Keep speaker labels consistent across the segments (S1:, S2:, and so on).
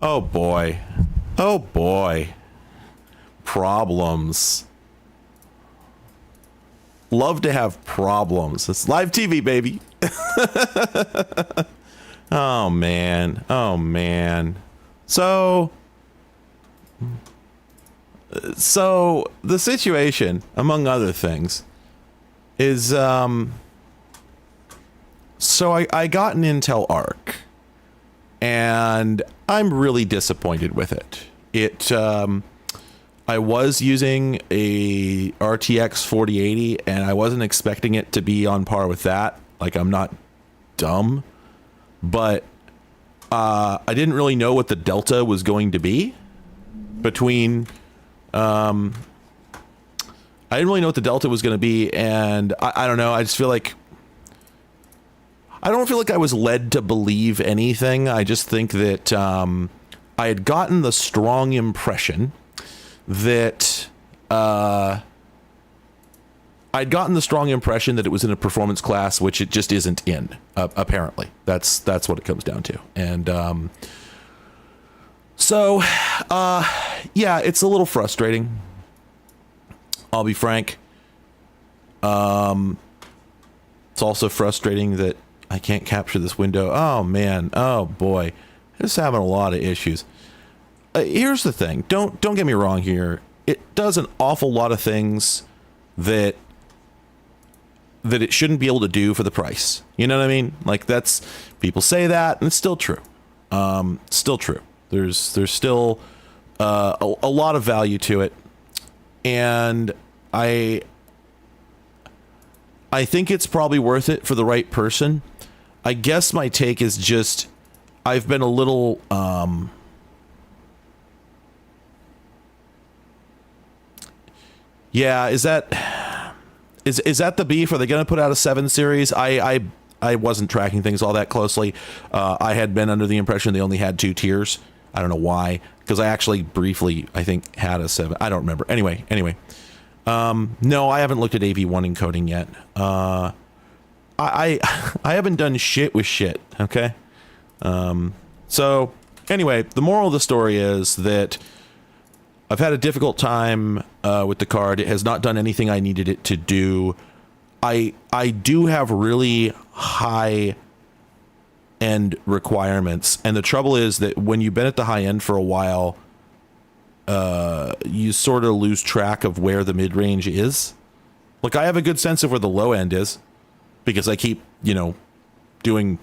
S1: Oh boy. Oh boy. Problems. Love to have problems. It's live TV, baby. Oh man. Oh man. So the situation, among other things, is so I got an Intel Arc, and I'm really disappointed with it. I was using a RTX 4080, and I wasn't expecting it to be on par with that. Like, I'm not dumb, but I didn't really know what the delta was going to be between. I didn't really know what the delta was going to be, and I don't know. I just feel like I don't feel like I was led to believe anything. I just think that I had gotten the strong impression that it was in a performance class, which it just isn't in. Apparently, that's what it comes down to. And yeah, it's a little frustrating. I'll be frank. It's also frustrating that I can't capture this window. Oh man, oh boy, just having a lot of issues. Here's the thing. Don't get me wrong here. It does an awful lot of things that it shouldn't be able to do for the price. You know what I mean? Like, that's, people say that, and it's still true. Still true. There's still a lot of value to it, and I think it's probably worth it for the right person. I guess my take is just, I've been a little yeah, is that the beef? Are they going to put out a 7 series? I wasn't tracking things all that closely. I had been under the impression they only had 2 tiers. I don't know why, because I actually briefly, I think, had a 7. I don't remember. Anyway. No, I haven't looked at AV1 encoding yet. I haven't done shit with shit. Okay. So anyway, the moral of the story is that I've had a difficult time with the card. It has not done anything I needed it to do. I do have really high end requirements, and the trouble is that when you've been at the high end for a while, you sort of lose track of where the mid range is. Like, I have a good sense of where the low end is because I keep, doing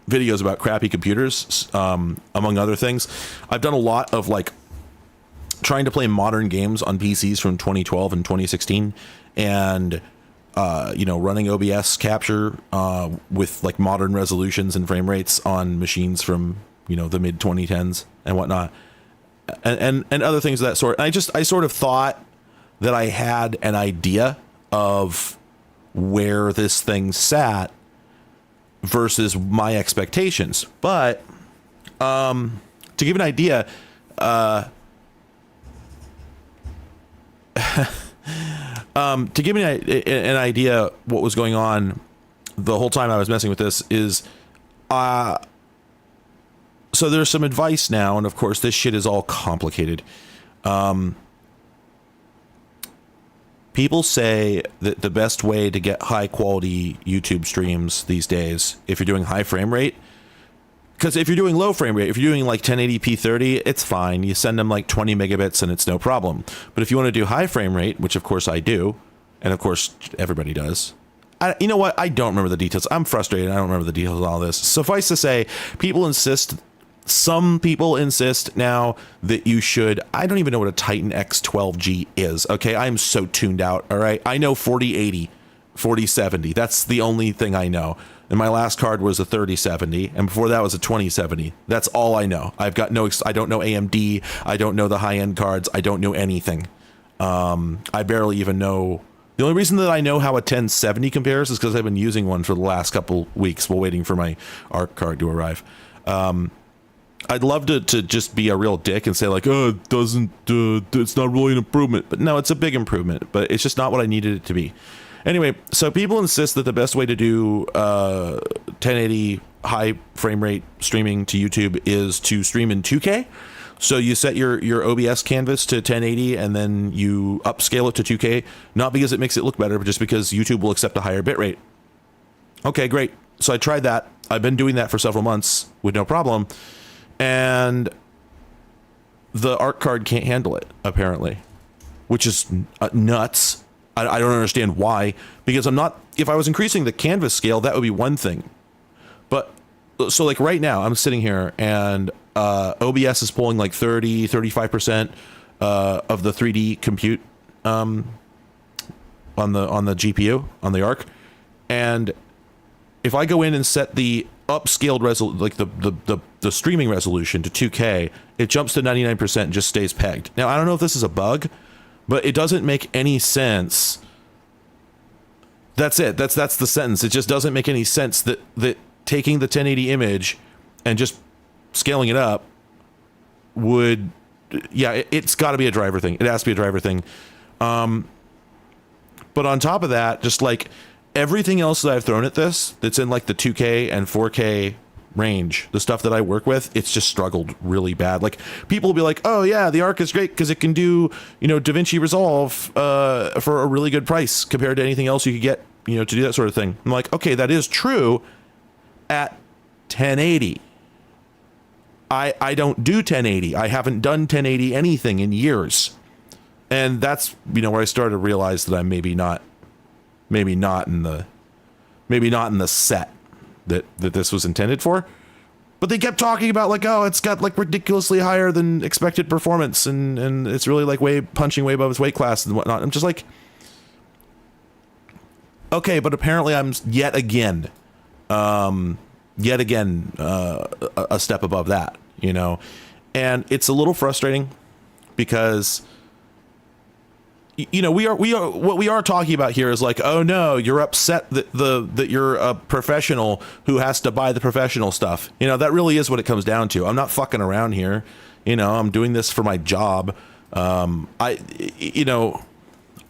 S1: videos about crappy computers, among other things. I've done a lot of like trying to play modern games on PCs from 2012 and 2016, and running OBS capture with like modern resolutions and frame rates on machines from the mid 2010s and whatnot, and other things of that sort. And I sort of thought that I had an idea of where this thing sat versus my expectations, but to give an idea, to give me an idea what was going on the whole time I was messing with this is, so there's some advice now, and of course this shit is all complicated. People say that the best way to get high quality YouTube streams these days, if you're doing high frame rate, because if you're doing low frame rate, if you're doing like 1080p 30, it's fine. You send them like 20 megabits and it's no problem. But if you want to do high frame rate, which of course I do, and of course everybody does, you know what? I don't remember the details. I'm frustrated. I don't remember the details of all this. Suffice to say, some people insist now that you should, I don't even know what a Titan X12G is. Okay. I'm so tuned out. All right. I know 4080, 4070. That's the only thing I know. And my last card was a 3070, and before that was a 2070. That's all I know. I've got I don't know AMD. I don't know the high-end cards. I don't know anything. I barely even know. The only reason that I know how a 1070 compares is because I've been using one for the last couple weeks while waiting for my ARC card to arrive. I'd love to just be a real dick and say like, oh, it doesn't, it's not really an improvement. But no, it's a big improvement, but it's just not what I needed it to be. Anyway, so people insist that the best way to do 1080 high frame rate streaming to YouTube is to stream in 2K. So you set your OBS canvas to 1080 and then you upscale it to 2K, not because it makes it look better, but just because YouTube will accept a higher bitrate. Okay, great. So I tried that. I've been doing that for several months with no problem. And the ARC card can't handle it, apparently, which is nuts. I don't understand why, because if I was increasing the canvas scale, that would be one thing. But so like right now I'm sitting here and OBS is pulling like 35% of the 3D compute on the GPU, on the ARC. And if I go in and set the upscaled the streaming resolution to 2K, it jumps to 99% and just stays pegged. Now, I don't know if this is a bug, but it doesn't make any sense. That's it. That's the sentence. It just doesn't make any sense that taking the 1080 image and just scaling it up would, it's got to be a driver thing. It has to be a driver thing. But on top of that, just like everything else that I've thrown at this, that's in like the 2K and 4K range, the stuff that I work with, it's just struggled really bad. Like people will be like, oh yeah, the ARC is great because it can do, DaVinci Resolve for a really good price compared to anything else you could get, to do that sort of thing. I'm like, okay, that is true at 1080. I don't do 1080. I haven't done 1080 anything in years. And that's, where I started to realize that I'm maybe not in the set that this was intended for. But they kept talking about like, oh, it's got like ridiculously higher than expected performance and it's really like punching way above its weight class and whatnot. I'm just like, okay, but apparently I'm yet again a step above that, and it's a little frustrating because what we are talking about here is like, oh no, you're upset that you're a professional who has to buy the professional stuff. That really is what it comes down to. I'm not fucking around here. I'm doing this for my job. I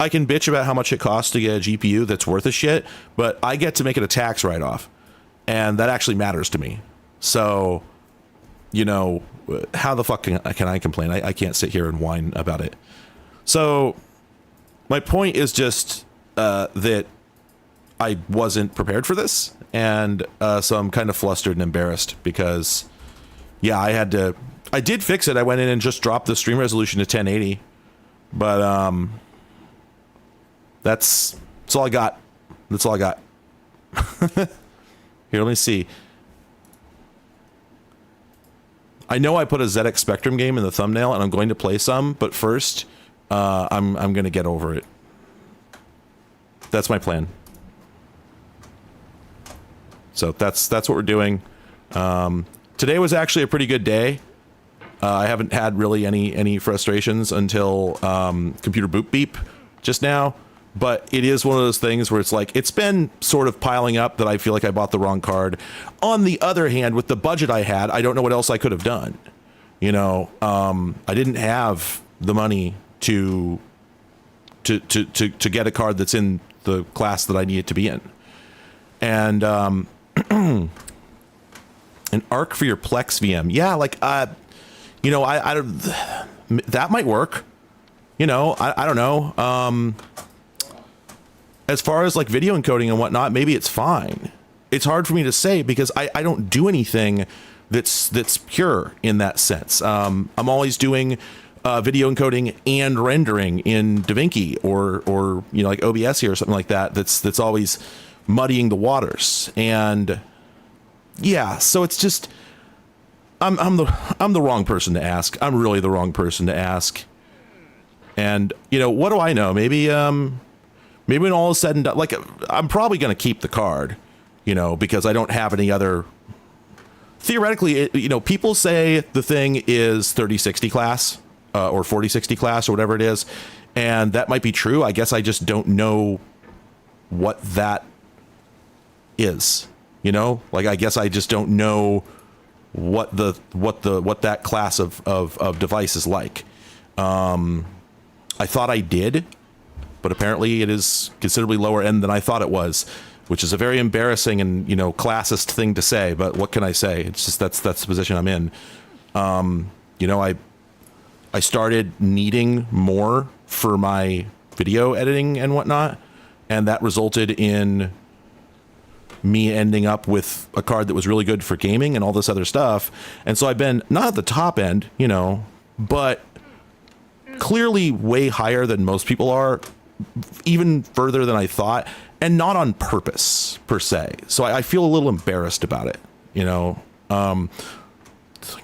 S1: can bitch about how much it costs to get a GPU that's worth a shit, but I get to make it a tax write-off, and that actually matters to me. So, how the fuck can I complain? I can't sit here and whine about it. So my point is just that I wasn't prepared for this, and so I'm kind of flustered and embarrassed because, I did fix it. I went in and just dropped the stream resolution to 1080, but that's all I got. That's all I got. Here, let me see. I know I put a ZX Spectrum game in the thumbnail, and I'm going to play some, but first, I'm going to get over it. That's my plan. So that's what we're doing. Today was actually a pretty good day. I haven't had really any frustrations until computer boot beep just now. But it is one of those things where it's like, it's been sort of piling up that I feel like I bought the wrong card. On the other hand, with the budget I had, I don't know what else I could have done. I didn't have the money to get a card that's in the class that I need it to be in. And an ARC for your Plex VM. Yeah, like I that might work. I don't know. As far as like video encoding and whatnot, maybe it's fine. It's hard for me to say because I don't do anything that's pure in that sense. I'm always doing video encoding and rendering in DaVinci or like OBS here or something like that. That's always muddying the waters. And yeah, so it's just I'm the wrong person to ask. I'm really the wrong person to ask. And what do I know? Maybe when all is said and done, like I'm probably going to keep the card, because I don't have any other. Theoretically, people say the thing is 3060 class or 4060 class or whatever it is, and that might be true. I guess I just don't know what that is. Like I guess I just don't know what that class of device is like. I thought I did, but apparently it is considerably lower end than I thought it was. which is a very embarrassing and, you know, classist thing to say, but what can I say? It's just, that's the position I'm in. You know, I started needing more for my video editing and whatnot, and that resulted in me ending up with a card that was really good for gaming and all this other stuff. And so I've been not at the top end, you know, but clearly way higher than most people are, even further than I thought, and not on purpose per se. So I feel a little embarrassed about it, you know.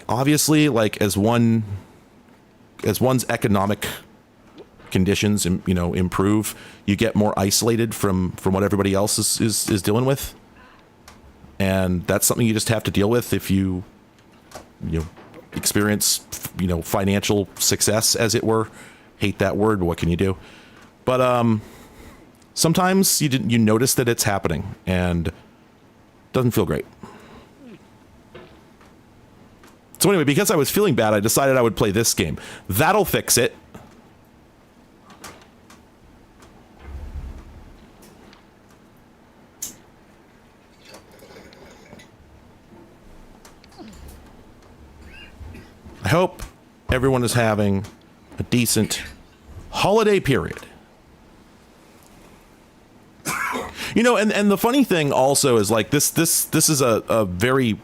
S1: Obviously, like as one's economic conditions, you know, improve, you get more isolated from what everybody else is dealing with. And that's something you just have to deal with if you know, experience, you know, financial success, as it were. Hate that word, but what can you do? But sometimes you notice that it's happening, and it doesn't feel great. So anyway, because I was feeling bad, I decided I would play this game. That'll fix it. I hope everyone is having a decent holiday period. You know, and the funny thing also is, like, this is a very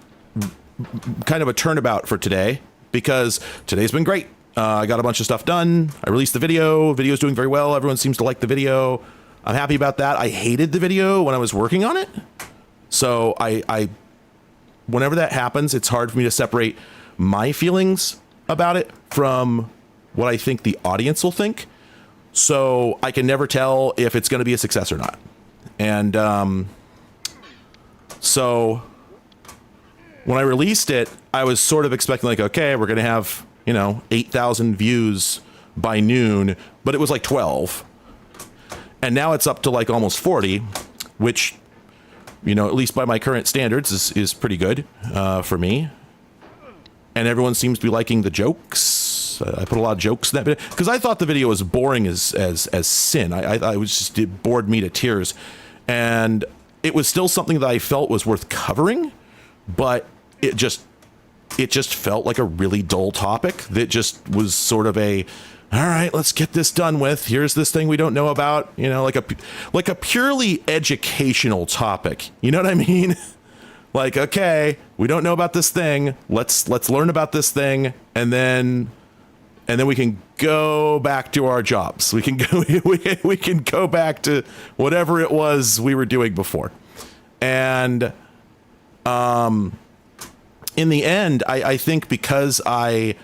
S1: kind of a turnabout for today, because today's been great. I got a bunch of stuff done. I released the video's doing very well. Everyone seems to like the video. I'm happy about that. I hated the video when I was working on it. So I whenever that happens, it's hard for me to separate my feelings about it from what I think the audience will think. So I can never tell if it's going to be a success or not. And so when I released it, I was sort of expecting, like, okay, we're going to have, you know, 8,000 views by noon, but it was like 12. And now it's up to like almost 40, which, you know, at least by my current standards is pretty good for me. And everyone seems to be liking the jokes. I put a lot of jokes in that video because I thought the video was boring as sin. I was just, it bored me to tears. And it was still something that I felt was worth covering, but it just felt like a really dull topic that just was sort of a, all right, let's get this done with. Here's this thing we don't know about, you know, like a purely educational topic. You know what I mean? Like, okay, we don't know about this thing. Let's learn about this thing, and then we can go back to our jobs. We can go back to whatever it was we were doing before. And in the end, I think because I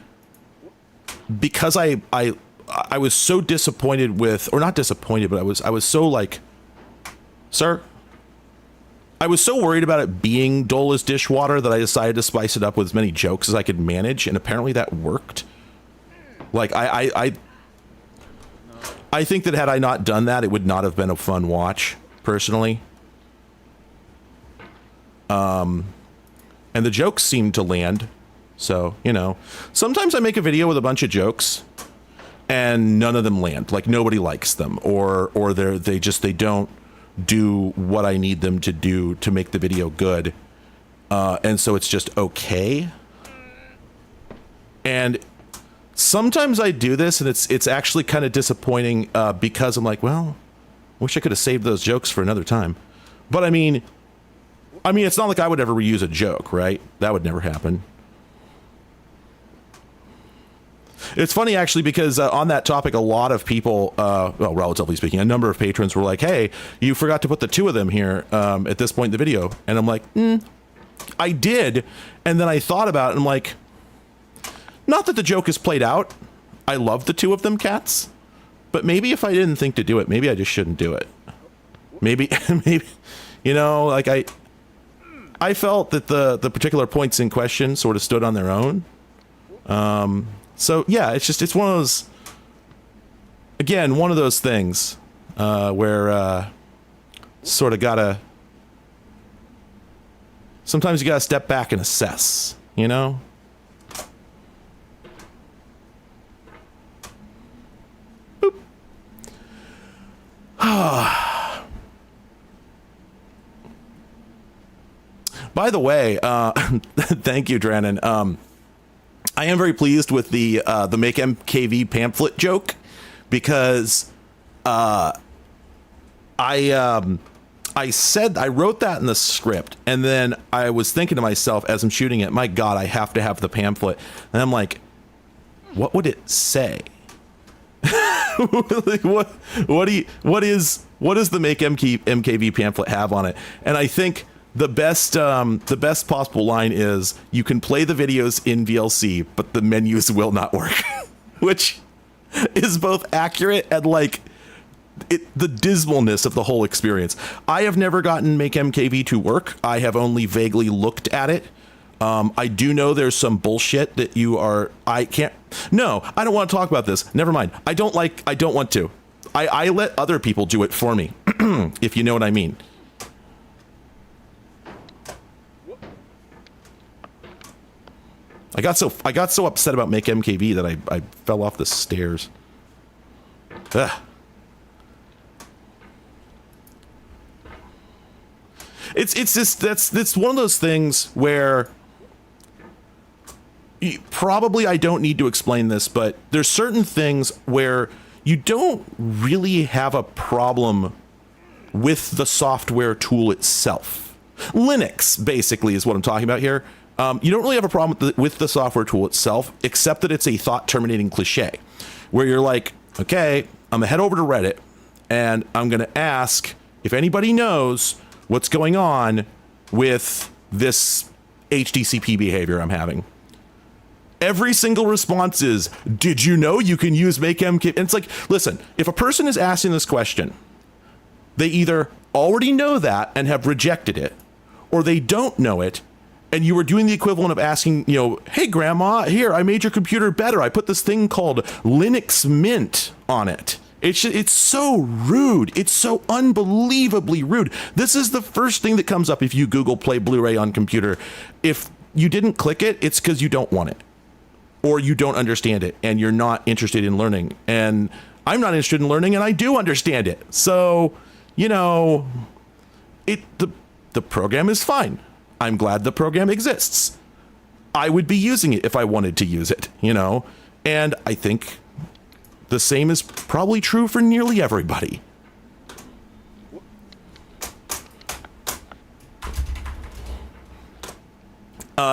S1: was so disappointed with, or not disappointed, but I was so like, sir, I was so worried about it being dull as dishwater that I decided to spice it up with as many jokes as I could manage, and apparently that worked. Like, I think that had I not done that, it would not have been a fun watch, personally. And the jokes seemed to land. So, you know, sometimes I make a video with a bunch of jokes and none of them land. Like, nobody likes them, or they don't do what I need them to do to make the video good. And so it's just okay. And sometimes I do this and it's actually kind of disappointing, because I'm like, well, wish I could have saved those jokes for another time. But I mean, it's not like I would ever reuse a joke, right? That would never happen. It's funny, actually, because on that topic, a lot of people, well, relatively speaking, a number of patrons were like, hey, you forgot to put the two of them here at this point in the video. And I'm like, I did. And then I thought about it, and I'm like, not that the joke is played out. I love the two of them cats. But maybe if I didn't think to do it, maybe I just shouldn't do it. Maybe, you know, like I felt that the particular points in question sort of stood on their own. So yeah, it's one of those, again, one of those things where sort of sometimes you gotta step back and assess, you know? Boop. By the way, thank you, Drannon. I am very pleased with the MakeMKV pamphlet joke, because I wrote that in the script, and then I was thinking to myself as I'm shooting it, my God, I have to have the pamphlet. And I'm like, what would it say? Like, what does the MakeMKV pamphlet have on it? And I think the best possible line is, you can play the videos in VLC, but the menus will not work, which is both accurate and like the dismalness of the whole experience. I have never gotten MakeMKV to work. I have only vaguely looked at it. I do know there's some bullshit that I don't want to talk about this. Never mind. I don't want to. I let other people do it for me, if you know what I mean. I got so upset about MakeMKV that I fell off the stairs. Ugh. It's just that's one of those things where probably I don't need to explain this, but there's certain things where you don't really have a problem with the software tool itself. Linux basically is what I'm talking about here. You don't really have a problem with the software tool itself, except that it's a thought terminating cliche where you're like, okay, I'm gonna head over to Reddit and I'm gonna ask if anybody knows what's going on with this HTTP behavior I'm having. Every single response is, did you know you can use MakeMKV? And it's like, listen, if a person is asking this question, they either already know that and have rejected it, or they don't know it, and you were doing the equivalent of asking, hey, grandma, here, I made your computer better. I put this thing called Linux Mint on it. It's so rude. It's so unbelievably rude. This is the first thing that comes up if you Google play Blu-ray on computer. If you didn't click it, it's because you don't want it, or you don't understand it, and you're not interested in learning. And I'm not interested in learning, and I do understand it. So, the program is fine. I'm glad the program exists. I would be using it if I wanted to use it, and I think the same is probably true for nearly everybody.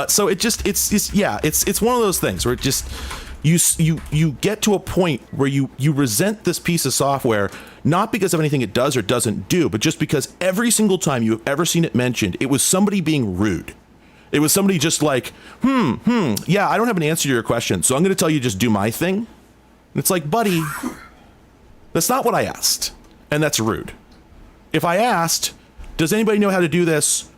S1: So it's one of those things where it just, you get to a point where you resent this piece of software, not because of anything it does or doesn't do, but just because every single time you have ever seen it mentioned, it was somebody being rude. It was somebody just like, yeah, I don't have an answer to your question, so I'm going to tell you just do my thing. And it's like, buddy, that's not what I asked, and that's rude. If I asked, does anybody know how to do this,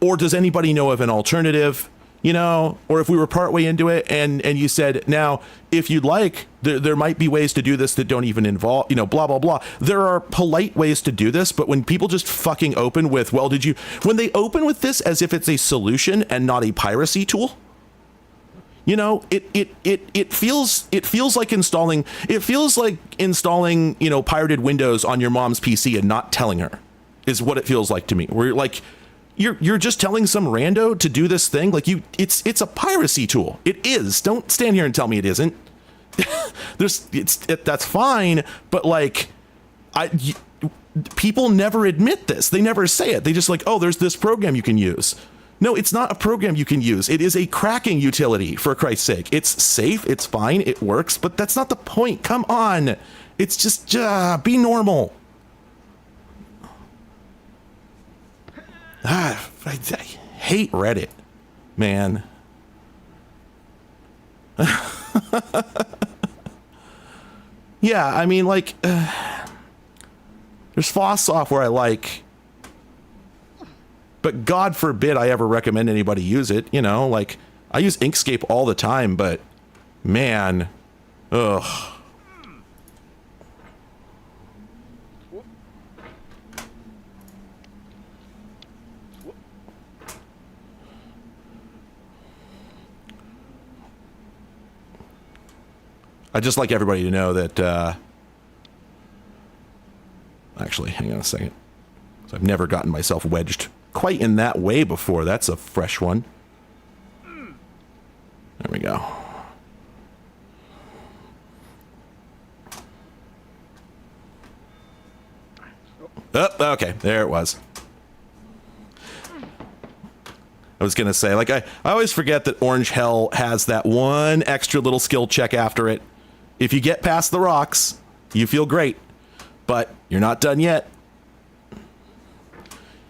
S1: or does anybody know of an alternative, or if we were partway into it and you said, now, if you'd like, there might be ways to do this that don't even involve, blah, blah, blah. There are polite ways to do this, but when people just fucking open with, well, when they open with this as if it's a solution and not a piracy tool, it feels like installing pirated Windows on your mom's PC and not telling her, is what it feels like to me. Where you're just telling some rando to do this thing. Like it's a piracy tool. It is. Don't stand here and tell me it isn't. That's fine, but people never admit this. They never say it. They just there's this program you can use. No, it's not a program you can use. It is a cracking utility, for Christ's sake. It's safe, it's fine, it works, but that's not the point. Come on. It's just, be normal. I hate Reddit, man. Yeah, I mean, there's FOSS software I like, but God forbid I ever recommend anybody use it. I use Inkscape all the time, but man, ugh. I'd just like everybody to know that, actually, hang on a second. So I've never gotten myself wedged quite in that way before. That's a fresh one. There we go. Oh, okay, there it was. I was going to say, like, I always forget that Orange Hell has that one extra little skill check after it. If you get past the rocks, you feel great, but you're not done yet.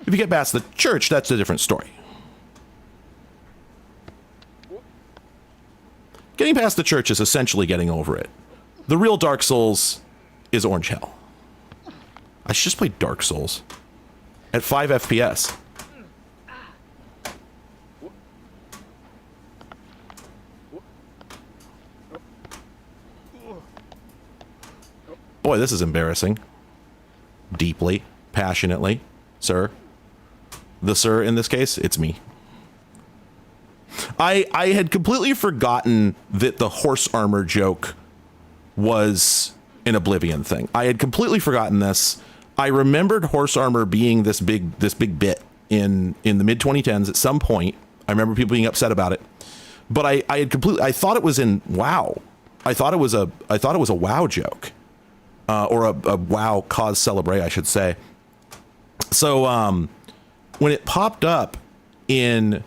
S1: If you get past the church, that's a different story. Getting past the church is essentially getting over it. The real Dark Souls is Orange Hell. I should just play Dark Souls at 5 FPS. Boy, this is embarrassing. Deeply, passionately, sir. The sir in this case, it's me. I had completely forgotten that the horse armor joke was an Oblivion thing. I had completely forgotten this. I remembered horse armor being this big bit in the mid 2010s at some point. I remember people being upset about it, but I thought it was in WoW. I thought it was a WoW joke, or a WoW cause celebrate, I should say. So when it popped up in,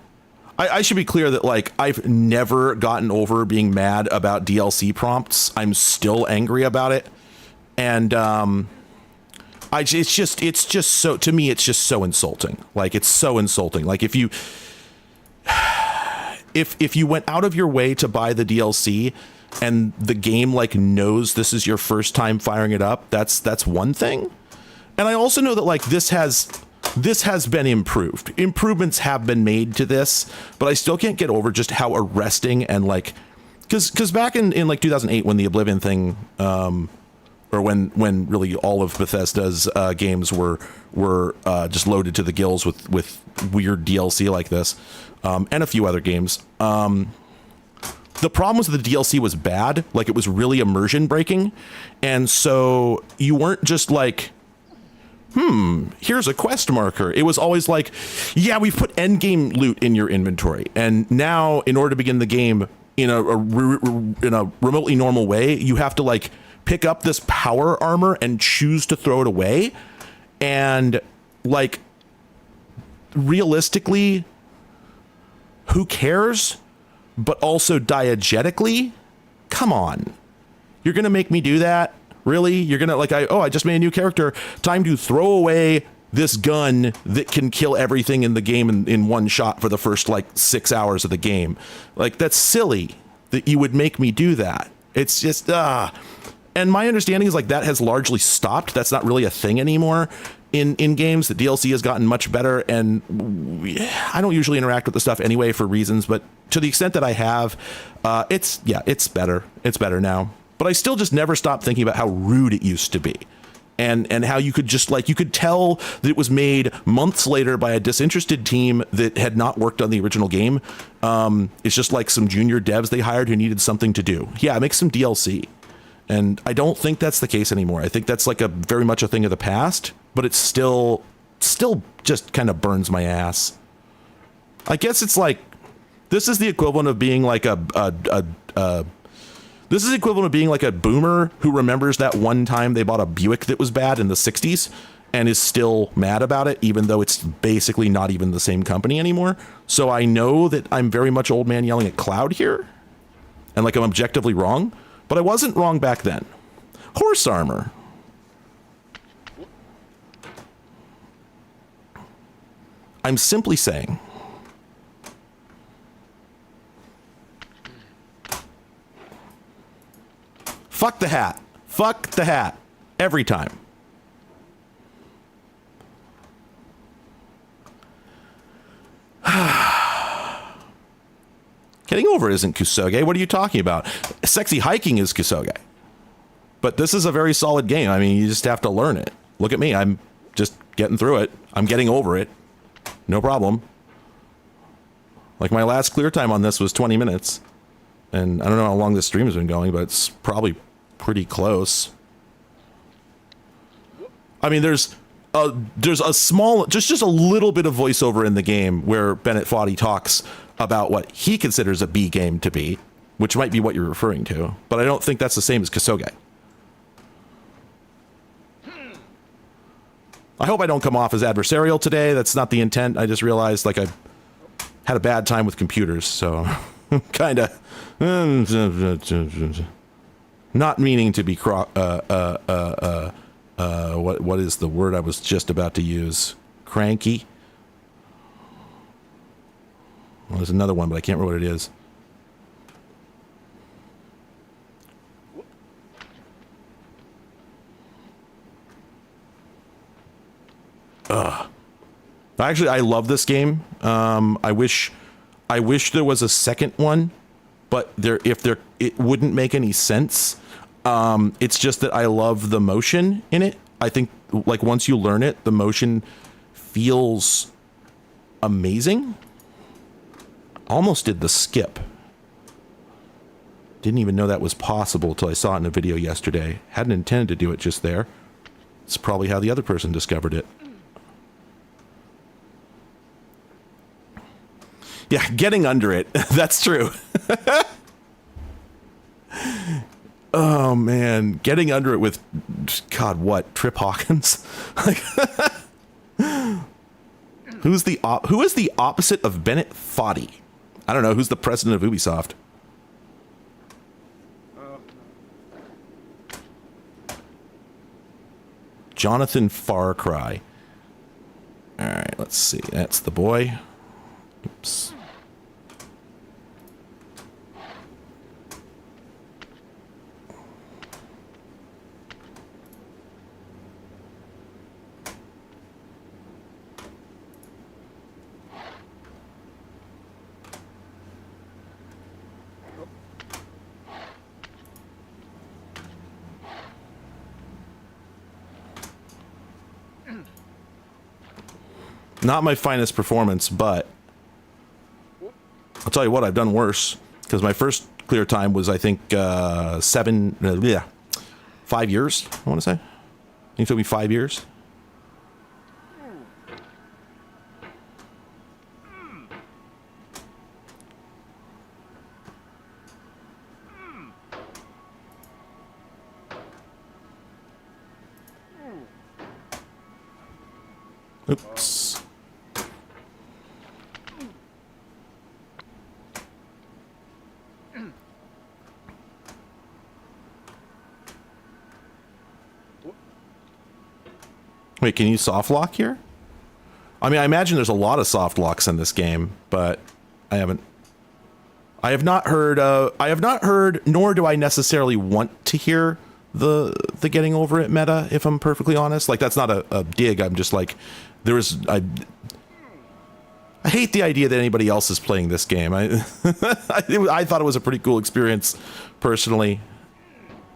S1: I should be clear that, like, I've never gotten over being mad about DLC prompts. I'm still angry about it, and it's just so, to me, it's just so insulting. Like, it's so insulting. Like, if you went out of your way to buy the DLC and the game, like, knows this is your first time firing it up, that's one thing. And I also know that, like, this has been improved. Improvements have been made to this, but I still can't get over just how arresting and, like, because back in like 2008, when the Oblivion thing, or when really all of Bethesda's games were just loaded to the gills with weird DLC like this, and a few other games. The problem was that the DLC was bad. Like, it was really immersion breaking. And so you weren't just like, here's a quest marker. It was always like, yeah, we've put end game loot in your inventory. And now, in order to begin the game in a remotely normal way, you have to, like, pick up this power armor and choose to throw it away. And, like, realistically, who cares? But also diegetically, come on. You're going to make me do that? Really? You're going to, like, I just made a new character. Time to throw away this gun that can kill everything in the game in one shot for the first, like, 6 hours of the game. Like, that's silly that you would make me do that. It's just, And my understanding is, like, that has largely stopped. That's not really a thing anymore in games. The DLC has gotten much better, and I don't usually interact with the stuff anyway for reasons, but to the extent that I have, it's better. It's better now. But I still just never stopped thinking about how rude it used to be. And how you could just, like, you could tell that it was made months later by a disinterested team that had not worked on the original game. It's just like some junior devs they hired who needed something to do. Yeah, make some DLC. And I don't think that's the case anymore. I think that's, like, a very much a thing of the past, but it's still just kind of burns my ass. I guess it's like, this is the equivalent of being like this is the equivalent of being like a boomer who remembers that one time they bought a Buick that was bad in the 60s and is still mad about it, even though it's basically not even the same company anymore. So I know that I'm very much old man yelling at cloud here, and, like, I'm objectively wrong, but I wasn't wrong back then. Horse armor. I'm simply saying, fuck the hat. Fuck the hat. Every time. Getting over it isn't Kusoge. What are you talking about? Sexy hiking is Kusoge. But this is a very solid game. I mean, you just have to learn it. Look at me. I'm just getting through it. I'm getting over it. No problem. Like, my last clear time on this was 20 minutes. And I don't know how long this stream has been going, but it's probably pretty close. I mean, there's there's a small, just a little bit of voiceover in the game where Bennett Foddy talks about what he considers a B game to be, which might be what you're referring to, but I don't think that's the same as Kasuge. I hope I don't come off as adversarial today. That's not the intent. I just realized like I had a bad time with computers, so kind of not meaning to be what is the word I was just about to use? Cranky. Well, there's another one, but I can't remember what it is. Actually, I love this game. I wish there was a second one, but it wouldn't make any sense. It's just that I love the motion in it. I think like once you learn it, the motion feels amazing. Almost did the skip. Didn't even know that was possible till I saw it in a video yesterday. Hadn't intended to do it just there. It's probably how the other person discovered it. Yeah, getting under it. That's true. Oh man, getting under it with God, what? Trip Hawkins? Who is the opposite of Bennett Foddy? I don't know. Who's the president of Ubisoft? Jonathan Far Cry. All right, let's see. That's the boy. Oops. Not my finest performance, but I'll tell you what, I've done worse. Because my first clear time was, I think, 5 years, I want to say. I think it took me 5 years. Oops. Wait, can you soft lock here? I mean, I imagine there's a lot of soft locks in this game, but I have not heard, nor do I necessarily want to hear the getting over it meta, if I'm perfectly honest. Like, that's not a dig. I'm just like, I hate the idea that anybody else is playing this game. I thought it was a pretty cool experience, personally.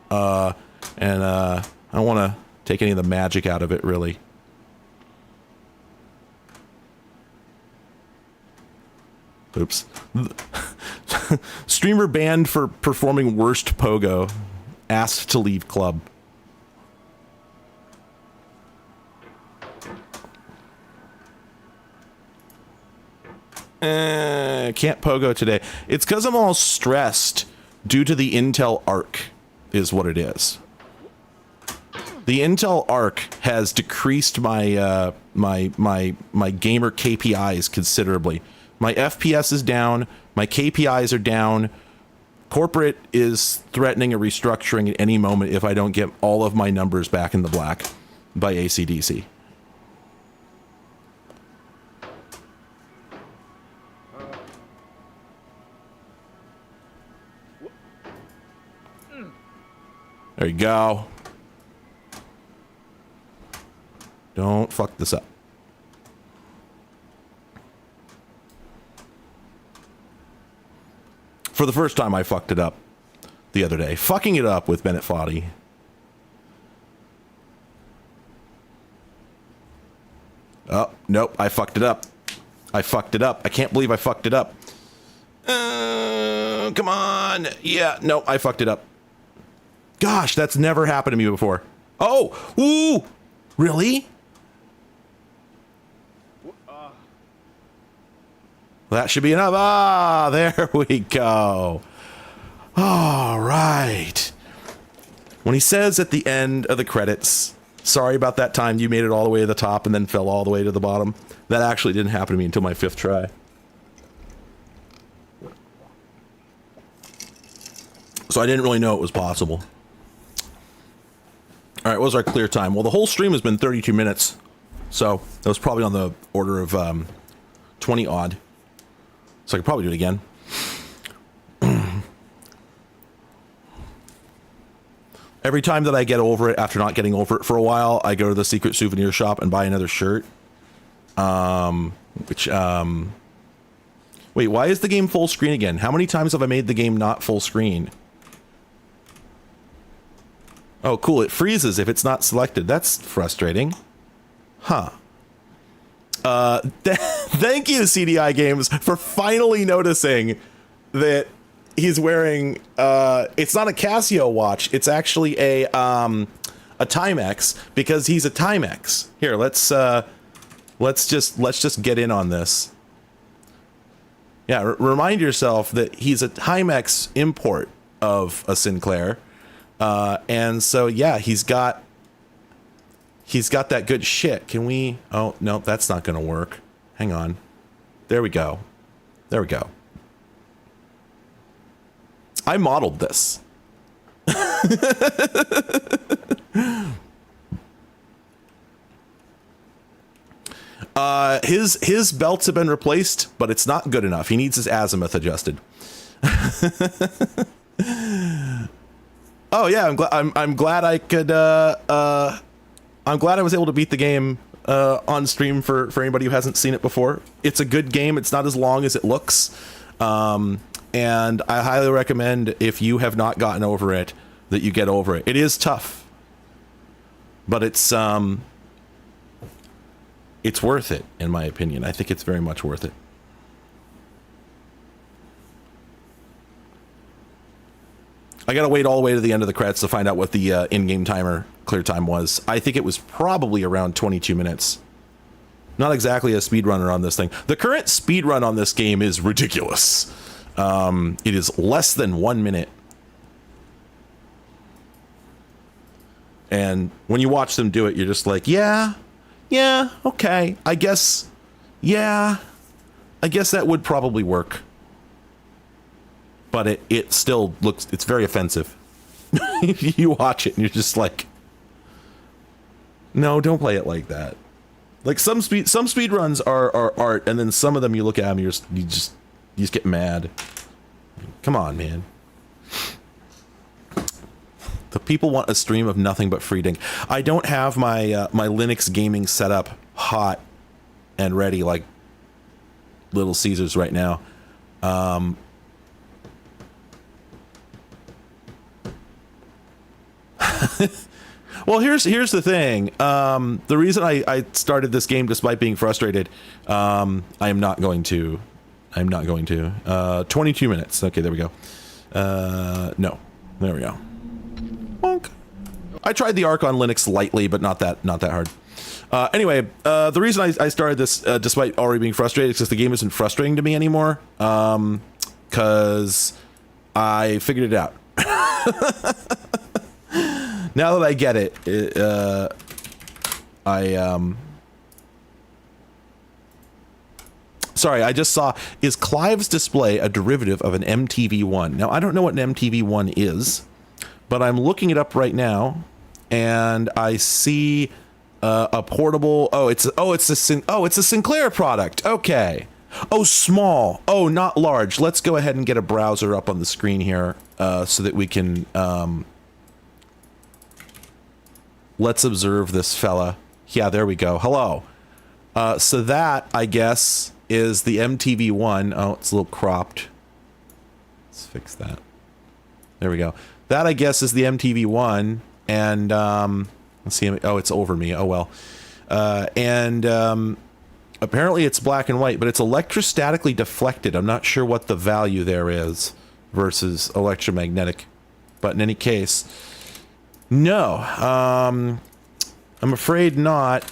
S1: And I don't want to take any of the magic out of it, really. Oops. Streamer banned for performing worst pogo. Asked to leave club. Can't pogo today. It's because I'm all stressed due to the Intel Arc, is what it is. The Intel Arc has decreased my my gamer KPIs considerably. My FPS is down. My KPIs are down. Corporate is threatening a restructuring at any moment if I don't get all of my numbers back in the black by AC/DC. There you go. Don't fuck this up. For the first time, I fucked it up the other day. Fucking it up with Bennett Foddy. Oh, nope. I fucked it up. I fucked it up. I can't believe I fucked it up. Come on. Yeah, no, I fucked it up. Gosh, that's never happened to me before. Oh, ooh, really? That should be enough. Ah, there we go. All right. When he says at the end of the credits, sorry about that time you made it all the way to the top and then fell all the way to the bottom, that actually didn't happen to me until my 5th try. So I didn't really know it was possible. All right, what was our clear time? Well, the whole stream has been 32 minutes. So that was probably on the order of 20 odd. So I could probably do it again. Every time that I get over it after not getting over it for a while, I go to the secret souvenir shop and buy another shirt. Wait, why is the game full screen again? How many times have I made the game not full screen? Oh, cool. It freezes if it's not selected. That's frustrating. Huh. Thank you, CDI Games, for finally noticing that he's wearing, it's not a Casio watch. It's actually a Timex, because he's a Timex. Here, let's just get in on this. Yeah, remind yourself that he's a Timex import of a Sinclair. And so, yeah, he's got that good shit. Can we, oh, no, that's not going to work. Hang on. There we go. There we go. I modeled this. His belts have been replaced, but it's not good enough. He needs his azimuth adjusted. Oh yeah, I'm glad I could I'm glad I was able to beat the game on stream for anybody who hasn't seen it before. It's a good game. It's not as long as it looks. And I highly recommend, if you have not gotten over it, that you get over it. It is tough, but it's worth it, in my opinion. I think it's very much worth it. I gotta wait all the way to the end of the credits to find out what the in-game timer clear time was. I think it was probably around 22 minutes. Not exactly a speedrunner on this thing. The current speedrun on this game is ridiculous. It is less than 1 minute. And when you watch them do it, you're just like, yeah, okay. I guess that would probably work. But it still looks, it's very offensive. You watch it and you're just like, no, don't play it like that. Like some speed runs are art, and then some of them you look at them, you just get mad. Come on, man. The people want a stream of nothing but freeding. I don't have my my Linux gaming setup hot and ready like Little Caesars right now. Well, here's the thing. The reason I started this game despite being frustrated, I'm not going to. 22 minutes. Okay, there we go. No, there we go. Bonk. I tried the Arc on Linux lightly, but not that hard. Anyway, the reason I started this, despite already being frustrated, is because the game isn't frustrating to me anymore. Because I figured it out. Now that I get it, sorry, I just saw, is Clive's display a derivative of an MTV1? Now, I don't know what an MTV1 is, but I'm looking it up right now, and I see a portable, it's a Sinclair product. Okay. Oh, small. Oh, not large. Let's go ahead and get a browser up on the screen here, so that we can, let's observe this fella. Yeah, there we go. Hello. So that, I guess, is the MTV1. Oh, it's a little cropped. Let's fix that. There we go. That, I guess, is the MTV1. And, let's see. Oh, it's over me. Oh, well. Apparently it's black and white, but it's electrostatically deflected. I'm not sure what the value there is versus electromagnetic. But in any case... No, I'm afraid not.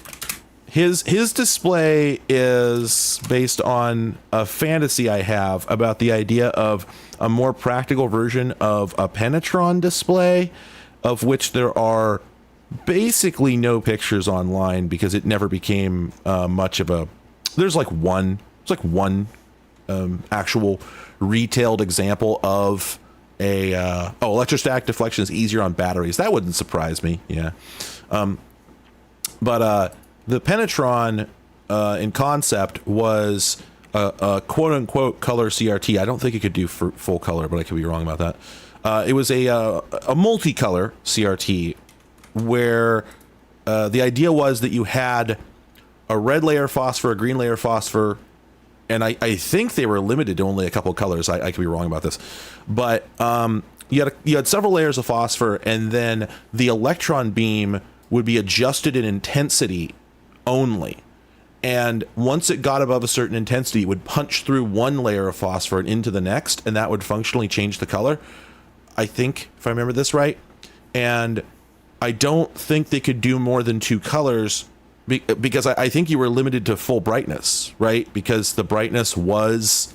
S1: His display is based on a fantasy I have about the idea of a more practical version of a Penetron display, of which there are basically no pictures online because it never became much of a. There's like one actual retailed example of a electrostatic deflection is easier on batteries. That wouldn't surprise me. Yeah, but the Penetron in concept was a quote unquote color CRT. I don't think it could do full color, but I could be wrong about that. It was a multicolor CRT where the idea was that you had a red layer phosphor, a green layer phosphor, and I think they were limited to only a couple of colors. I could be wrong about this, but you had several layers of phosphor, and then the electron beam would be adjusted in intensity only. And once it got above a certain intensity, it would punch through one layer of phosphor and into the next, and that would functionally change the color. I think, if I remember this right. And I don't think they could do more than two colors because I think you were limited to full brightness, right? Because the brightness was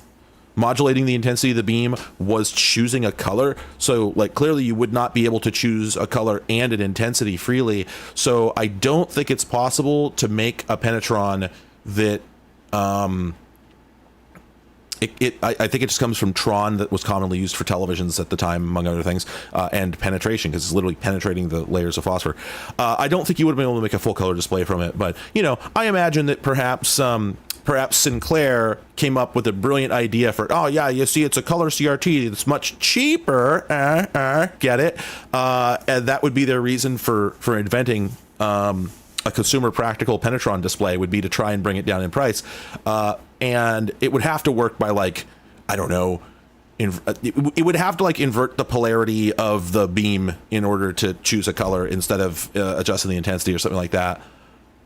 S1: modulating the intensity of the beam, was choosing a color. So like clearly you would not be able to choose a color and an intensity freely. So I don't think it's possible to make a Penetron that I think it just comes from Tron that was commonly used for televisions at the time, among other things, and penetration, because it's literally penetrating the layers of phosphor. I don't think you would have been able to make a full color display from it, but I imagine that perhaps Sinclair came up with a brilliant idea for, oh yeah, you see, it's a color CRT that's much cheaper, get it? And that would be their reason for inventing a consumer practical Penetron display, would be to try and bring it down in price. And it would have to work by it would have to invert the polarity of the beam in order to choose a color instead of adjusting the intensity or something like that.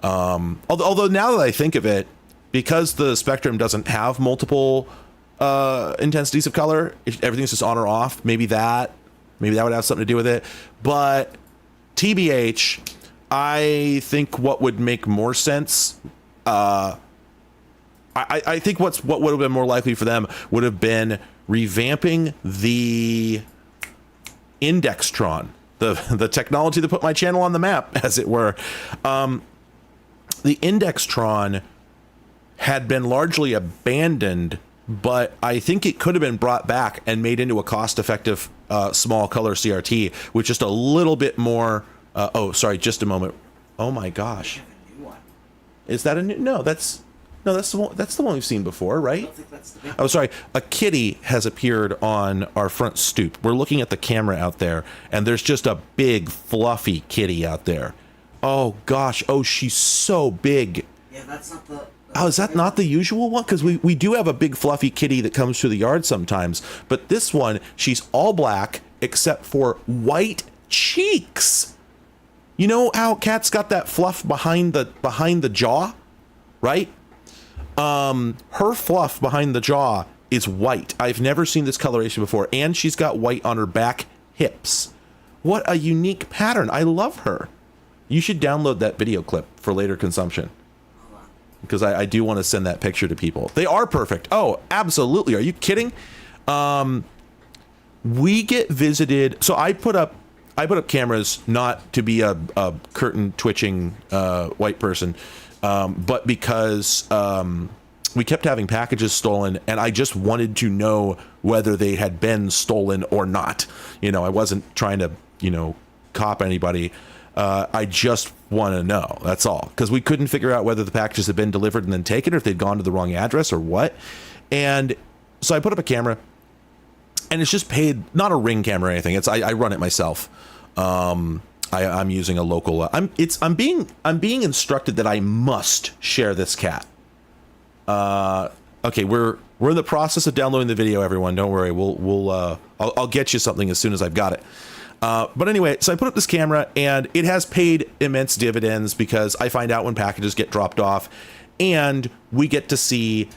S1: Although now that I think of it, because the spectrum doesn't have multiple intensities of color, if everything's just on or off, maybe that would have something to do with it. But TBH, I think what would make more sense, I think what would have been more likely for them would have been revamping the Indextron, the technology that put my channel on the map, as it were. The Indextron had been largely abandoned, but I think it could have been brought back and made into a cost-effective small color CRT with just a little bit more. Just a moment. Oh my gosh, is that a new? No, that's the one we've seen before, right? I don't think that's the big one. Oh, sorry. A kitty has appeared on our front stoop. We're looking at the camera out there, and there's just a big, fluffy kitty out there. Oh, gosh. Oh, she's so big.
S2: Yeah, that's not the...
S1: Oh, is that not the usual one? Because we do have a big, fluffy kitty that comes through the yard sometimes. But this one, she's all black, except for white cheeks. You know how cats got that fluff behind the jaw, right? Her fluff behind the jaw is white. I've never seen this coloration before, and she's got white on her back hips. What a unique pattern. I love her. You should download that video clip for later consumption, because I do want to send that picture to people. They are perfect. Oh, absolutely. Are you kidding? We get visited. So I put up cameras not to be a curtain twitching white person, but because we kept having packages stolen, and I just wanted to know whether they had been stolen or not. I wasn't trying to, cop anybody. I just want to know. That's all. Because we couldn't figure out whether the packages had been delivered and then taken, or if they'd gone to the wrong address or what. And so I put up a camera, and it's just paid, not a Ring camera or anything. I run it myself. I'm using a local. I'm being instructed that I must share this cat. Okay, we're in the process of downloading the video. Everyone, don't worry. I'll get you something as soon as I've got it. But anyway, so I put up this camera, and it has paid immense dividends because I find out when packages get dropped off, and we get to see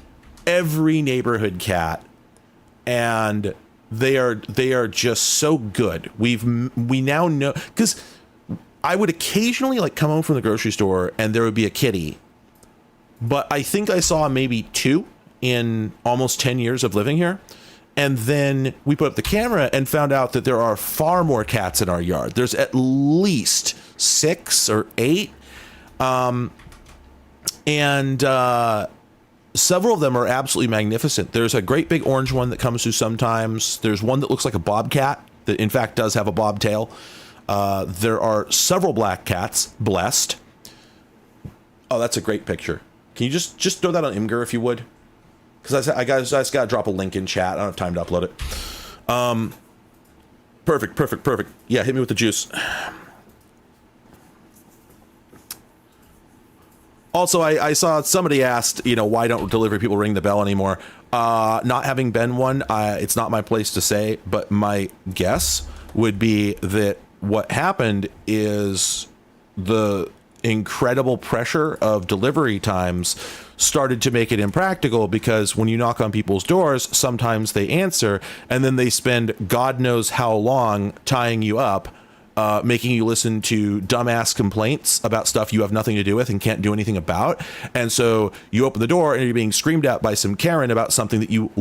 S1: every neighborhood cat, and they are just so good. We now know, because I would occasionally come home from the grocery store and there would be a kitty but I think I saw maybe 2 in almost 10 years of living here. And then we put up the camera and found out that there are far more cats in our yard. There's at least 6 or 8. Several of them are absolutely magnificent. There's a great big orange one that comes through sometimes. There's one that looks like a bobcat that in fact does have a bobtail. There are several black cats, blessed. Oh, that's a great picture. Can you just throw that on Imgur if you would? Because I just got to drop a link in chat. I don't have time to upload it. Perfect. Yeah, hit me with the juice. Also, I saw somebody asked, why don't delivery people ring the bell anymore? Not having been one, it's not my place to say, but my guess would be that what happened is the incredible pressure of delivery times started to make it impractical, because when you knock on people's doors, sometimes they answer and then they spend God knows how long tying you up, making you listen to dumbass complaints about stuff you have nothing to do with and can't do anything about. And so you open the door and you're being screamed at by some Karen about something that you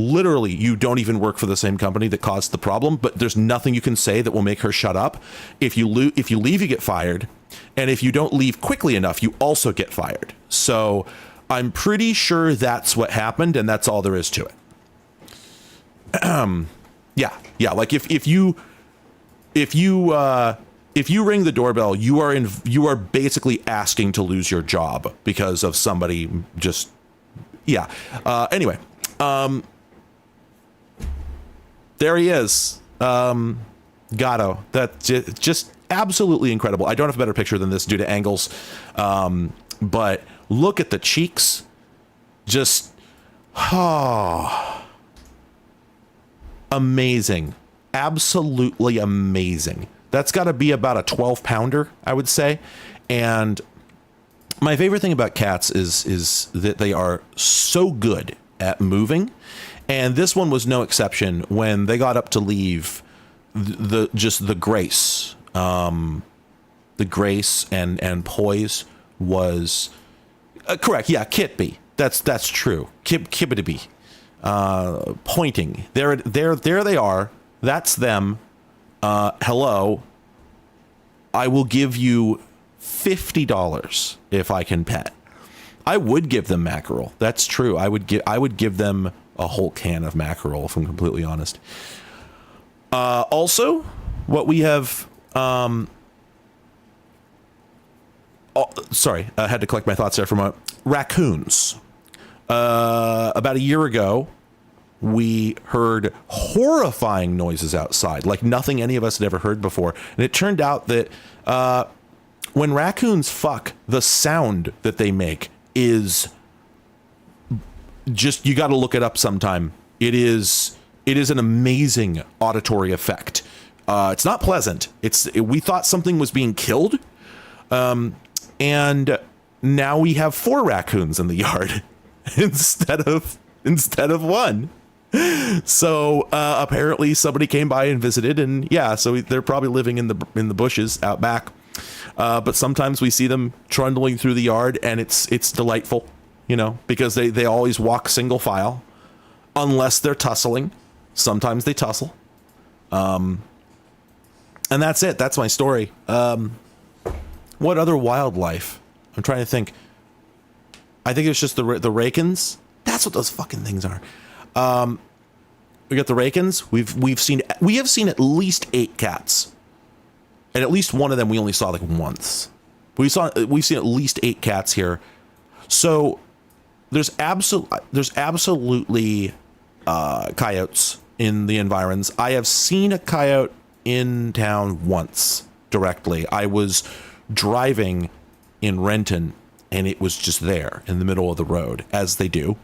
S1: don't even work for the same company that caused the problem, but there's nothing you can say that will make her shut up. If you leave, you get fired. And if you don't leave quickly enough, you also get fired. So I'm pretty sure that's what happened, and that's all there is to it. Yeah. Like if you ring the doorbell, you are basically asking to lose your job because of somebody just, yeah. Anyway, there he is. Gatto. That's just absolutely incredible. I don't have a better picture than this due to angles. But look at the cheeks. Just, amazing. Absolutely amazing. That's got to be about a 12-pounder, I would say. And my favorite thing about cats is that they are so good at moving. And this one was no exception. When they got up to leave, the grace, the grace and poise was correct. Yeah, Kitby. That's true. Kibbity. Pointing. There they are. That's them. Hello. I will give you $50 if I can pet. I would give them mackerel. That's true. I would give them a whole can of mackerel, if I'm completely honest. Also, what we have, sorry, I had to collect my thoughts there for a moment. Raccoons. About a year ago, we heard horrifying noises outside, like nothing any of us had ever heard before. And it turned out that when raccoons fuck, the sound that they make is just, you got to look it up sometime. It is an amazing auditory effect. It's not pleasant. We thought something was being killed. And now we have 4 raccoons in the yard instead of 1. So apparently somebody came by and visited, and yeah, so they're probably living in the bushes out back. But sometimes we see them trundling through the yard, and it's delightful, because they always walk single file, unless they're tussling. Sometimes they tussle. And that's it. That's my story. What other wildlife? I'm trying to think. I think it's just the rakins. That's what those fucking things are. We got the rakins. We have seen at least 8 cats, and at least one of them we only saw like once. We've seen at least 8 cats here. So there's absolutely coyotes in the environs. I have seen a coyote in town once directly. I was driving in Renton, and it was just there in the middle of the road, as they do.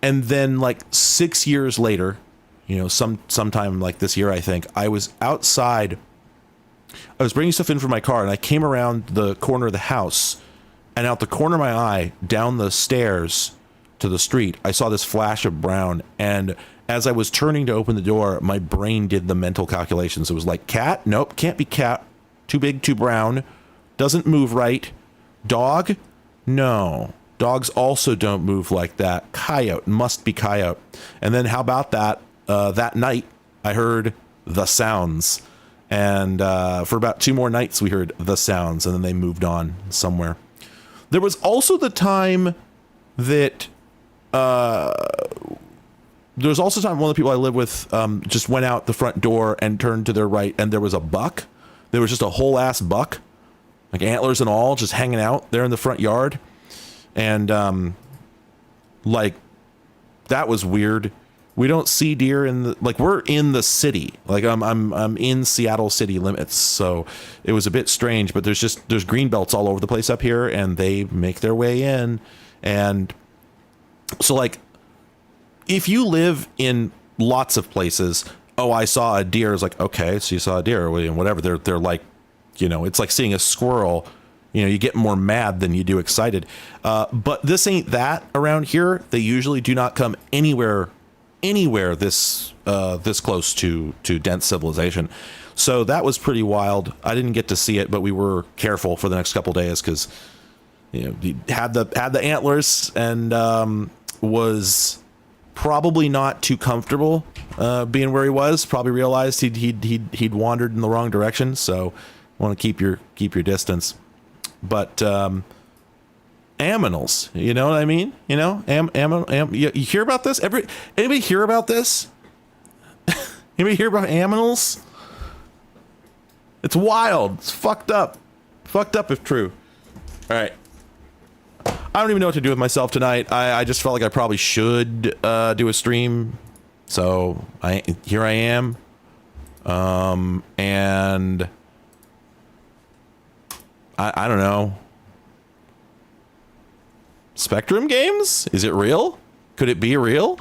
S1: And then like 6 years later, sometime like this year, I think, I was outside. I was bringing stuff in for my car, and I came around the corner of the house, and out the corner of my eye, down the stairs to the street, I saw this flash of brown. And as I was turning to open the door, my brain did the mental calculations. It was like, cat? Nope, can't be cat. Too big, too brown. Doesn't move right. Dog? No. Dogs also don't move like that. Coyote, must be coyote. And then how about that? That night, I heard the sounds. And for about 2 more nights, we heard the sounds, and then they moved on somewhere. There was also the time that one of the people I live with just went out the front door and turned to their right, and there was a buck. There was just a whole ass buck, like antlers and all, just hanging out there in the front yard. And like, that was weird. We don't see deer in the, like, we're in the city. Like, I'm in Seattle city limits, so it was a bit strange. But there's green belts all over the place up here, and they make their way in. And so, like, if you live in lots of places, oh, I saw a deer. It's like, okay, so you saw a deer, whatever. They're like, you know, it's like seeing a squirrel. You know, you get more mad than you do excited. But this ain't that around here. They usually do not come anywhere this close to dense civilization. So that was pretty wild. I didn't get to see it, but we were careful for the next couple days because, you know, he had the antlers and was probably not too comfortable being where he was. Probably realized he'd wandered in the wrong direction. So want to keep your distance. But aminals, you know what I mean? You know, you hear about this? Anybody hear about this? Anybody hear about aminals? It's wild. It's fucked up. Fucked up if true. All right. I don't even know what to do with myself tonight. I just felt like I probably should do a stream. So here I am. And I don't know. Spectrum games? Is it real? Could it be real?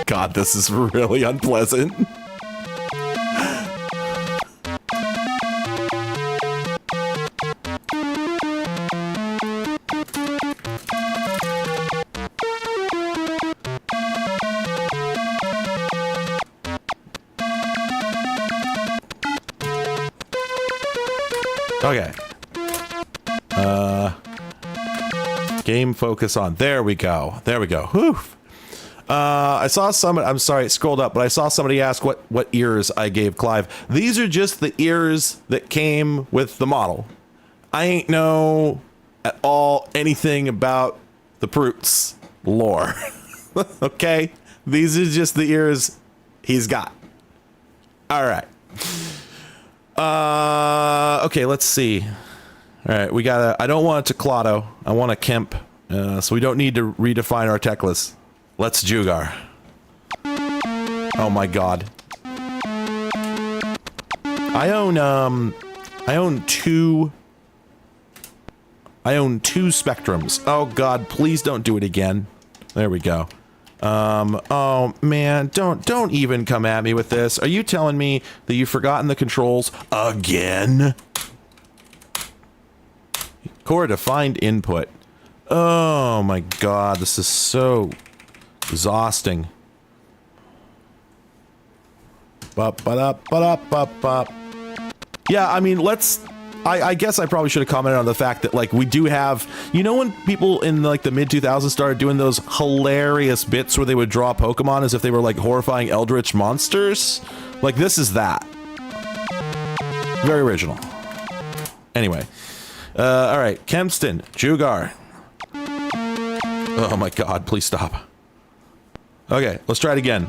S1: God, this is really unpleasant. Okay. Game focus on. There we go. There we go. Whew. I saw somebody, I'm sorry, it scrolled up, but I saw somebody ask what ears I gave Clive. These are just the ears that came with the model. I ain't know at all anything about the Proots lore. Okay? These are just the ears he's got. All right. Okay, let's see. All right, we got I don't want a Teclado. I want a Kemp. So we don't need to redefine our tech list. Let's Jugar. Oh my god. I own two Spectrums. Oh god, please don't do it again. There we go. Oh man, don't even come at me with this. Are you telling me that you've forgotten the controls again? Core defined input. Oh my god, this is so exhausting. Yeah, I mean, I guess I probably should have commented on the fact that, like, we do have, you know, when people in like the mid 2000s started doing those hilarious bits where they would draw Pokemon as if they were like horrifying eldritch monsters? Like, this is that. Very original. Anyway. All right, Kempston, Jugar. Oh my god, please stop. Okay, let's try it again.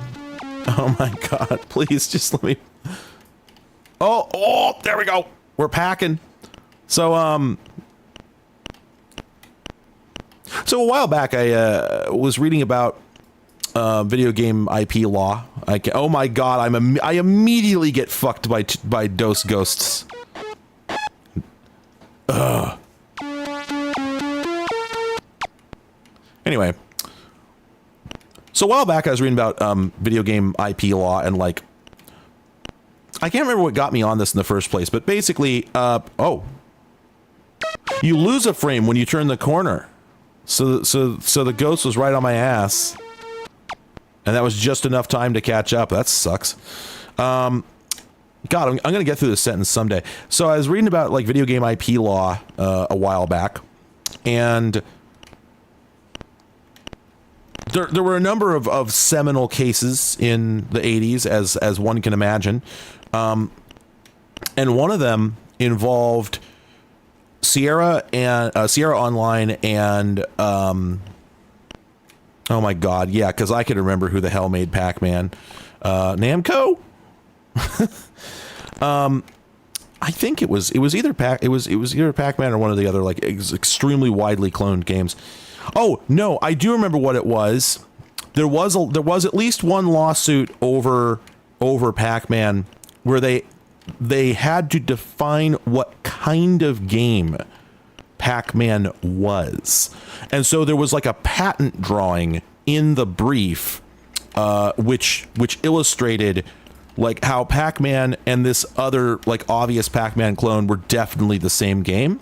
S1: Oh my god, please just let me... Oh, there we go. We're packing. So a while back, I was reading about video game IP law. Oh my god, I immediately get fucked by Dose Ghosts. Ugh. Anyway, so a while back I was reading about video game IP law, and like, I can't remember what got me on this in the first place, but basically, you lose a frame when you turn the corner. So the ghost was right on my ass, and that was just enough time to catch up. That sucks. God, I'm gonna get through this sentence someday. So I was reading about like video game IP law a while back, and there were a number of seminal cases in the 80s, as one can imagine, and one of them involved Sierra Online and oh my god, yeah, because I can remember who the hell made Pac-Man. Namco. I think it was either Pac-Man or one of the other like extremely widely cloned games. Oh no, I do remember what it was. There was at least one lawsuit over Pac-Man where they had to define what kind of game Pac-Man was. And so there was like a patent drawing in the brief, which illustrated like how Pac-Man and this other like obvious Pac-Man clone were definitely the same game.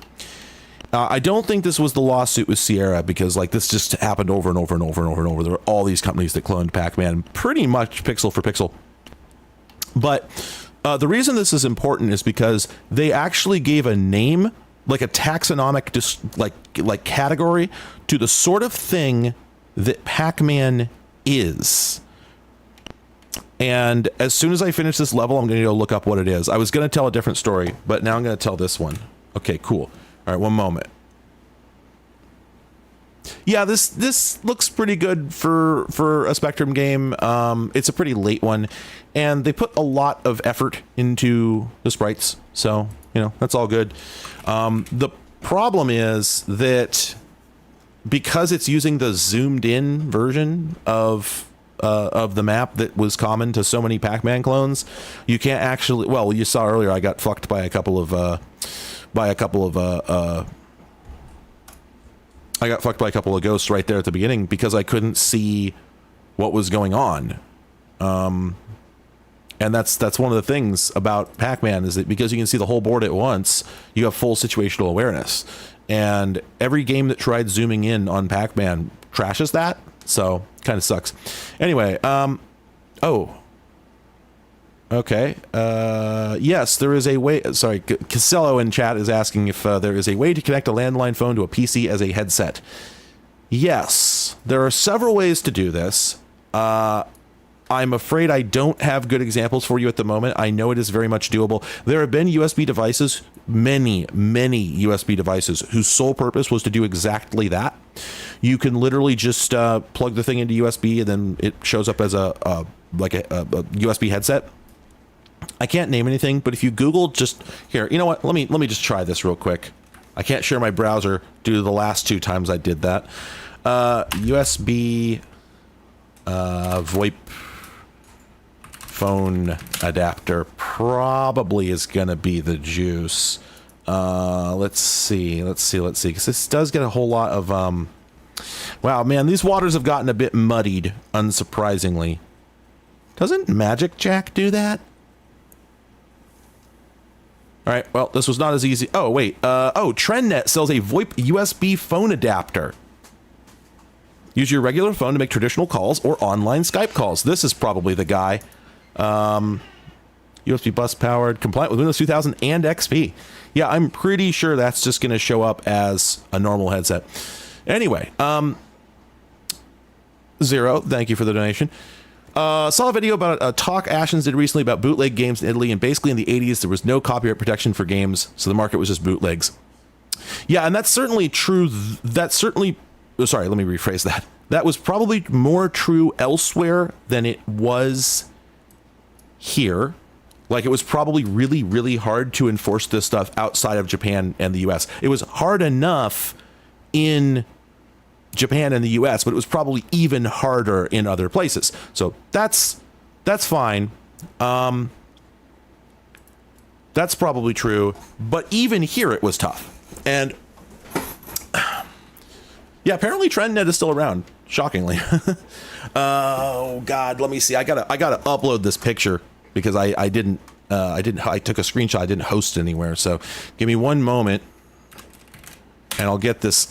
S1: I don't think this was the lawsuit with Sierra, because like this just happened over and over and over and over and over. There were all these companies that cloned Pac-Man pretty much pixel for pixel. But the reason this is important is because they actually gave a name, like a taxonomic like category, to the sort of thing that Pac-Man is. And as soon as I finish this level, I'm going to go look up what it is. I was going to tell a different story, but now I'm going to tell this one. Okay, cool. All right, one moment. Yeah, this looks pretty good for a Spectrum game. It's a pretty late one, and they put a lot of effort into the sprites, so you know that's all good. The problem is that because it's using the zoomed in version of the map that was common to so many Pac-Man clones, you can't actually. Well, you saw earlier I got fucked by a couple of ghosts right there at the beginning because I couldn't see what was going on. And that's one of the things about Pac-Man, is that because you can see the whole board at once, you have full situational awareness. And every game that tried zooming in on Pac-Man trashes that, so kind of sucks. Anyway, okay. Yes, there is a way. Sorry, Casello in chat is asking if there is a way to connect a landline phone to a PC as a headset. Yes, there are several ways to do this. I'm afraid I don't have good examples for you at the moment. I know it is very much doable. There have been USB devices, many USB devices, whose sole purpose was to do exactly that. You can literally just plug the thing into USB, and then it shows up as a USB headset. I can't name anything, but if you Google just here, you know what? Let me just try this real quick. I can't share my browser due to the last 2 times I did that. USB VoIP phone adapter probably is gonna be the juice. Let's see, because this does get a whole lot of wow, man, these waters have gotten a bit muddied, unsurprisingly. Doesn't Magic Jack do that? All right, well, this was not as easy. Oh, wait. TrendNet sells a VoIP USB phone adapter. Use your regular phone to make traditional calls or online Skype calls. This is probably the guy. USB bus powered, compliant with Windows 2000 and XP. Yeah, I'm pretty sure that's just going to show up as a normal headset. Anyway, Zero, thank you for the donation. Saw a video about a talk Ashens did recently about bootleg games in Italy, and basically in the 80s there was no copyright protection for games, so the market was just bootlegs. Yeah, and that's certainly true. Sorry, let me rephrase that. That was probably more true elsewhere than it was here. Like, it was probably really, really hard to enforce this stuff outside of Japan and the US. It was hard enough in Japan and the US, but it was probably even harder in other places. So that's fine. That's probably true. But even here it was tough. And Yeah, apparently TrendNet is still around. Shockingly. Oh God, let me see. I gotta upload this picture because I took a screenshot. I didn't host anywhere. So give me one moment, and I'll get this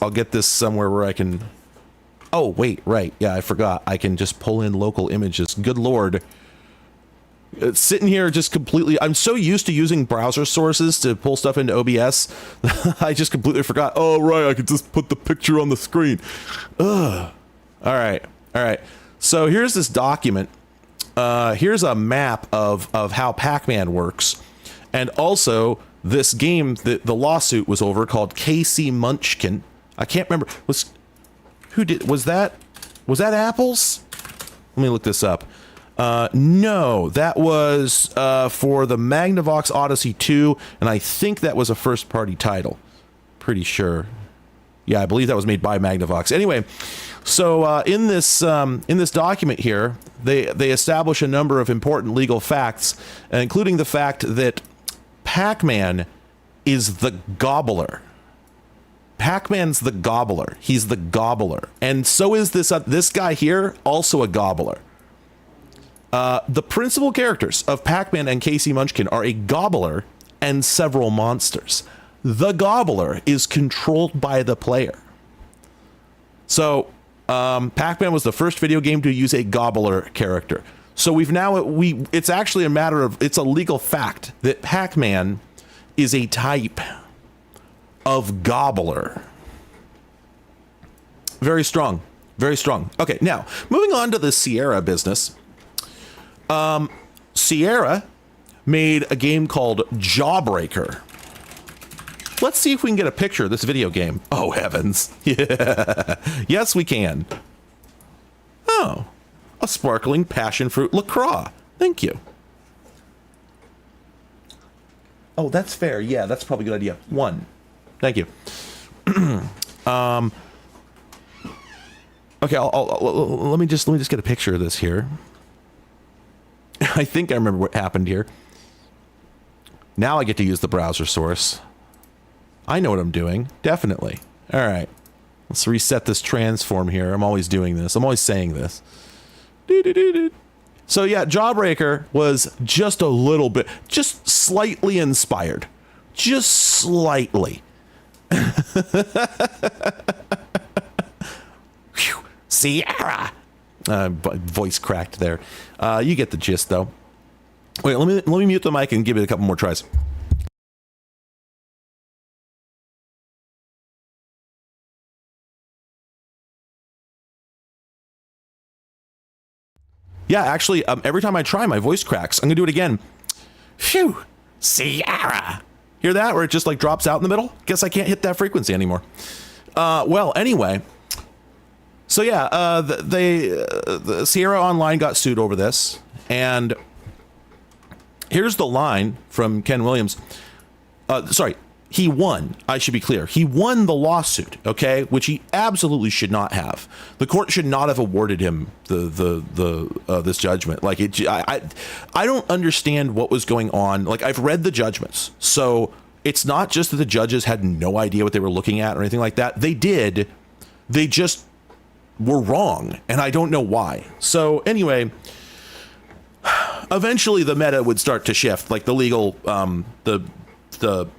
S1: somewhere where I can. Oh wait, right. Yeah, I forgot. I can just pull in local images. Good Lord. It's sitting here just completely. I'm so used to using browser sources to pull stuff into OBS. I just completely forgot. Oh, right. I could just put the picture on the screen. Ugh. All right. So here's this document. Here's a map of how Pac-Man works. And also this game that the lawsuit was over called KC Munchkin. I can't remember. Was that Apple's? Let me look this up. No, that was for the Magnavox Odyssey 2, and I think that was a first-party title. Pretty sure. Yeah, I believe that was made by Magnavox. Anyway, so in this document here, they establish a number of important legal facts, including the fact that Pac-Man is the gobbler. Pac-Man's the gobbler. He's the gobbler, and so is this guy here, also a gobbler. The principal characters of Pac-Man and KC Munchkin are a gobbler and several monsters. The gobbler is controlled by the player. So, Pac-Man was the first video game to use a gobbler character. So it's actually a matter of, it's a legal fact that Pac-Man is a type of gobbler. Very strong. Very strong. Okay, now, moving on to the Sierra business. Sierra made a game called Jawbreaker. Let's see if we can get a picture of this video game. Oh, heavens. Yeah. Yes, we can. Oh, a sparkling passion fruit LaCroix. Thank you. Oh, that's fair. Yeah, that's probably a good idea. 1. Thank you. Okay, let me just get a picture of this here. I think I remember what happened here. Now I get to use the browser source. I know what I'm doing. Definitely. All right. Let's reset this transform here. I'm always doing this. I'm always saying this. So yeah, Jawbreaker was just a little bit, just slightly inspired. Just slightly. Whew. Sierra. Voice cracked there. You get the gist, though. Wait, let me mute the mic and give it a couple more tries. Yeah, actually, every time I try, my voice cracks. I'm gonna do it again. Phew, Sierra. Hear that? Where it just like drops out in the middle? Guess I can't hit that frequency anymore. Well, anyway. So yeah, the Sierra Online got sued over this, and here's the line from Ken Williams. Sorry, he won. I should be clear. He won the lawsuit, okay, which he absolutely should not have. The court should not have awarded him this judgment. Like I don't understand what was going on. Like I've read the judgments, so it's not just that the judges had no idea what they were looking at or anything like that. They did. They just were wrong, and I don't know why. So anyway, eventually the meta would start to shift, like the legal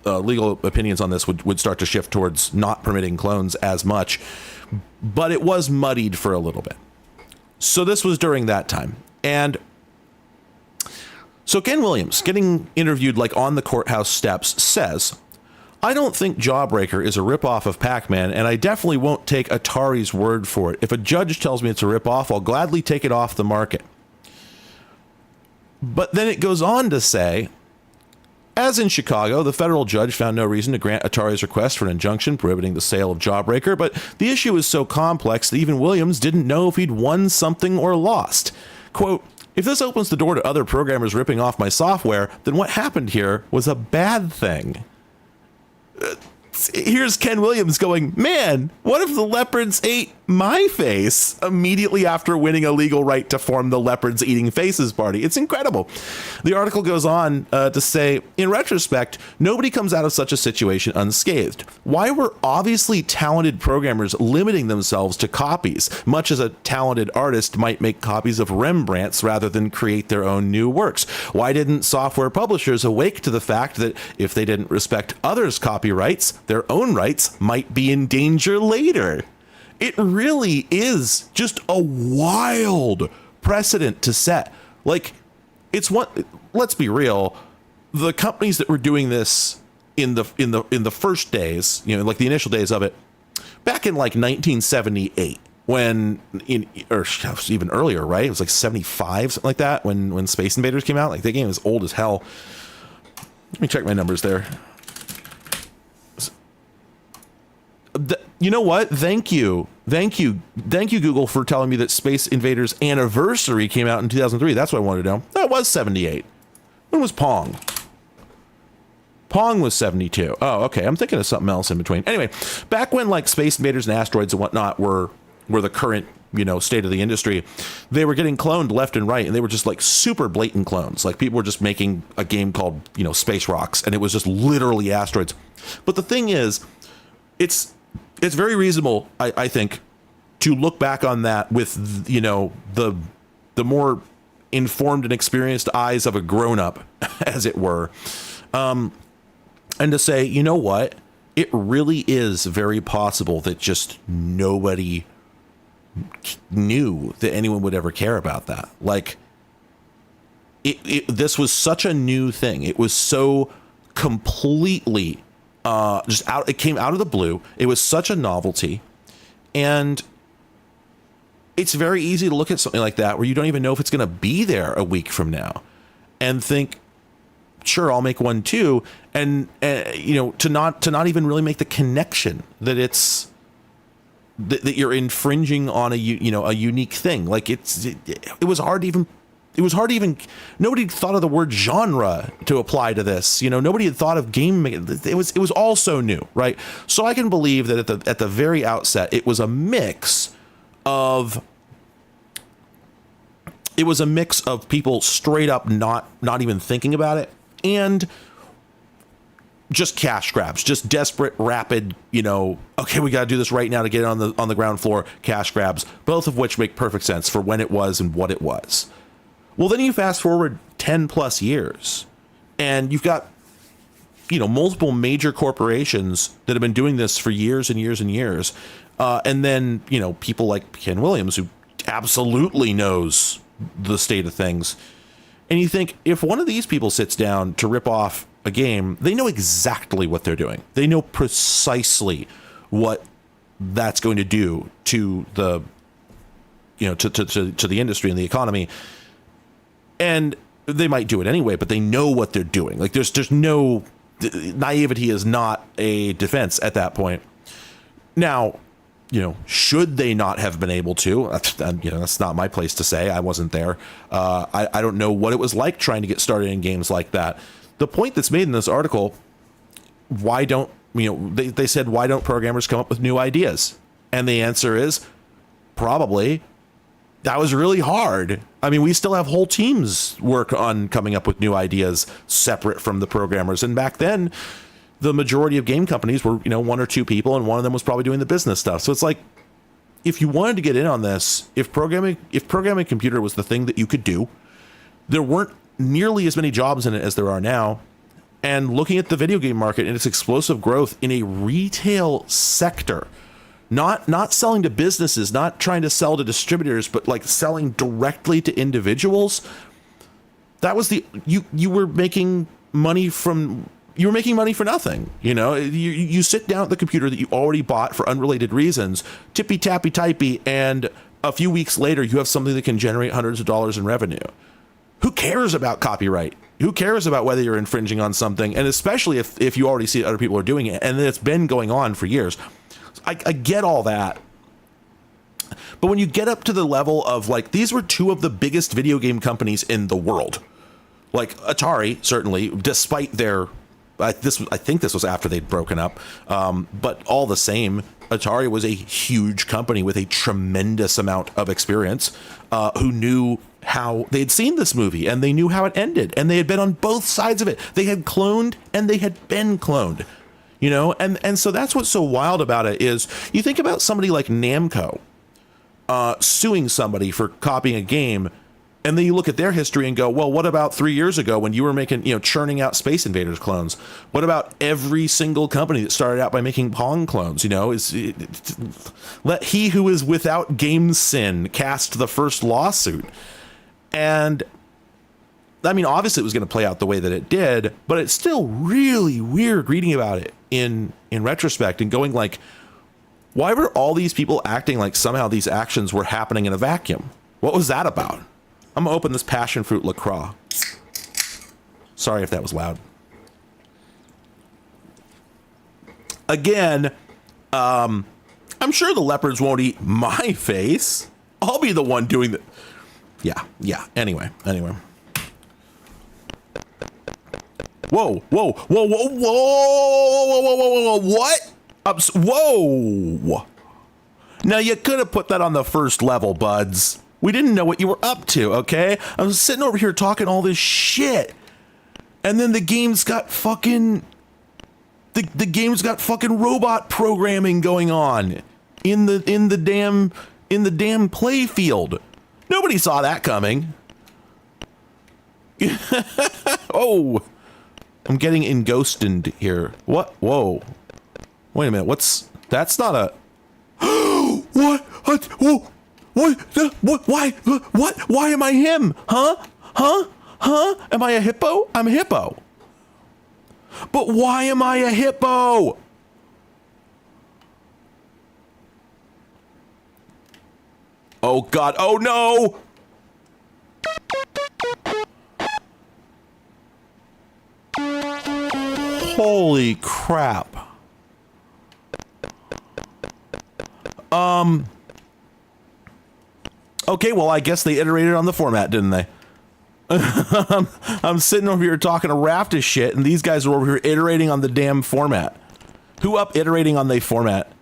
S1: legal opinions on this would start to shift towards not permitting clones as much, but it was muddied for a little bit. So this was during that time. And so Ken Williams, getting interviewed like on the courthouse steps, says, "I don't think Jawbreaker is a ripoff of Pac-Man, and I definitely won't take Atari's word for it. If a judge tells me it's a ripoff, I'll gladly take it off the market." But then it goes on to say, as in Chicago, the federal judge found no reason to grant Atari's request for an injunction prohibiting the sale of Jawbreaker, but the issue is so complex that even Williams didn't know if he'd won something or lost. Quote, "If this opens the door to other programmers ripping off my software, then what happened here was a bad thing." Here's Ken Williams going, man, what if the leopards ate my face immediately after winning a legal right to form the Leopards Eating Faces party? It's incredible. The article goes on to say, in retrospect, nobody comes out of such a situation unscathed. Why were obviously talented programmers limiting themselves to copies, much as a talented artist might make copies of Rembrandts rather than create their own new works? Why didn't software publishers awake to the fact that if they didn't respect others' copyrights, their own rights might be in danger later? It really is just a wild precedent to set. Like, it's what, let's be real, the companies that were doing this in the first days, you know, like the initial days of it, back in like 1978, when or even earlier, right? It was like 75, something like that, when Space Invaders came out. Like, that game is old as hell. Let me check my numbers there. You know what? Thank you, Google, for telling me that Space Invaders Anniversary came out in 2003. That's what I wanted to know. That was 78. When was Pong? Pong was 72. Oh, okay. I'm thinking of something else in between. Anyway, back when like Space Invaders and Asteroids and whatnot were the current, you know, state of the industry, they were getting cloned left and right, and they were just like super blatant clones. Like, people were just making a game called, you know, Space Rocks, and it was just literally asteroids. But the thing is, it's very reasonable, I think, to look back on that with, you know, the more informed and experienced eyes of a grown-up, as it were, and to say, you know what, it really is very possible that just nobody knew that anyone would ever care about that. Like, this was such a new thing. It was so completely just out. It came out of the blue. It was such a novelty, and it's very easy to look at something like that where you don't even know if it's going to be there a week from now, and think, sure, I'll make one too, and you know, to not even really make the connection that it's that you're infringing on a unique thing. Like, it was hard to even. It was hard to even, nobody thought of the word genre to apply to this. You know, nobody had thought of game. It was all so new, right? So I can believe that at the very outset, it was a mix of people straight up not even thinking about it, and just cash grabs, just desperate, rapid, you know, okay, we got to do this right now to get it on the ground floor, cash grabs, both of which make perfect sense for when it was and what it was. Well, then you fast forward 10 plus years, and you've got, you know, multiple major corporations that have been doing this for years and years and years. And then, you know, people like Ken Williams, who absolutely knows the state of things. And you think, if one of these people sits down to rip off a game, they know exactly what they're doing. They know precisely what that's going to do to the, you know, to the industry and the economy. And they might do it anyway, but they know what they're doing. Like, there's no, naivety is not a defense at that point. Now, you know, should they not have been able to? You know, that's not my place to say. I wasn't there. I don't know what it was like trying to get started in games like that. The point that's made in this article, why don't, you know, they said, why don't programmers come up with new ideas? And the answer is probably that was really hard. I mean, we still have whole teams work on coming up with new ideas separate from the programmers. And back then, the majority of game companies were, you know, one or two people, and one of them was probably doing the business stuff. So it's like, if you wanted to get in on this, if programming computer was the thing that you could do, there weren't nearly as many jobs in it as there are now. And looking at the video game market and its explosive growth in a retail sector, not selling to businesses, not trying to sell to distributors, but like selling directly to individuals. That was you were making money for nothing. You know, you sit down at the computer that you already bought for unrelated reasons, tippy tappy typey, and a few weeks later you have something that can generate hundreds of dollars in revenue. Who cares about copyright? Who cares about whether you're infringing on something? And especially if you already see other people are doing it, and it's been going on for years. I get all that. But when you get up to the level of, like, these were two of the biggest video game companies in the world. Like, Atari, certainly, despite their I think this was after they'd broken up. But all the same, Atari was a huge company with a tremendous amount of experience, who knew how they'd seen this movie and they knew how it ended, and they had been on both sides of it. They had cloned and they had been cloned, you know, and so that's what's so wild about it is you think about somebody like Namco suing somebody for copying a game, and then you look at their history and go, well, what about 3 years ago when you were making, you know, churning out Space Invaders clones? What about every single company that started out by making Pong clones? You know, let he who is without game sin cast the first lawsuit. And I mean, obviously it was going to play out the way that it did, but it's still really weird reading about it in retrospect and going like, why were all these people acting like somehow these actions were happening in a vacuum? What was that about? I'm gonna open this passion fruit LaCroix. Sorry if that was loud. Again, I'm sure the leopards won't eat my face. I'll be the one doing the... Yeah. Anyway. Whoa. What? Whoa. Now, you could have put that on the first level, buds. We didn't know what you were up to, okay? I was sitting over here talking all this shit. And then the game's got fucking... The game's got fucking robot programming going on in the damn play field. Nobody saw that coming. Oh, I'm getting enghosted here. What? Whoa. Wait a minute. That's not a... What? Whoa. What? Why? What? Why am I him? Huh? Am I a hippo? I'm a hippo. But why am I a hippo? Oh God. Oh no. Holy crap. Okay, well, I guess they iterated on the format, didn't they? I'm sitting over here talking a raft of shit, and these guys are over here iterating on the damn format. Who up iterating on the format?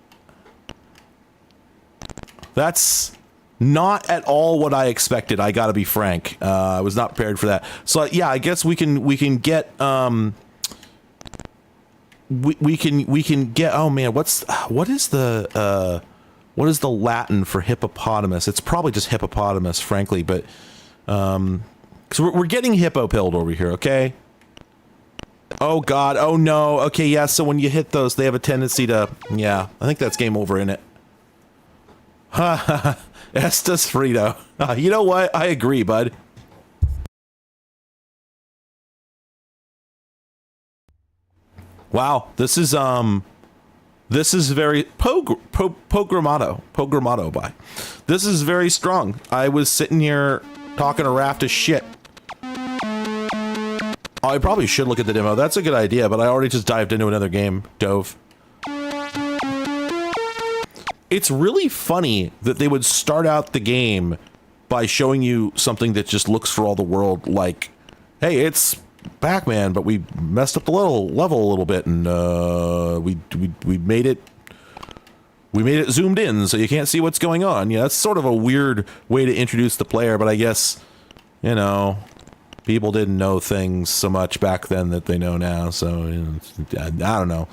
S1: That's not at all what I expected. I gotta be frank. I was not prepared for that. So yeah, I guess we can get we can get. Oh man, what is the Latin for hippopotamus? It's probably just hippopotamus, frankly, but so we're getting hippo-pilled over here, okay? Oh God, oh no, okay, yeah, so when you hit those, they have a tendency to, yeah, I think that's game over, in it. Ha Estes Frito. You know what? I agree, bud. Wow, this is very Pogramado by. This is very strong. I was sitting here talking a raft of shit. Oh, I probably should look at the demo. That's a good idea, but I already just dived into another game. Dove. It's really funny that they would start out the game by showing you something that just looks for all the world like, hey, it's Pac-Man, but we messed up the level a little bit, and we made it zoomed in so you can't see what's going on. Yeah, that's sort of a weird way to introduce the player, but I guess, you know, people didn't know things so much back then that they know now, so you know, I don't know.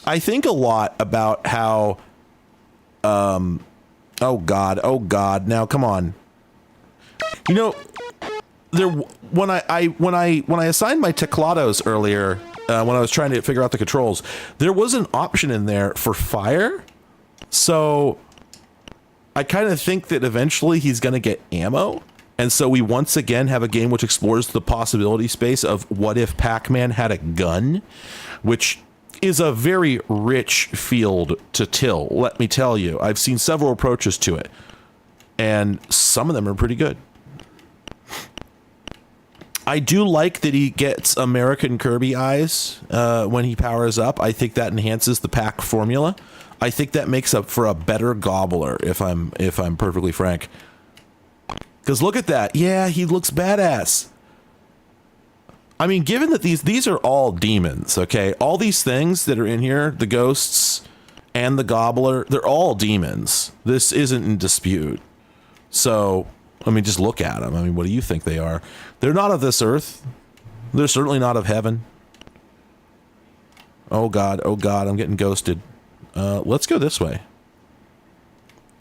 S1: I think a lot about how oh god, now come on. You know, when I assigned my teclados earlier, when I was trying to figure out the controls, there was an option in there for fire. So I kind of think that eventually he's going to get ammo. And so we once again have a game which explores the possibility space of what if Pac-Man had a gun, which is a very rich field to till, let me tell you. I've seen several approaches to it, and some of them are pretty good. I do like that he gets American Kirby eyes when he powers up. I think that enhances the pack formula. I think that makes up for a better gobbler, if I'm perfectly frank. Because look at that. Yeah, he looks badass. I mean, given that these are all demons, okay? All these things that are in here, the ghosts and the gobbler, they're all demons. This isn't in dispute. So, I mean, just look at them. I mean, what do you think they are? They're not of this earth. They're certainly not of heaven. Oh God, I'm getting ghosted. Let's go this way.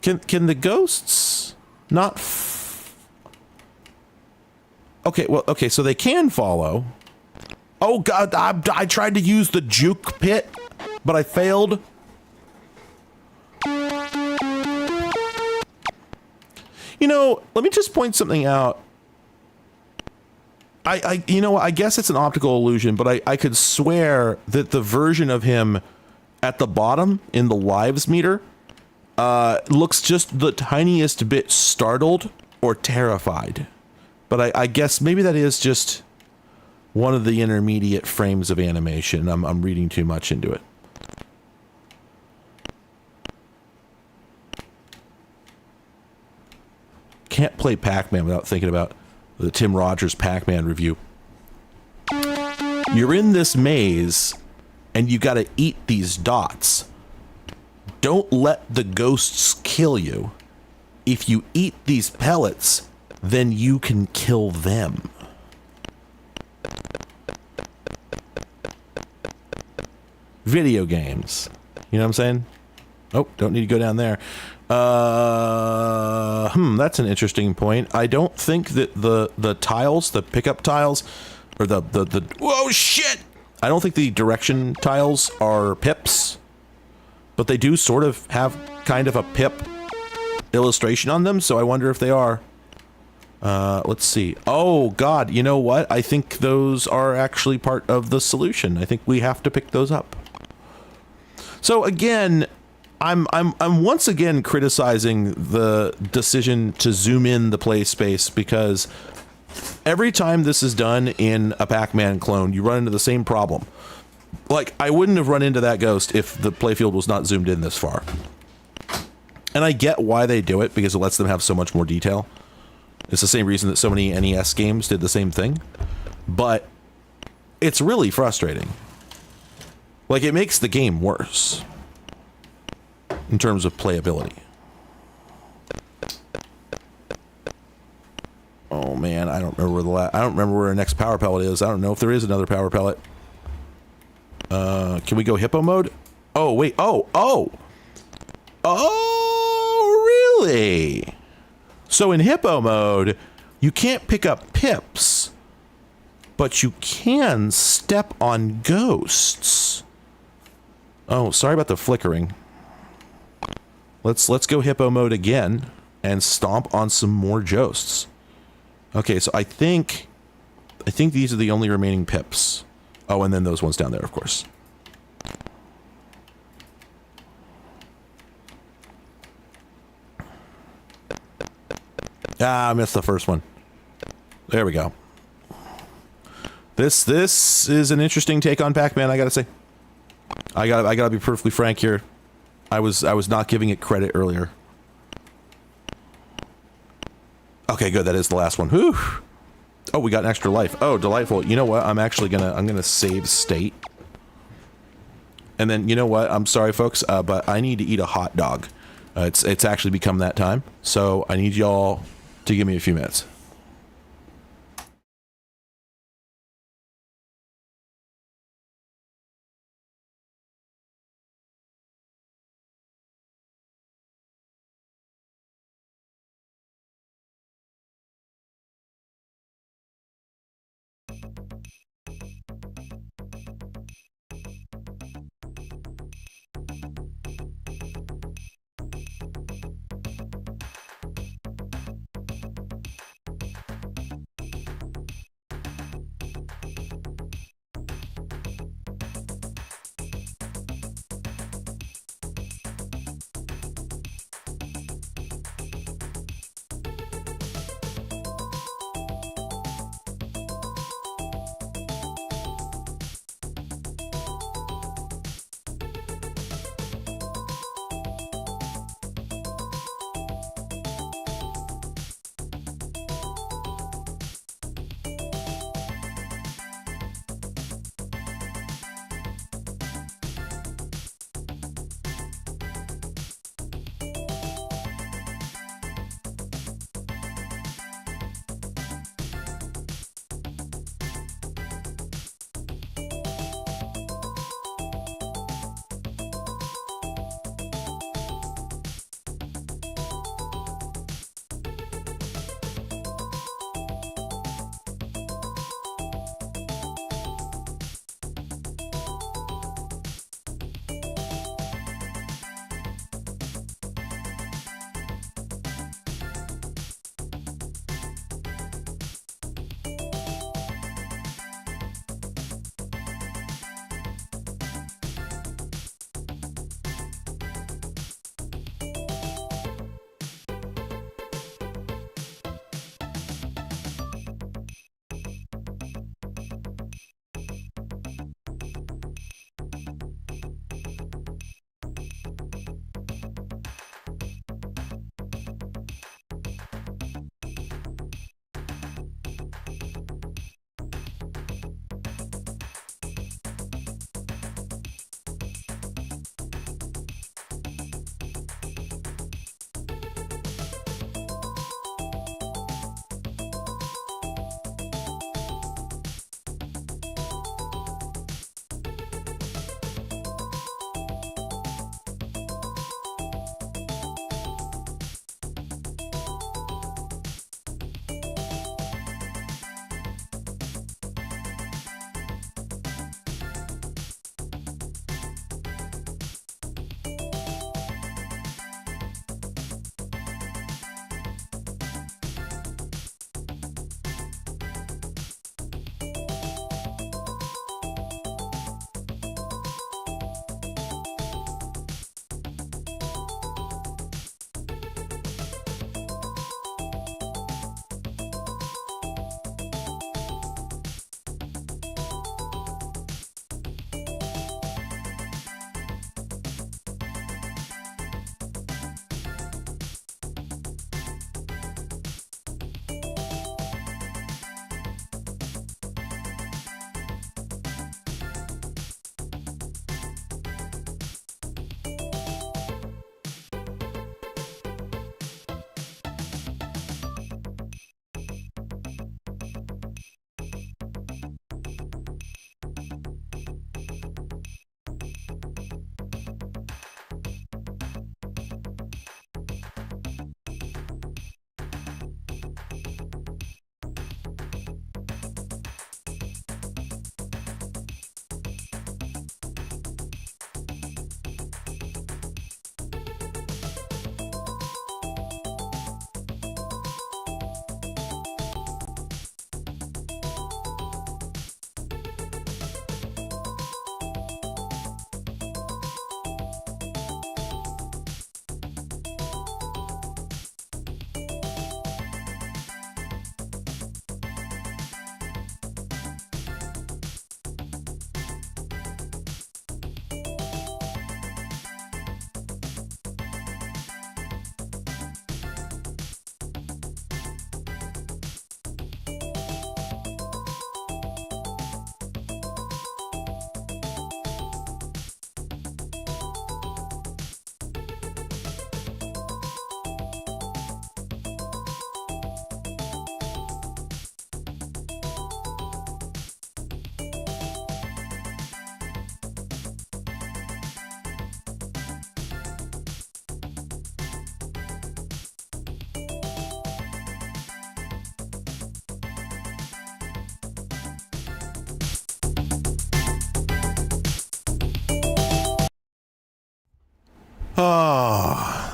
S1: Can the ghosts not... Okay, well, okay, so they can follow. Oh God, I tried to use the juke pit, but I failed. You know, let me just point something out. You know, I guess it's an optical illusion, but I could swear that the version of him at the bottom in the lives meter looks just the tiniest bit startled or terrified. But I guess maybe that is just one of the intermediate frames of animation. I'm reading too much into it. Can't play Pac-Man without thinking about the Tim Rogers Pac-Man review. You're in this maze and you got to eat these dots. Don't let the ghosts kill you. If you eat these pellets, then you can kill them. Video games. You know what I'm saying? Oh, don't need to go down there. That's an interesting point. I don't think that the tiles, the pickup tiles, or the whoa shit! I don't think the direction tiles are pips, but they do sort of have kind of a pip illustration on them, so I wonder if they are. Let's see. Oh God, you know what? I think those are actually part of the solution. I think we have to pick those up. So again, I'm once again criticizing the decision to zoom in the play space, because every time this is done in a Pac-Man clone, you run into the same problem. Like, I wouldn't have run into that ghost if the playfield was not zoomed in this far. And I get why they do it, because it lets them have so much more detail. It's the same reason that so many NES games did the same thing. But it's really frustrating. Like, it makes the game worse in terms of playability. Oh man, I don't remember where I don't remember where our next power pellet is. I don't know if there is another power pellet. Can we go hippo mode? Oh wait, oh, really? So in hippo mode, you can't pick up pips, but you can step on ghosts. Oh, sorry about the flickering. Let's go hippo mode again and stomp on some more ghosts. Okay, so I think these are the only remaining pips. Oh, and then those ones down there, of course. Ah, I missed the first one. There we go. This is an interesting take on Pac-Man, I gotta say. I gotta be perfectly frank here. I was not giving it credit earlier. Okay, good. That is the last one. Whew. Oh, we got an extra life. Oh, delightful. You know what? I'm gonna save state. And then, you know what? I'm sorry, folks, but I need to eat a hot dog. It's actually become that time. So I need y'all to give me a few minutes.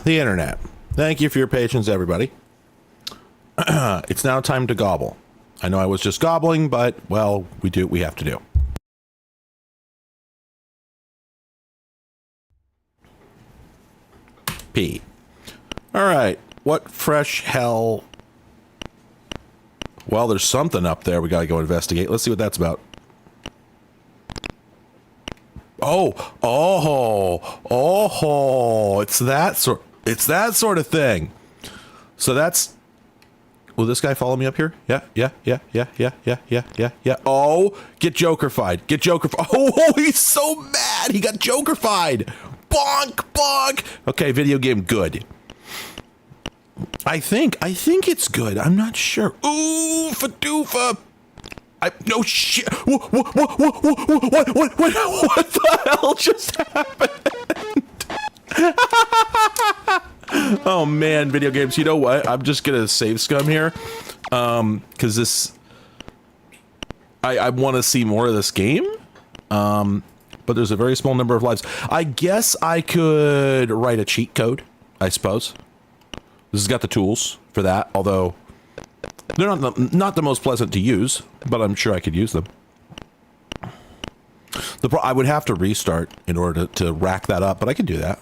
S1: the internet. Thank you for your patience, everybody. It's now time to gobble. I know I was just gobbling, but, well, we do what we have to do. P. All right. What fresh hell? Well, there's something up there we got to go investigate. Let's see what that's about. Oh, it's that sort of thing. So that's, will this guy follow me up here? Yeah. Oh, get Joker-fied. Get Joker-fied. Oh, he's so mad. He got Joker-fied. Bonk. Okay, video game good. I think it's good. I'm not sure. Ooh, Fadoofa. No shit. What the hell just happened? Oh man, video games. You know what? I'm just gonna save scum here, because this. I want to see more of this game, but there's a very small number of lives. I guess I could write a cheat code. I suppose this has got the tools for that, although they're not the most pleasant to use, but I'm sure I could use them. I would have to restart in order to rack that up, but I can do that.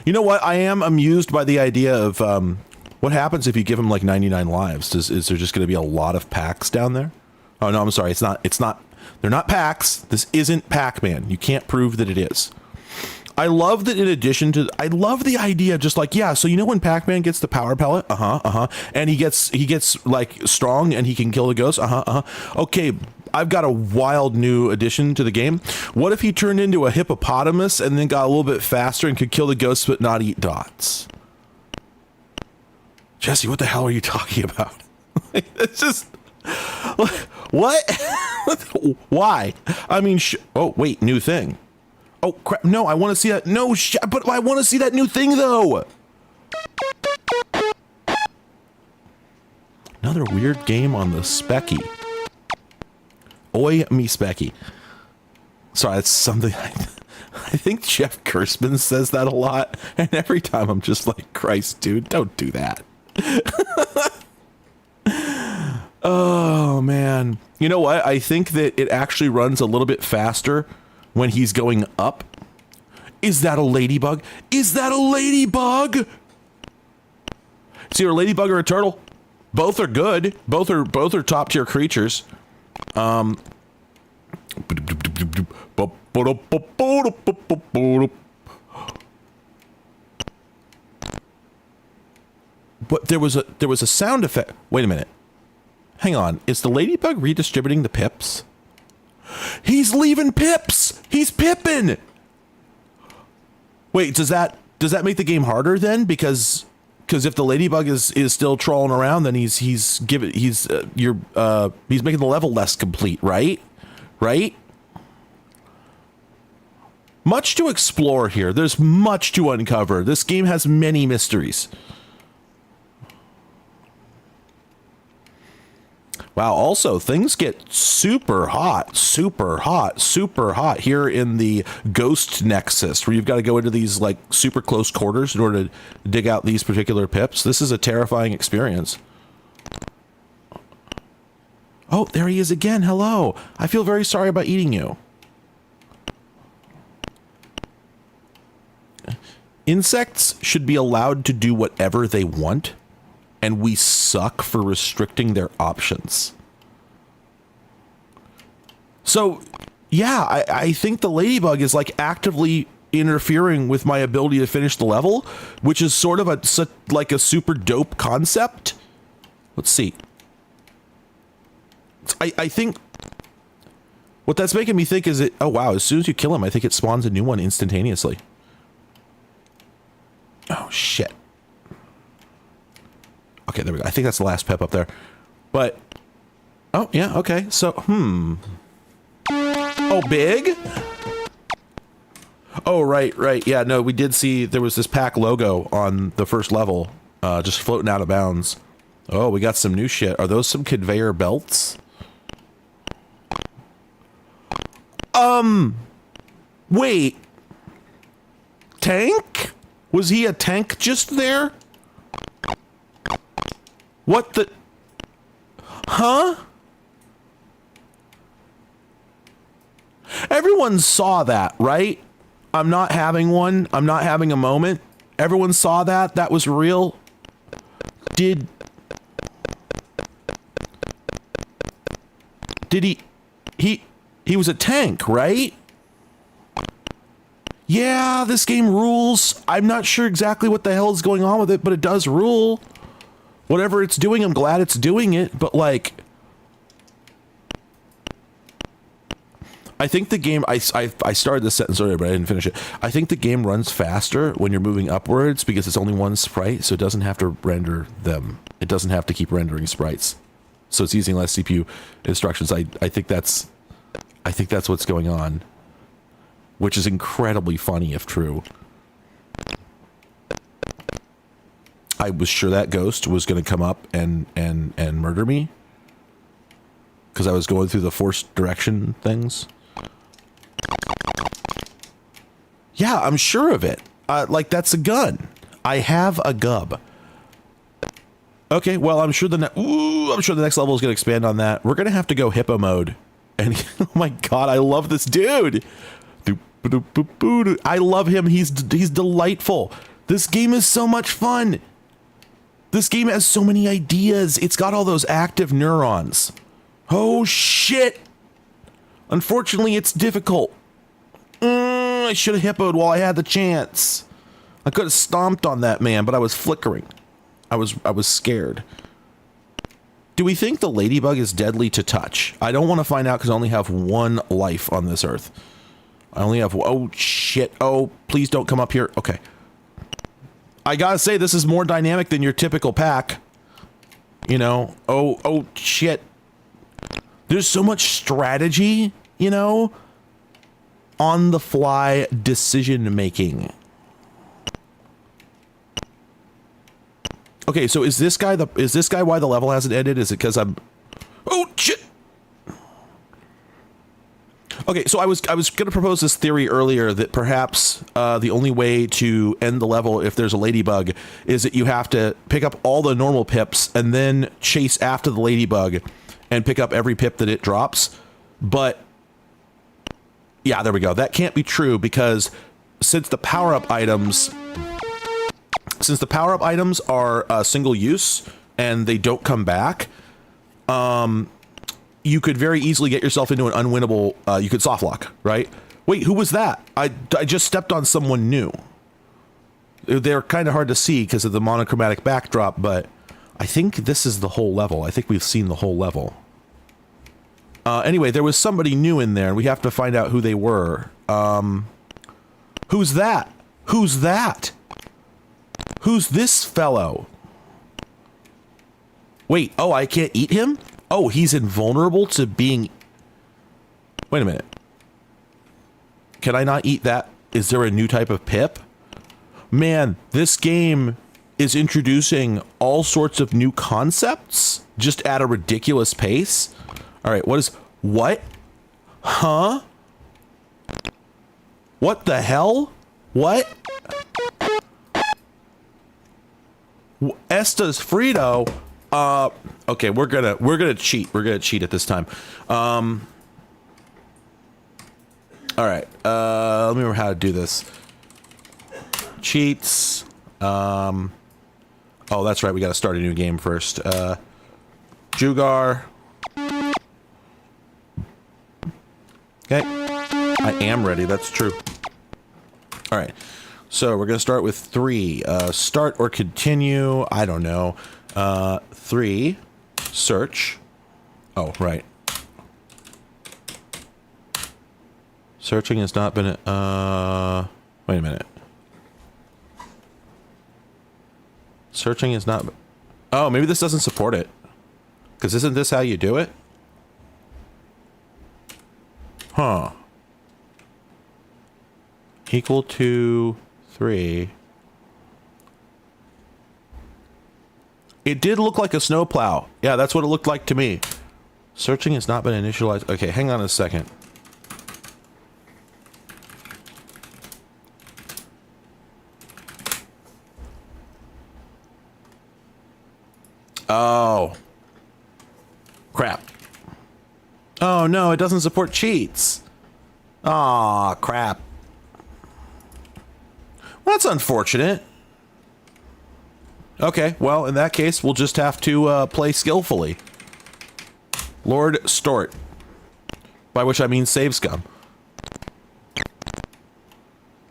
S1: You know what? I am amused by the idea of what happens if you give him like 99 lives. Is there just going to be a lot of packs down there? Oh no, I'm sorry. It's not. They're not packs. This isn't Pac-Man. You can't prove that it is. I love that in addition to, I love the idea of just like, yeah, so you know when Pac-Man gets the power pellet? And he gets like strong and he can kill the ghost? Okay, I've got a wild new addition to the game. What if he turned into a hippopotamus and then got a little bit faster and could kill the ghosts but not eat dots? Jesse, what the hell are you talking about? It's just, what? Why? I mean, oh, wait, new thing. Oh crap! No, I want to see that. No, but I want to see that new thing though. Another weird game on the Specky. Oi, me Specky. Sorry, that's something I think Jeff Gerstmann says that a lot, and every time I'm just like, Christ, dude, don't do that. Oh man, you know what? I think that it actually runs a little bit faster when he's going up. Is that a ladybug? Is that a ladybug? It's either a ladybug or a turtle. Both are good. Both are top tier creatures. But there was a sound effect. Wait a minute. Hang on. Is the ladybug redistributing the pips? He's leaving pips. He's pipping. Wait, does that make the game harder then? Because if the ladybug is still trolling around, then he's making the level less complete, right? Right? Much to explore here. There's much to uncover. This game has many mysteries. Wow, also, things get super hot here in the Ghost Nexus, where you've got to go into these, like, super close quarters in order to dig out these particular pips. This is a terrifying experience. Oh, there he is again. Hello. I feel very sorry about eating you. Insects should be allowed to do whatever they want, and we suck for restricting their options. So, yeah, I think the ladybug is like actively interfering with my ability to finish the level, which is sort of a super dope concept. Let's see. I think what that's making me think is oh wow, as soon as you kill him, I think it spawns a new one instantaneously. Oh shit. Okay, there we go. I think that's the last pep up there. But, oh, yeah, okay. So, Oh, big? Oh, right. Yeah, no, we did see there was this pack logo on the first level, just floating out of bounds. Oh, we got some new shit. Are those some conveyor belts? Wait. Tank? Was he a tank just there? What the? Huh? Everyone saw that, right? I'm not having one. I'm not having a moment. Everyone saw that. That was real. Did he was a tank, right? Yeah, this game rules. I'm not sure exactly what the hell is going on with it, but it does rule. Whatever it's doing, I'm glad it's doing it, but like, I think the game, I started this sentence earlier, but I didn't finish it. I think the game runs faster when you're moving upwards because it's only one sprite, so it doesn't have to render them. It doesn't have to keep rendering sprites. So it's using less CPU instructions. I think that's what's going on, which is incredibly funny if true. I was sure that ghost was going to come up and murder me because I was going through the forced direction things. Yeah, I'm sure of it. Like, that's a gun. I have a gub. Okay, well, I'm sure the next level is going to expand on that. We're going to have to go hippo mode. And oh my god, I love this dude. I love him. He's delightful. This game is so much fun. This game has so many ideas. It's got all those active neurons. Oh shit. Unfortunately, it's difficult. I should have hippoed while I had the chance. I could have stomped on that man, but I was flickering. I was scared. Do we think the ladybug is deadly to touch? I don't want to find out because I only have one life on this earth. I only have, oh shit. Oh, please don't come up here. Okay. I gotta say, this is more dynamic than your typical pack. You know, oh shit. There's so much strategy, you know, on the fly decision making. Okay, so is this guy why the level hasn't ended? Is it because I'm, oh shit. Okay, so I was going to propose this theory earlier that perhaps the only way to end the level if there's a ladybug is that you have to pick up all the normal pips and then chase after the ladybug and pick up every pip that it drops. But yeah, there we go. That can't be true because since the power-up items are single use and they don't come back, you could very easily get yourself into an unwinnable, you could soft lock, right? Wait, who was that? I just stepped on someone new. They're kind of hard to see because of the monochromatic backdrop, but I think this is the whole level. I think we've seen the whole level. Anyway, there was somebody new in there, and we have to find out who they were. Who's that? Who's that? Who's this fellow? Wait, oh, I can't eat him? Oh, he's invulnerable to being... Wait a minute. Can I not eat that? Is there a new type of pip? Man, this game is introducing all sorts of new concepts just at a ridiculous pace. All right, what? Huh? What the hell? What? Estas Frito? Okay, we're gonna cheat. We're gonna cheat at this time. All right. Let me remember how to do this. Cheats. Oh, that's right. We got to start a new game first. Jugar. Okay. I am ready. That's true. All right. So we're gonna start with 3. Start or continue. I don't know. 3. Search. Oh, right. Searching has not been... wait a minute. Searching is not... Oh, maybe this doesn't support it. Because isn't this how you do it? Huh. Equal to 3. It did look like a snowplow. Yeah, that's what it looked like to me. Searching has not been initialized. Okay, hang on a second. Oh. Crap. Oh no, it doesn't support cheats. Aw, crap. That's unfortunate. Okay, well, in that case, we'll just have to play skillfully. Lord Stort. By which I mean save scum.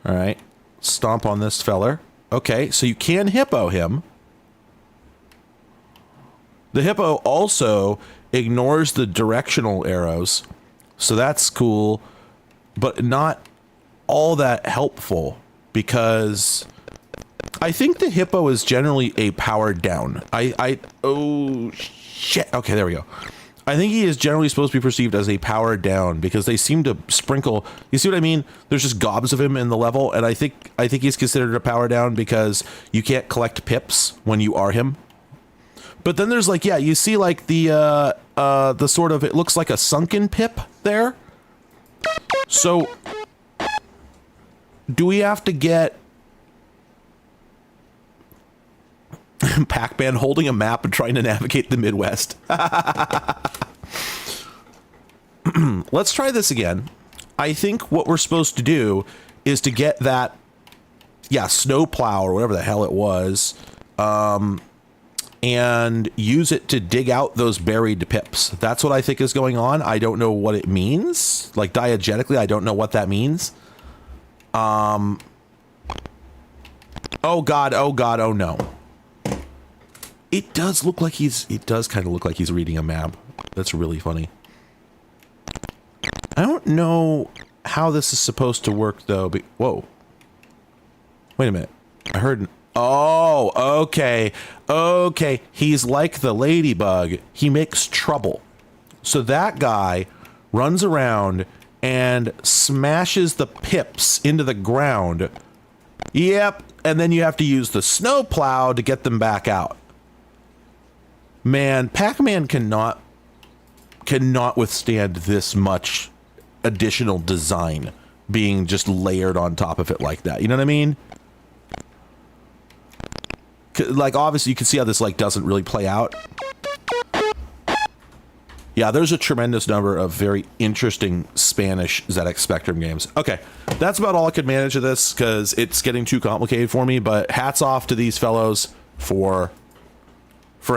S1: Alright. Stomp on this feller. Okay, so you can hippo him. The hippo also ignores the directional arrows. So that's cool. But not all that helpful. Because I think the hippo is generally a powered down. Oh, shit. Okay, there we go. I think he is generally supposed to be perceived as a powered down because they seem to sprinkle. You see what I mean? There's just gobs of him in the level, and I think he's considered a power down because you can't collect pips when you are him. But then there's like, yeah, you see like the sort of, it looks like a sunken pip there. So do we have to get Pac-Man holding a map and trying to navigate the Midwest? Let's try this again. I think what we're supposed to do is to get that, yeah, snowplow or whatever the hell it was, and use it to dig out those buried pips. That's what I think is going on. I don't know what it means. Like diegetically, I don't know what that means. Oh God, oh God, oh no. It does look like it does kind of look like he's reading a map. That's really funny. I don't know how this is supposed to work though. But, whoa. Wait a minute. I heard. Oh, okay. Okay. He's like the ladybug. He makes trouble. So that guy runs around and smashes the pips into the ground. Yep. And then you have to use the snowplow to get them back out. Man, Pac-Man cannot withstand this much additional design being just layered on top of it like that. You know what I mean? Like, obviously, you can see how this, like, doesn't really play out. Yeah, there's a tremendous number of very interesting Spanish ZX Spectrum games. Okay, that's about all I could manage of this, because it's getting too complicated for me, but hats off to these fellows for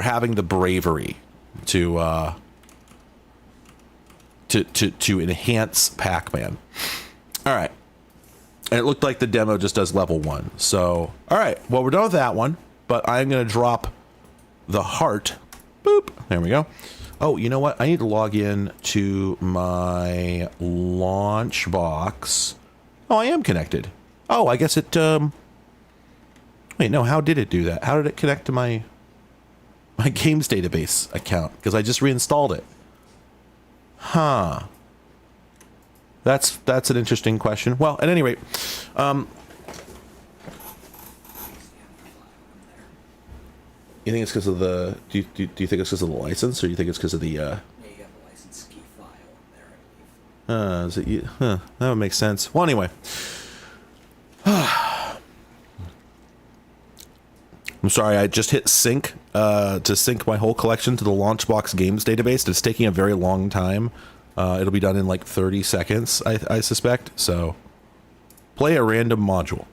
S1: having the bravery to enhance Pac-Man. All right. And it looked like the demo just does level 1. So, all right. Well, we're done with that one, but I'm going to drop the heart. Boop. There we go. Oh, you know what? I need to log in to my launch box. Oh, I am connected. Oh, I guess it, wait, no, how did it do that? How did it connect to my games database account? Because I just reinstalled it. Huh. That's an interesting question. Well, at any rate, you think it's because of the? Do you think it's because of the license, or do you think it's because of the?
S2: Yeah, you have a license key file in there, I believe.
S1: Is it you? Huh, that would make sense. Well, anyway. I'm sorry, I just hit sync to sync my whole collection to the Launchbox Games database. It's taking a very long time. It'll be done in like 30 seconds, I suspect. So, play a random module.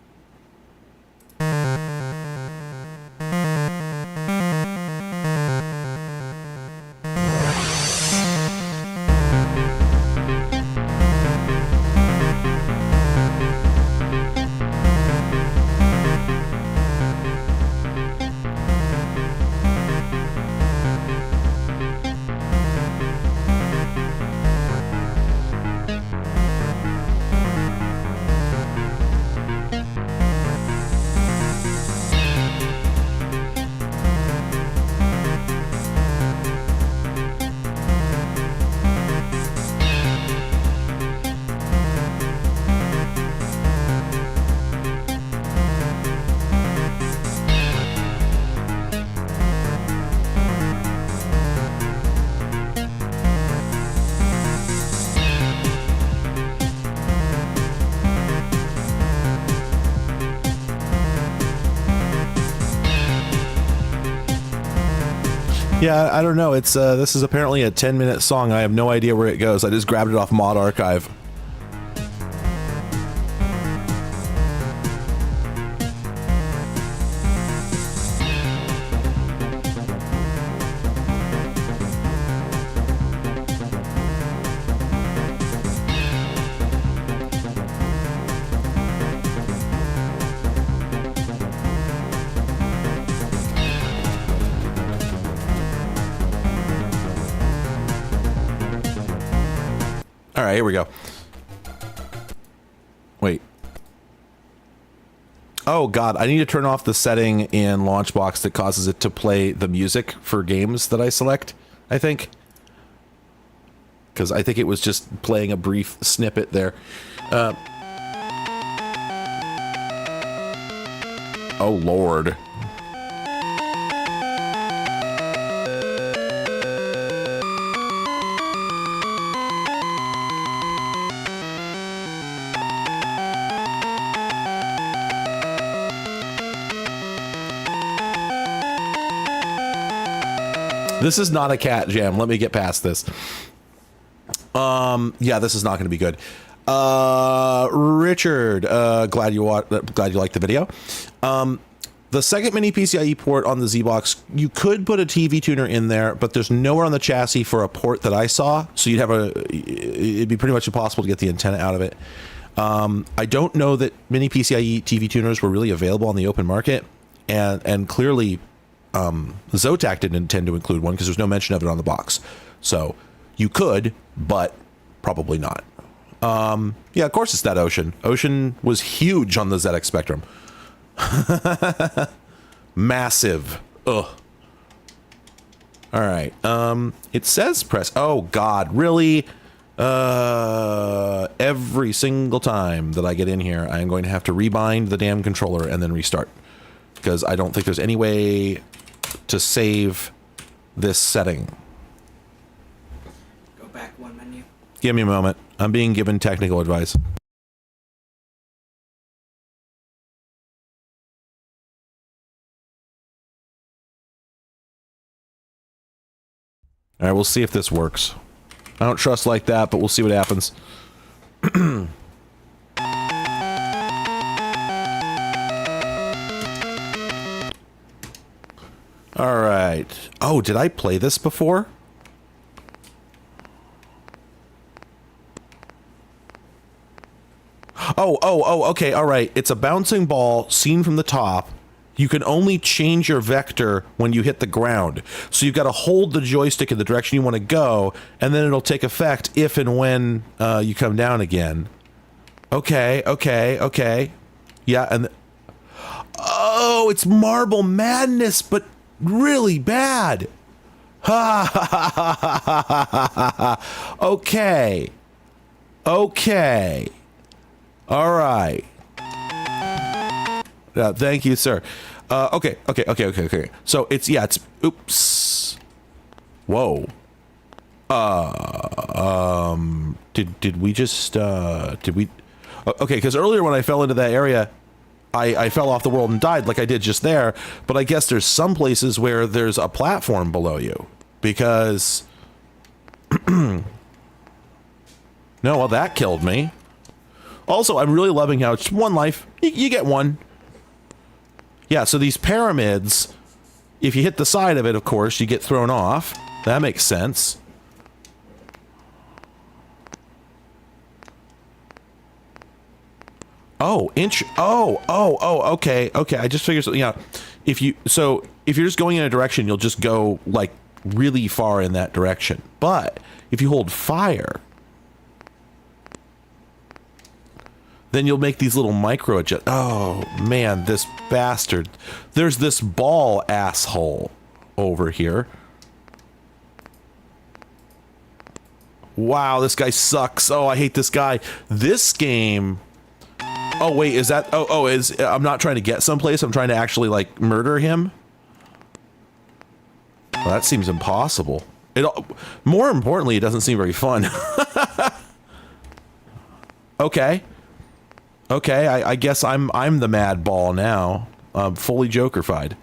S1: Yeah, I don't know. It's this is apparently a 10-minute song. I have no idea where it goes. I just grabbed it off Mod Archive. All right, here we go. Wait. Oh God, I need to turn off the setting in Launchbox that causes it to play the music for games that I select, I think. Because I think it was just playing a brief snippet there. Oh Lord. This is not a cat jam. Let me get past this. Yeah, this is not going to be good. Richard, glad you liked the video. The second mini PCIe port on the ZBox, you could put a TV tuner in there, but there's nowhere on the chassis for a port that I saw. So it'd be pretty much impossible to get the antenna out of it. I don't know that mini PCIe TV tuners were really available on the open market, and clearly Zotac didn't intend to include one because there's no mention of it on the box. So you could, but probably not. Yeah, of course it's that Ocean. Ocean was huge on the ZX Spectrum. Massive. Ugh. All right. It says press. Oh God, really? Every single time that I get in here, I am going to have to rebind the damn controller and then restart, because I don't think there's any way to save this setting.
S2: Go back one menu.
S1: Give me a moment. I'm being given technical advice. All right, we'll see if this works. I don't trust like that, but we'll see what happens. All right. Oh, did I play this before? Oh, okay, all right. It's a bouncing ball seen from the top. You can only change your vector when you hit the ground. So you've got to hold the joystick in the direction you want to go, and then it'll take effect if and when you come down again. Okay. Yeah, and... Oh, it's Marble Madness, but really bad. Ha ha ha ha ha ha ha. Okay. All right. Thank you, sir. Okay. So it's, yeah, it's, oops. Whoa. Did we just, okay, because earlier when I fell into that area, I fell off the world and died like I did just there, but I guess there's some places where there's a platform below you, because... No, well, that killed me. Also, I'm really loving how it's one life. You get one. Yeah, so these pyramids, if you hit the side of it, of course, you get thrown off. That makes sense. Oh, okay. I just figured something out. If you're just going in a direction, you'll just go like really far in that direction. But if you hold fire, then you'll make these little micro adjust. Oh man, this bastard. There's this ball asshole over here. Wow, this guy sucks. Oh, I hate this guy. This game... Oh, wait, is that... I'm not trying to get someplace. I'm trying to actually, like, murder him? Well, that seems impossible. More importantly, it doesn't seem very fun. Okay. I guess I'm the mad ball now. Fully Joker-fied.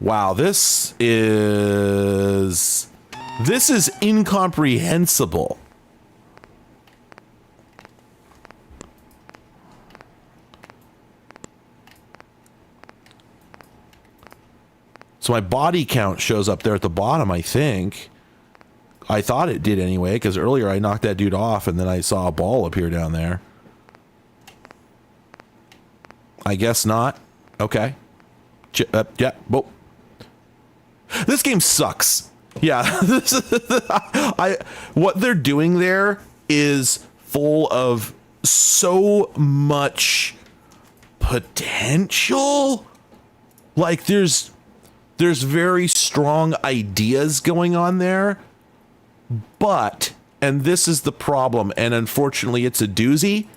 S1: Wow, this is incomprehensible. So my body count shows up there at the bottom, I think. I thought it did anyway, because earlier I knocked that dude off and then I saw a ball appear down there. I guess not. Okay. Yeah. Whoa. This game sucks. Yeah. What they're doing there is full of so much potential. Like there's very strong ideas going on there, but, and this is the problem, and unfortunately it's a doozy,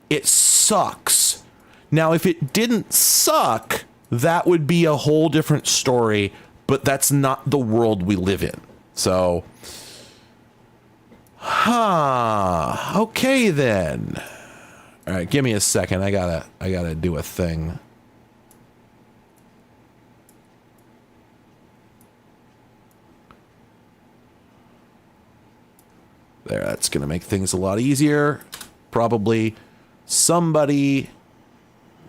S1: it sucks. Now, if it didn't suck, that would be a whole different story, but that's not the world we live in. So, okay then. All right, give me a second. I gotta do a thing. There, that's going to make things a lot easier. Probably somebody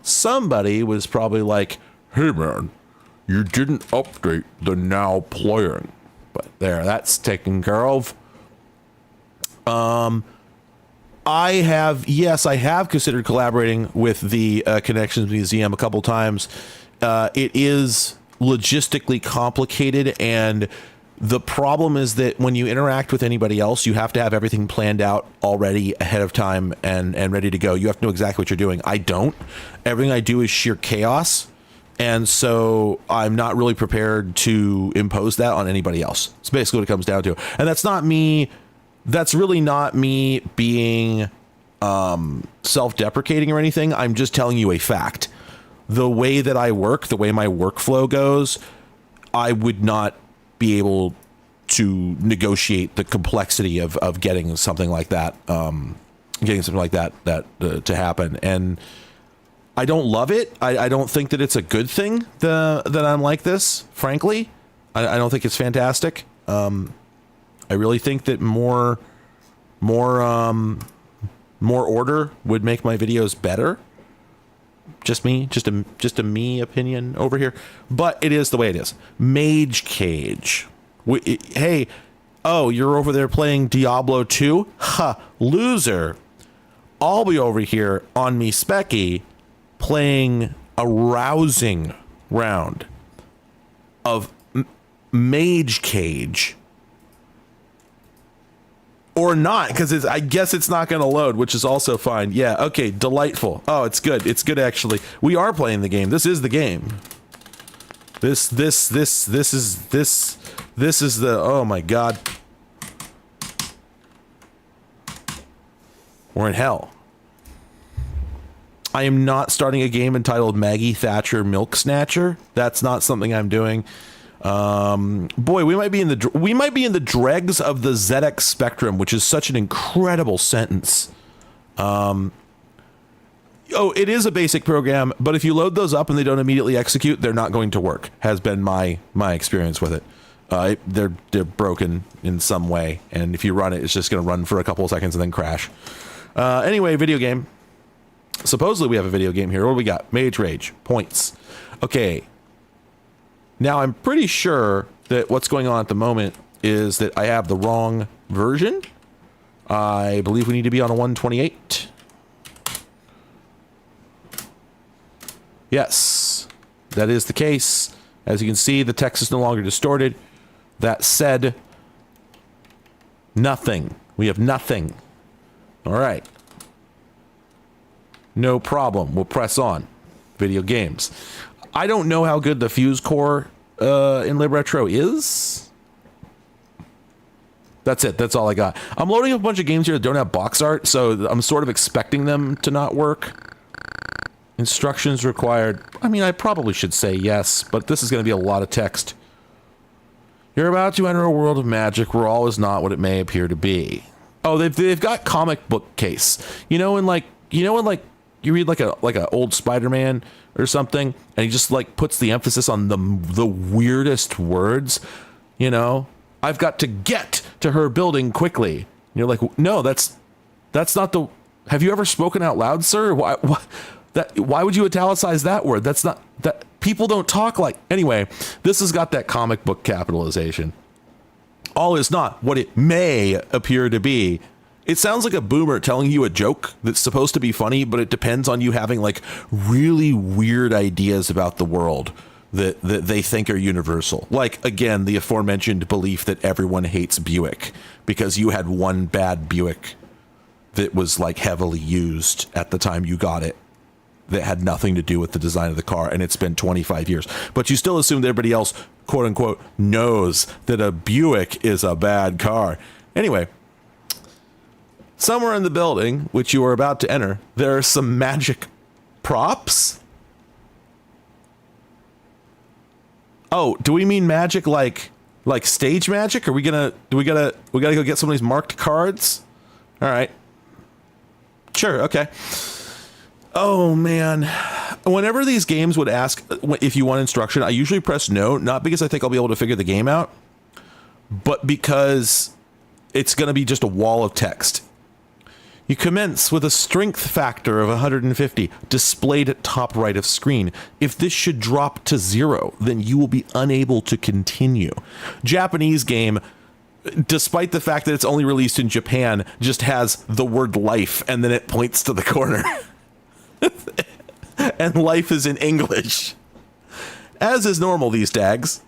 S1: was probably like, hey man, you didn't update the now playing. But there, that's taken care of. I have considered collaborating with the Connections Museum a couple times. It is logistically complicated, and the problem is that when you interact with anybody else, you have to have everything planned out already ahead of time and ready to go. You have to know exactly what you're doing. I don't. Everything I do is sheer chaos. And so I'm not really prepared to impose that on anybody else. It's basically what it comes down to. And that's not me. That's really not me being self-deprecating or anything. I'm just telling you a fact. The way that I work, the way my workflow goes, I would not be able to negotiate the complexity of getting something like that, to happen. And I don't love it. I don't think that it's a good thing that I'm like this, frankly. I don't think it's fantastic. I really think that more order would make my videos better. Just a me opinion over here, but it is the way it is. Mage Cage. Hey, oh, you're over there playing Diablo 2? Ha, loser. I'll be over here on me Specky playing a rousing round of Mage Cage. Or not, because I guess it's not going to load, which is also fine. Yeah, okay, delightful. Oh, it's good. It's good, actually. We are playing the game. This is the game. This is the, oh my god. We're in hell. I am not starting a game entitled Maggie Thatcher Milk Snatcher. That's not something I'm doing. Boy, we might be in the dregs of the ZX Spectrum, which is such an incredible sentence. Oh, it is a basic program, but if you load those up and they don't immediately execute, they're not going to work. Has been my experience with it. They're broken in some way, and if you run it, it's just going to run for a couple of seconds and then crash. Anyway, video game. Supposedly we have a video game here. What do we got? Mage Rage. Points. Okay. Now, I'm pretty sure that what's going on at the moment is that I have the wrong version. I believe we need to be on a 128. Yes, that is the case. As you can see, the text is no longer distorted. That said, nothing. We have nothing. All right. No problem. We'll press on. Video games. I don't know how good the Fuse Core in LibRetro is. That's it. That's all I got. I'm loading up a bunch of games here that don't have box art, so I'm sort of expecting them to not work. Instructions required. I mean, I probably should say yes, but this is going to be a lot of text. You're about to enter a world of magic where all is not what it may appear to be. Oh, they've got comic book case. You know, in like you read like a old Spider-Man or something, and he just like puts the emphasis on the weirdest words, you know. I've got to get to her building quickly. And you're like, no, that's not the. Have you ever spoken out loud, sir? Why would you italicize that word? That's not that. People don't talk like. Anyway, this has got that comic book capitalization. All is not what it may appear to be. It sounds like a boomer telling you a joke that's supposed to be funny, but it depends on you having like really weird ideas about the world that they think are universal. Like, again, the aforementioned belief that everyone hates Buick because you had one bad Buick that was like heavily used at the time you got it that had nothing to do with the design of the car, and it's been 25 years. But you still assume that everybody else, quote unquote, knows that a Buick is a bad car. Anyway, somewhere in the building, which you are about to enter, there are some magic props. Oh, do we mean magic like stage magic? Are we gonna we gotta go get some of these marked cards? All right. Sure, okay. Oh man. Whenever these games would ask if you want instruction, I usually press no, not because I think I'll be able to figure the game out, but because it's going to be just a wall of text. You commence with a strength factor of 150 displayed at top right of screen. If this should drop to 0, then you will be unable to continue. Japanese game, despite the fact that it's only released in Japan, just has the word life and then it points to the corner. And life is in English. As is normal these tags.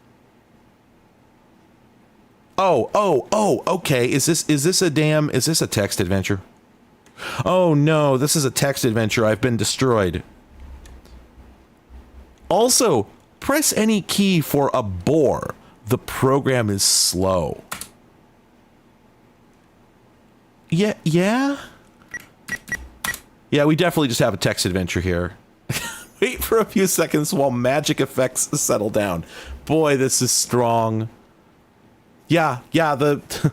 S1: Oh, okay. Is this a text adventure? Oh no, this is a text adventure. I've been destroyed. Also, press any key for a bore. The program is slow. Yeah? Yeah, we definitely just have a text adventure here. Wait for a few seconds while magic effects settle down. Boy, this is strong. Yeah, the...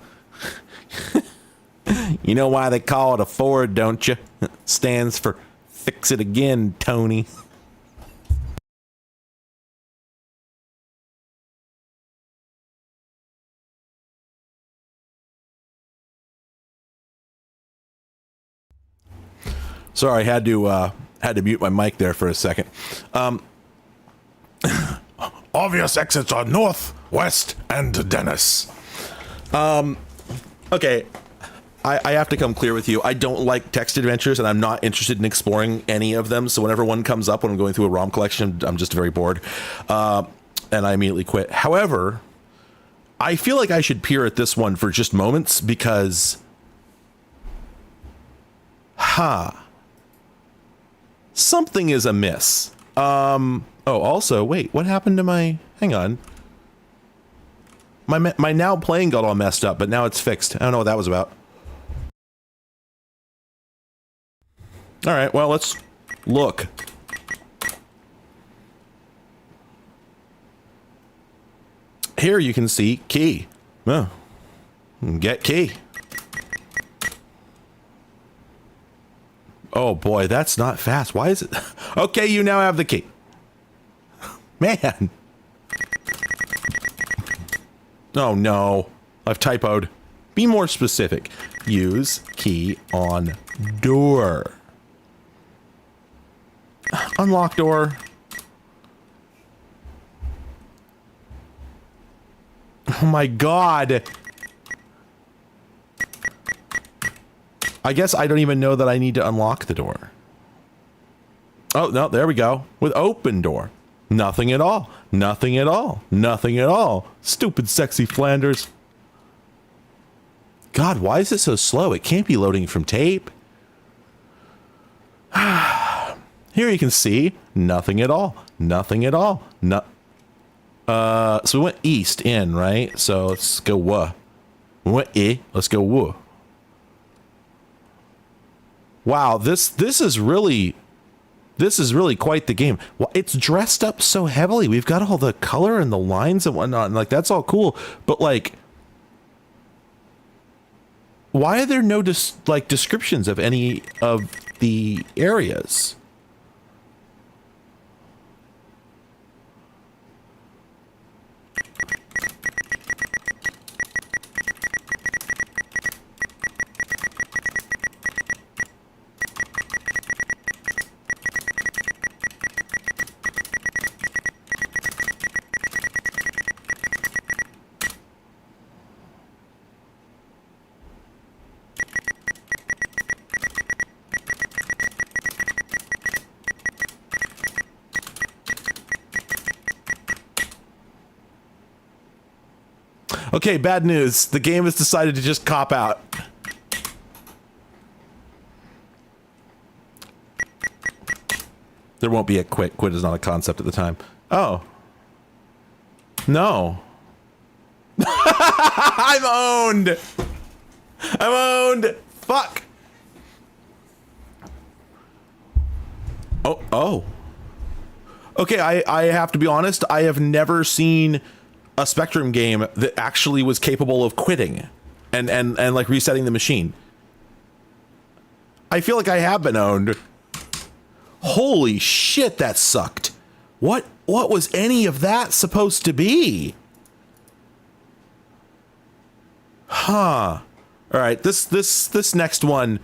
S1: You know why they call it a Ford, don't you? Stands for fix it again, Tony. Sorry, I had to mute my mic there for a second. Obvious exits are north, west, and Dennis. Okay. I have to come clear with you. I don't like text adventures, and I'm not interested in exploring any of them. So whenever one comes up when I'm going through a ROM collection, I'm just very bored. And I immediately quit. However, I feel like I should peer at this one for just moments because... something is amiss. Oh, also, wait, what happened to my... Hang on. My now playing got all messed up, but now it's fixed. I don't know what that was about. All right, well, let's look. Here you can see key. Oh, get key. Oh boy, that's not fast. Why is it? Okay, you now have the key. Man. Oh no, I've typoed. Be more specific. Use key on door. Unlock door. Oh my god. I guess I don't even know that I need to unlock the door. Oh, no, there we go. With open door. Nothing at all. Nothing at all. Nothing at all. Stupid sexy Flanders. God, why is it so slow? It can't be loading from tape. Here you can see nothing at all. Nothing at all. No. So we went east in, right? So let's go We went let's go Wow, this is really quite the game. Well, it's dressed up so heavily. We've got all the color and the lines and whatnot, and like that's all cool. But like, why are there no descriptions of any of the areas. Okay, bad news. The game has decided to just cop out. There won't be a quit. Quit is not a concept at the time. Oh. No. I'm owned. I'm owned. Fuck. Oh. Okay, I have to be honest. I have never seen a Spectrum game that actually was capable of quitting and like resetting the machine. I feel like I have been owned. Holy shit, that sucked. What was any of that supposed to be? Huh. All right, this next one.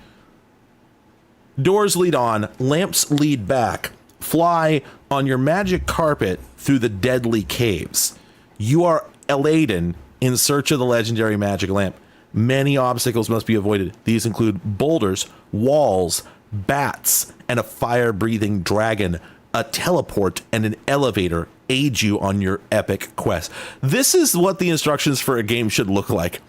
S1: Doors lead on, lamps lead back. Fly on your magic carpet through the deadly caves. You are Eladen in search of the legendary magic lamp. Many obstacles must be avoided. These include boulders, walls, bats, and a fire-breathing dragon. A teleport and an elevator aid you on your epic quest. This is what the instructions for a game should look like.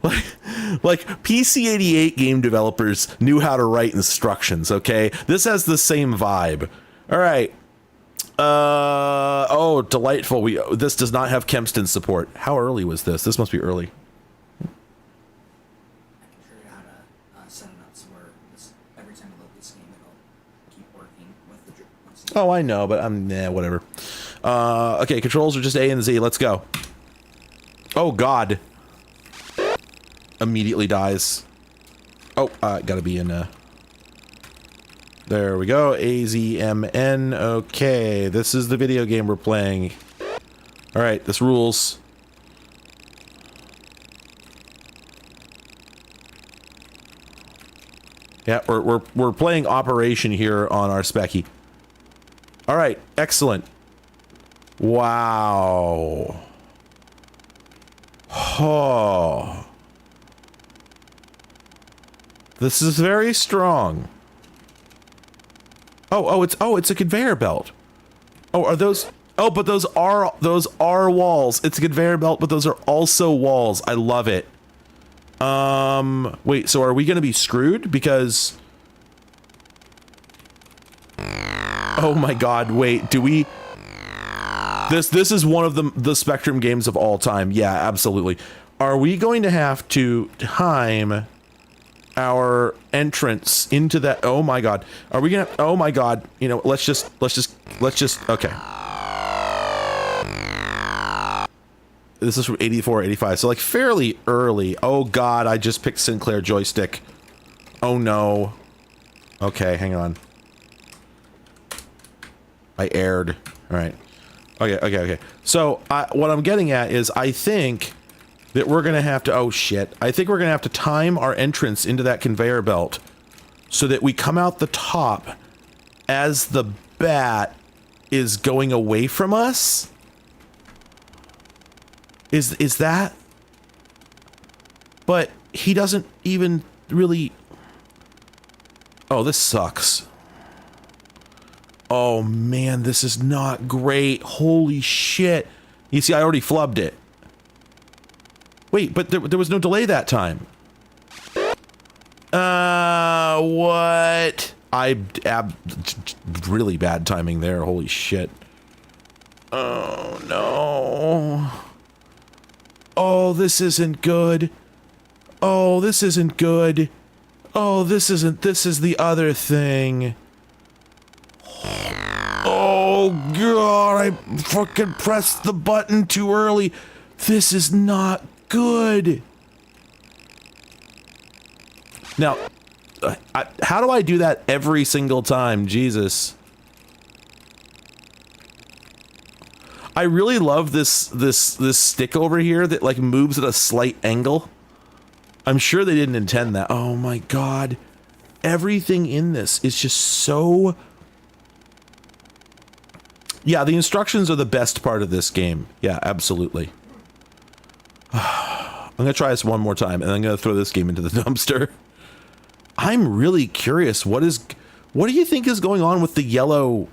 S1: Like PC-88 game developers knew how to write instructions, okay? This has the same vibe. All right. Oh, delightful. This does not have Kempston support. How early was this? This must be early.
S2: I can show you how to set it up so where every time you load this game, it'll keep working with the...
S1: Oh, I know, but whatever. Okay, controls are just A and Z. Let's go. Oh, God. Immediately dies. Oh, gotta be in... There we go. AZMN. Okay, this is the video game we're playing. All right, this rules. Yeah, we're playing Operation here on our Specky. All right, excellent. Wow. Oh. This is very strong. Oh, it's a conveyor belt. Oh, are those? Oh, but those are walls. It's a conveyor belt, but those are also walls. I love it. Wait, so are we gonna be screwed? Because... Oh my God, wait, do we... This is one of the Spectrum games of all time. Yeah, absolutely. Are we going to have to time our entrance into that? Oh my God. Are we gonna... Oh my God. You know, let's just... Okay. This is from 84, 85. So like fairly early. Oh God, I just picked Sinclair joystick. Oh no. Okay, hang on. I erred. All right. Okay. So what I'm getting at is I think that we're going to have to... Oh shit. I think we're going to have to time our entrance into that conveyor belt so that we come out the top as the bat is going away from us. Is that? But he doesn't even really... Oh, this sucks. Oh man, this is not great. Holy shit. You see, I already flubbed it. Wait, but there was no delay that time. What? Really bad timing there. Holy shit. Oh no. Oh, this isn't good. Oh, this isn't good. Oh, this isn't... This is the other thing. Oh, God, I fucking pressed the button too early. This is not good. Now, how do I do that every single time? Jesus. I really love this stick over here that like moves at a slight angle. I'm sure they didn't intend that. Oh my God. Everything in this is just so... Yeah, the instructions are the best part of this game. Yeah, absolutely. I'm going to try this one more time, and I'm going to throw this game into the dumpster. I'm really curious. What do you think is going on with the yellow,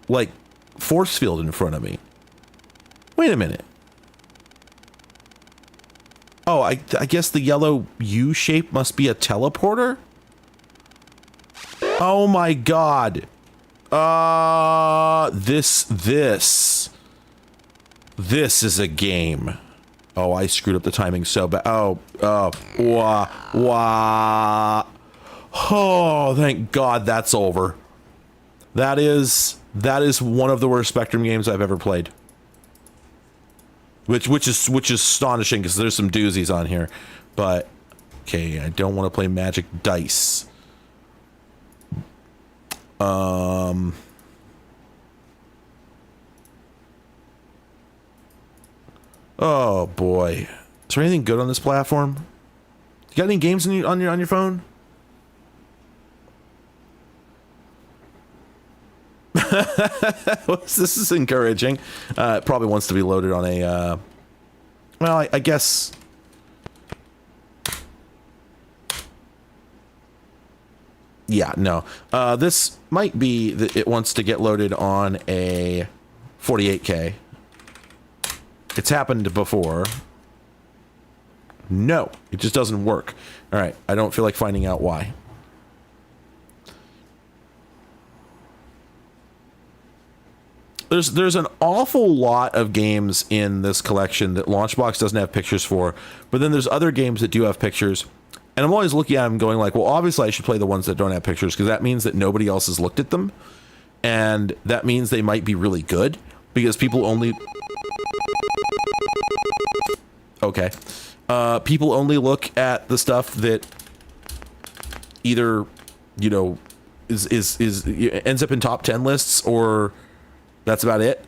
S1: like, force field in front of me? Wait a minute. Oh, I guess the yellow U shape must be a teleporter? Oh my God. This is a game. Oh, I screwed up the timing so bad. Oh, thank God that's over. That is one of the worst Spectrum games I've ever played. Which is astonishing because there's some doozies on here. But okay, I don't want to play Magic Dice. Oh boy. Is there anything good on this platform? You got any games on your phone? This is encouraging. It probably wants to be loaded on a well, I guess yeah, no. This might be that it wants to get loaded on a 48K. It's happened before. No, it just doesn't work. All right, I don't feel like finding out why. There's an awful lot of games in this collection that Launchbox doesn't have pictures for, but then there's other games that do have pictures. And I'm always looking at them going like, well, obviously I should play the ones that don't have pictures because that means that nobody else has looked at them. And that means they might be really good because people only... Okay. People only look at the stuff that either, you know, is ends up in top 10 lists or that's about it.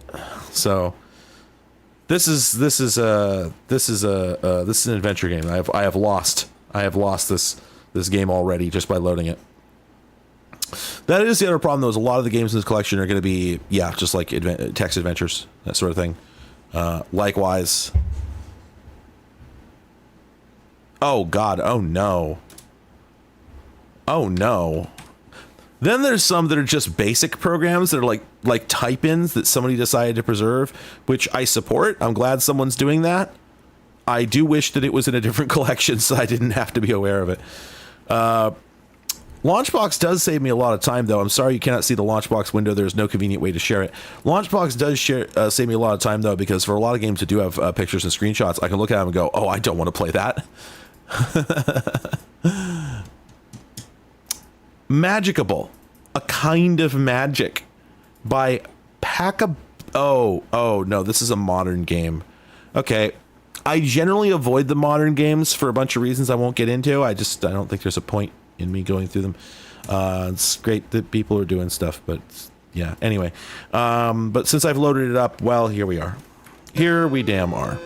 S1: So this is an adventure game. I have lost this game already just by loading it. That is the other problem though, is a lot of the games in this collection are going to be, yeah, just like text adventures, that sort of thing. Likewise. Oh God, oh no. Oh no. Then there's some that are just basic programs that are like type-ins that somebody decided to preserve, which I support. I'm glad someone's doing that. I do wish that it was in a different collection so I didn't have to be aware of it. Launchbox does save me a lot of time, though. I'm sorry you cannot see the Launchbox window. There's no convenient way to share it. Launchbox does save me a lot of time, though, because for a lot of games that do have pictures and screenshots, I can look at them and go, oh, I don't want to play that. Magicable. A Kind of Magic by Oh, no, this is a modern game. Okay. I generally avoid the modern games for a bunch of reasons I won't get into. I don't think there's a point in me going through them. It's great that people are doing stuff, but yeah, anyway. But since I've loaded it up, well, here we are. Here we damn are.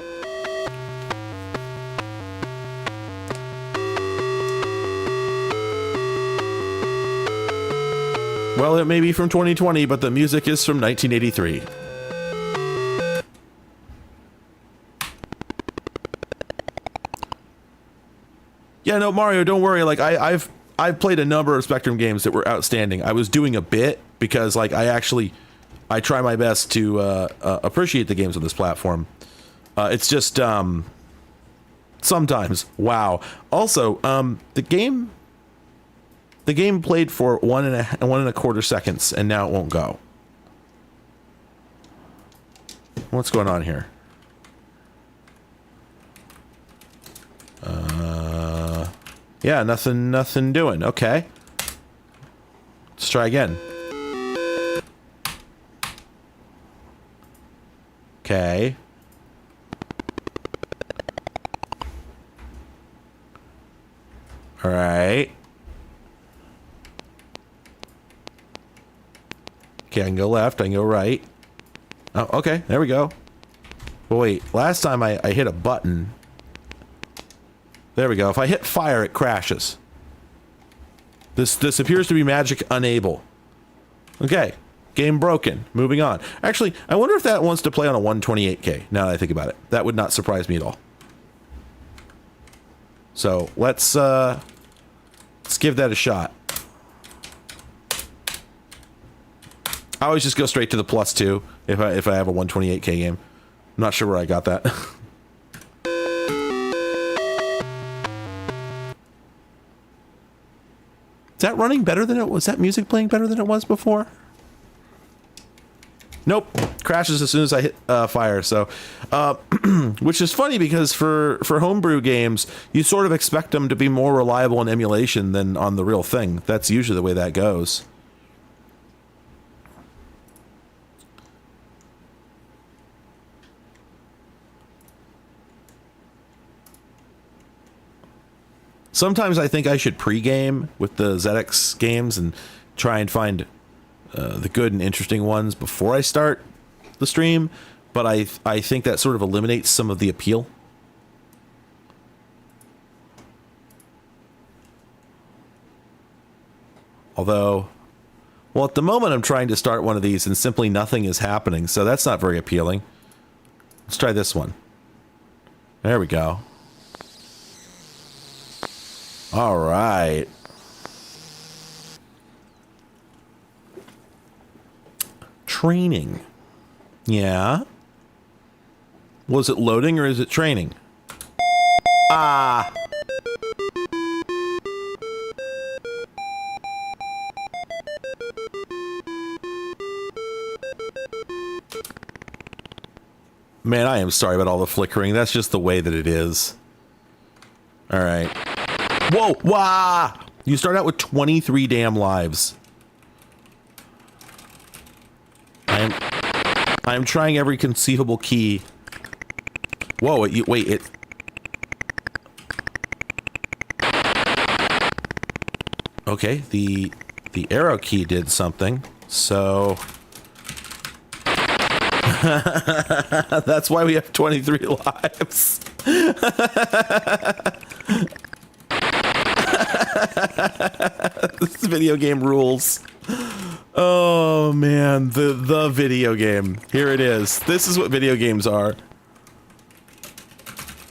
S1: Well, it may be from 2020, but the music is from 1983. Yeah, no, Mario, don't worry. Like I've played a number of Spectrum games that were outstanding. I was doing a bit because like I try my best to appreciate the games on this platform. It's just sometimes wow. Also, the game played for 1.25 seconds and now it won't go. What's going on here? Yeah, nothing doing. Okay. Let's try again. Okay. All right. Okay, I can go left, I can go right. Oh, okay, there we go. Well, wait, last time I hit a button. There we go. If I hit fire, it crashes. This appears to be magic unable. Okay, game broken. Moving on. Actually, I wonder if that wants to play on a 128K, now that I think about it. That would not surprise me at all. So, let's give that a shot. I always just go straight to the +2 if I have a 128K game. I'm not sure where I got that. Is that running better than it was? That music playing better than it was before? Nope, crashes as soon as I hit fire. So, which is funny because for homebrew games, you sort of expect them to be more reliable in emulation than on the real thing. That's usually the way that goes. Sometimes I think I should pre-game with the ZX games and try and find the good and interesting ones before I start the stream, but I think that sort of eliminates some of the appeal. Although, well, at the moment I'm trying to start one of these and simply nothing is happening, so that's not very appealing. Let's try this one. There we go. All right. Training. Yeah. Was it loading or is it training? Ah. Man, I am sorry about all the flickering. That's just the way that it is. All right. Whoa! Wah! You start out with 23 damn lives. I'm trying every conceivable key. Whoa! Wait, it. Okay, the arrow key did something. So that's why we have 23 lives. This video game rules. Oh man, the video game. Here it is. This is what video games are.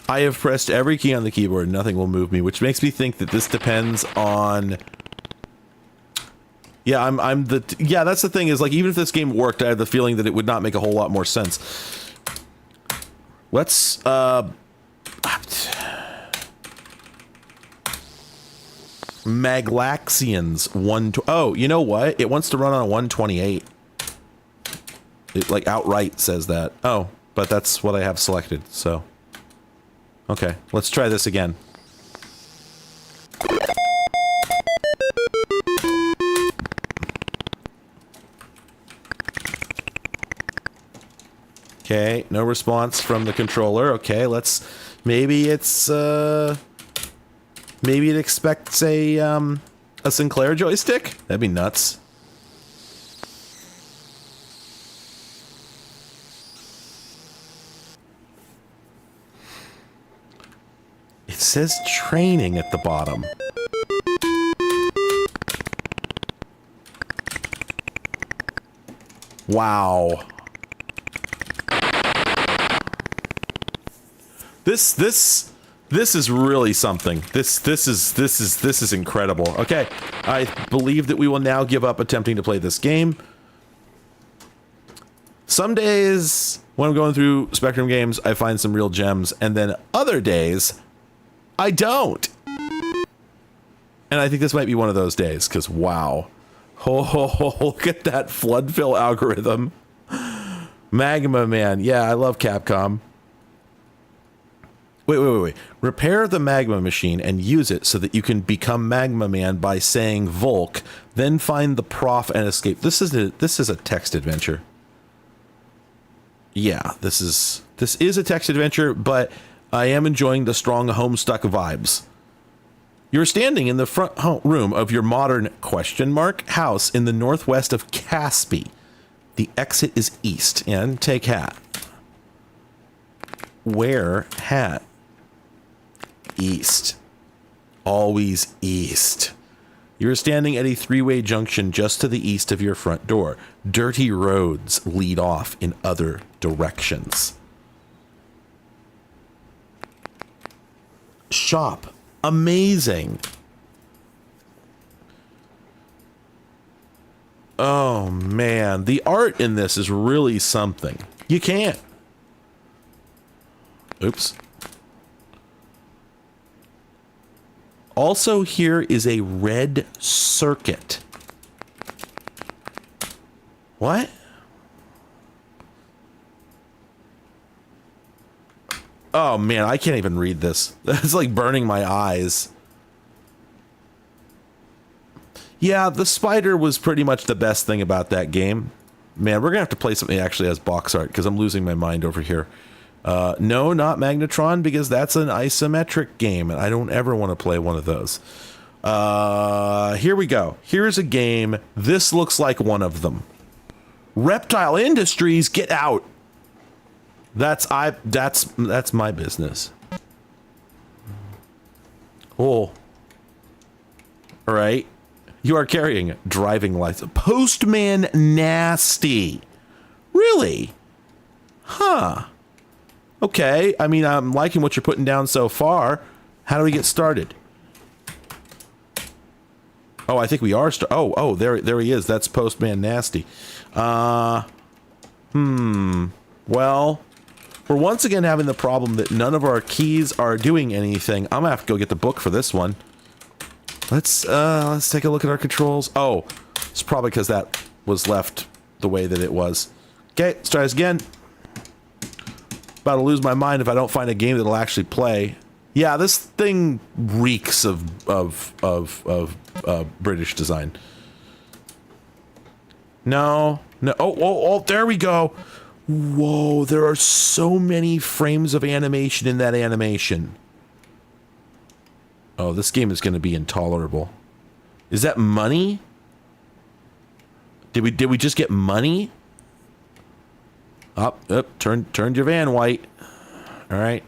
S1: I have pressed every key on the keyboard, nothing will move me, which makes me think that this depends on. Yeah, yeah, that's the thing is, like, even if this game worked, I have the feeling that it would not make a whole lot more sense. Let's Maglaxians oh, you know what? It wants to run on a 128. It like outright says that. Oh, but that's what I have selected, so. Okay, let's try this again. Okay, no response from the controller. Okay, let's, maybe it's, maybe it expects a Sinclair joystick? That'd be nuts. It says training at the bottom. Wow. This is really something. This is incredible. Okay, I believe that we will now give up attempting to play this game. Some days when I'm going through Spectrum games, I find some real gems, and then other days I don't. And I think this might be one of those days, because wow. Oh, look at that flood fill algorithm. Magma Man. Yeah, I love Capcom. Wait. Repair the magma machine and use it so that you can become Magma Man by saying Volk, then find the prof and escape. This is a text adventure. Yeah, this is a text adventure, but I am enjoying the strong Homestuck vibes. You're standing in the front room of your modern ? House in the northwest of Caspi. The exit is east. And take hat. Wear hat. East. Always east. You're standing at a three-way junction just to the east of your front door. Dirty roads lead off in other directions. Shop. Amazing. Oh, man. The art in this is really something. You can't. Oops. Also here is a red circuit. What? Oh man, I can't even read this. It's like burning my eyes. Yeah, the spider was pretty much the best thing about that game. Man, we're gonna have to play something that actually has box art because I'm losing my mind over here. No, not Magnetron, because that's an isometric game, and I don't ever want to play one of those. Here we go. Here's a game. This looks like one of them. Reptile Industries, get out. That's my business. Oh. All right. You are carrying a driving license. Postman Nasty. Really? Huh. Okay, I mean, I'm liking what you're putting down so far. How do we get started? Oh, I think we are. Oh, there he is. That's Postman Nasty. Well, we're once again having the problem that none of our keys are doing anything. I'm gonna have to go get the book for this one. Let's take a look at our controls. Oh, it's probably because that was left the way that it was. Okay, let's try this again. About to lose my mind if I don't find a game that'll actually play. Yeah, this thing reeks of British design. No. Oh, there we go. Whoa, there are so many frames of animation in that animation. Oh, this game is going to be intolerable. Is that money? Did we just get money? Up, turned your van white. All right.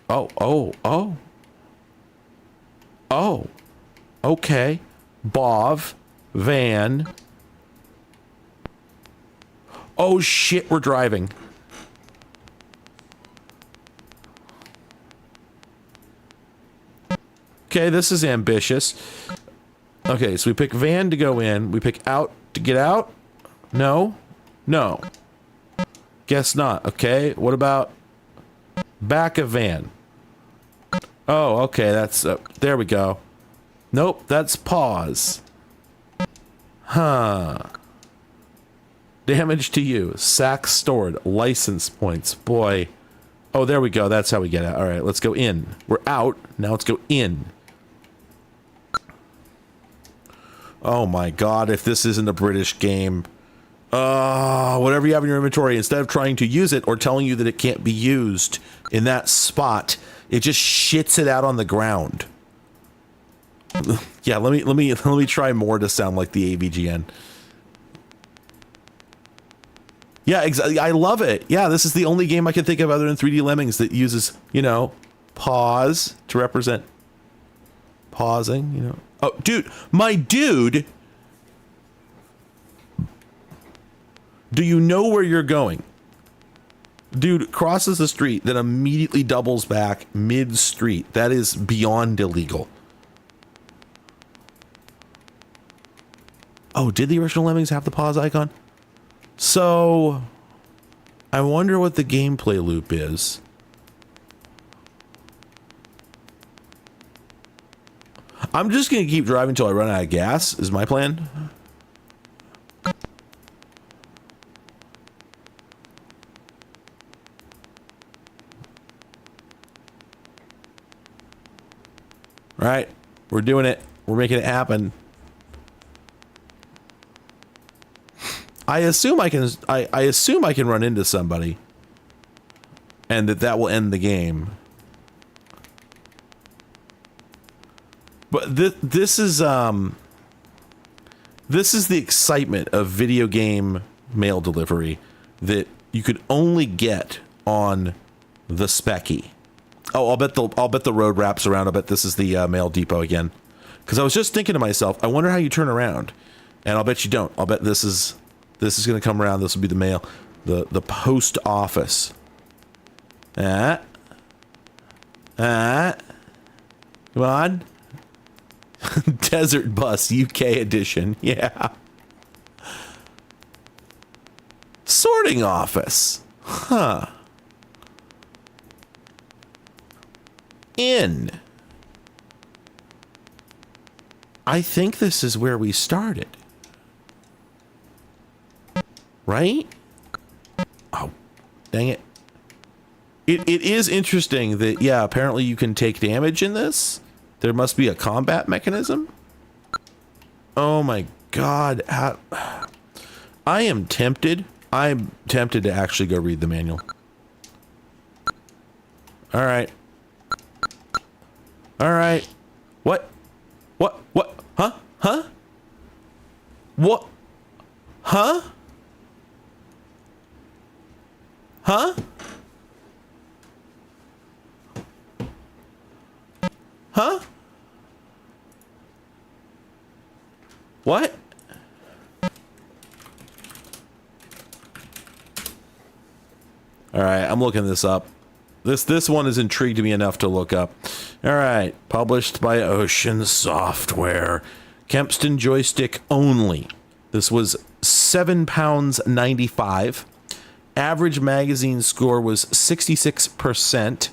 S1: Oh. Okay. Bov, van. Oh shit, we're driving. Okay, this is ambitious. Okay, so we pick van to go in. We pick out to get out. No. Guess not. Okay, what about back of van? Oh, okay, that's... there we go. Nope, that's pause. Huh. Damage to you. Sack stored. License points. Boy. Oh, there we go. That's how we get out. All right, let's go in. We're out. Now let's go in. Oh my god, if this isn't a British game... whatever you have in your inventory, instead of trying to use it or telling you that it can't be used in that spot, it just shits it out on the ground. Yeah, let me try more to sound like the AVGN. Yeah, exactly. I love it. Yeah, this is the only game I can think of other than 3D Lemmings that uses, you know, pause to represent pausing, you know. Oh, dude, my dude. Do you know where you're going? Dude crosses the street, then immediately doubles back mid-street. That is beyond illegal. Oh, did the original Lemmings have the pause icon? So, I wonder what the gameplay loop is. I'm just going to keep driving until I run out of gas, is my plan. All right, we're doing it. We're making it happen. I assume I can. I assume I can run into somebody, and that will end the game. But this is This is the excitement of video game mail delivery that you could only get on the Specky. Oh, I'll bet the road wraps around. I'll bet this is the mail depot again. Because I was just thinking to myself, I wonder how you turn around, and I'll bet you don't. I'll bet this is going to come around. This will be the mail, the post office. Come on. Desert Bus UK edition. Yeah. Sorting office. Huh. In. I think this is where we started. Right? Oh, dang it. It is interesting that, yeah, apparently you can take damage in this. There must be a combat mechanism. Oh my God. I am tempted. I'm tempted to actually go read the manual. All right. All right. What? Huh? What? Huh? Huh? Huh? What? All right, I'm looking this up. This one has intrigued me enough to look up. All right, published by Ocean Software. Kempston joystick only. This was £7.95. Average magazine score was 66%.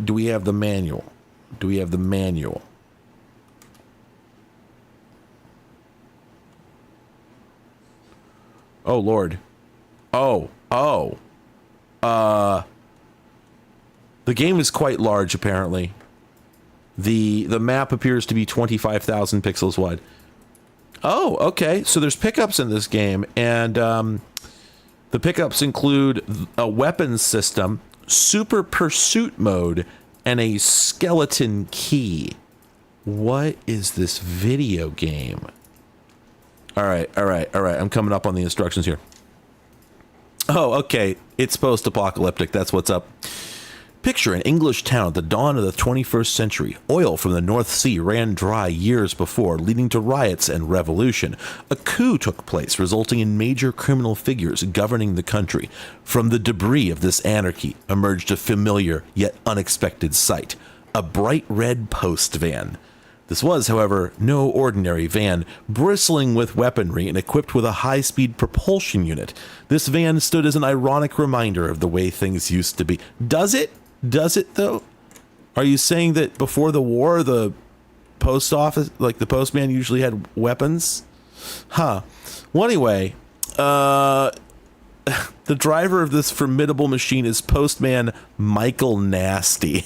S1: Do we have the manual? Oh, Lord. The game is quite large, apparently. The map appears to be 25,000 pixels wide. Oh, okay. So there's pickups in this game, and the pickups include a weapons system, super pursuit mode, and a skeleton key. What is this video game? All right. I'm coming up on the instructions here. Oh, okay. It's post-apocalyptic. That's what's up. Picture an English town at the dawn of the 21st century. Oil from the North Sea ran dry years before, leading to riots and revolution. A coup took place, resulting in major criminal figures governing the country. From the debris of this anarchy emerged a familiar yet unexpected sight: a bright red post van. This was, however, no ordinary van, bristling with weaponry and equipped with a high-speed propulsion unit. This van stood as an ironic reminder of the way things used to be. Does it? Does it, though? Are you saying that before the war, the post office, like the postman, usually had weapons? Huh. Well, anyway, the driver of this formidable machine is Postman Michael Nasty.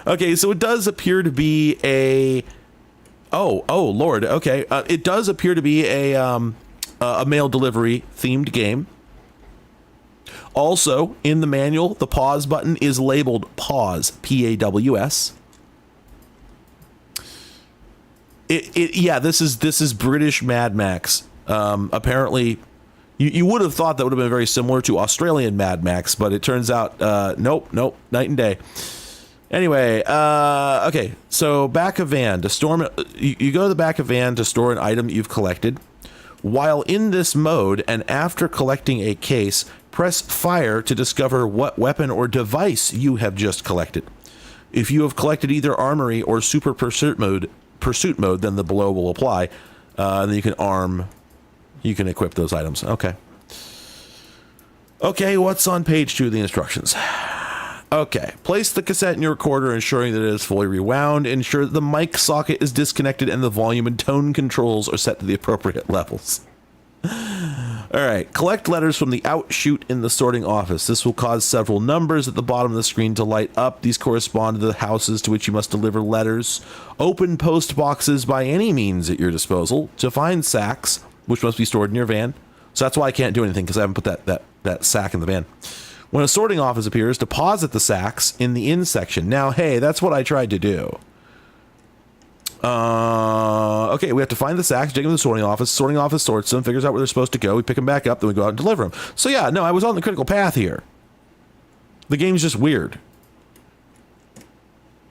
S1: Okay, so it does appear to be a... Oh, Lord. Okay, it does appear to be a mail delivery themed game. Also, in the manual, the pause button is labeled pause, P-A-W-S. Yeah, this is British Mad Max. Apparently, you would have thought that would have been very similar to Australian Mad Max, but it turns out, nope, night and day. Anyway, okay, so back of van to store. You go to the back of van to store an item you've collected. While in this mode and after collecting a case, press fire to discover what weapon or device you have just collected. If you have collected either armory or super pursuit mode, then the below will apply. And then you can equip those items. Okay. Okay, what's on page 2 of the instructions? Okay, place the cassette in your recorder, ensuring that it is fully rewound. Ensure that the mic socket is disconnected and the volume and tone controls are set to the appropriate levels. All right, collect letters from the outshoot in the sorting office. This will cause several numbers at the bottom of the screen to light up. These correspond to the houses to which you must deliver letters. Open post boxes by any means at your disposal to find sacks, which must be stored in your van. So that's why I can't do anything, because I haven't put that sack in the van. When a sorting office appears, deposit the sacks in the in section. Now, hey, that's what I tried to do. Okay, we have to find the sacks, dig them to the sorting office. Sorting office sorts them, figures out where they're supposed to go. We pick them back up, then we go out and deliver them. So yeah, no, I was on the critical path here. The game's just weird.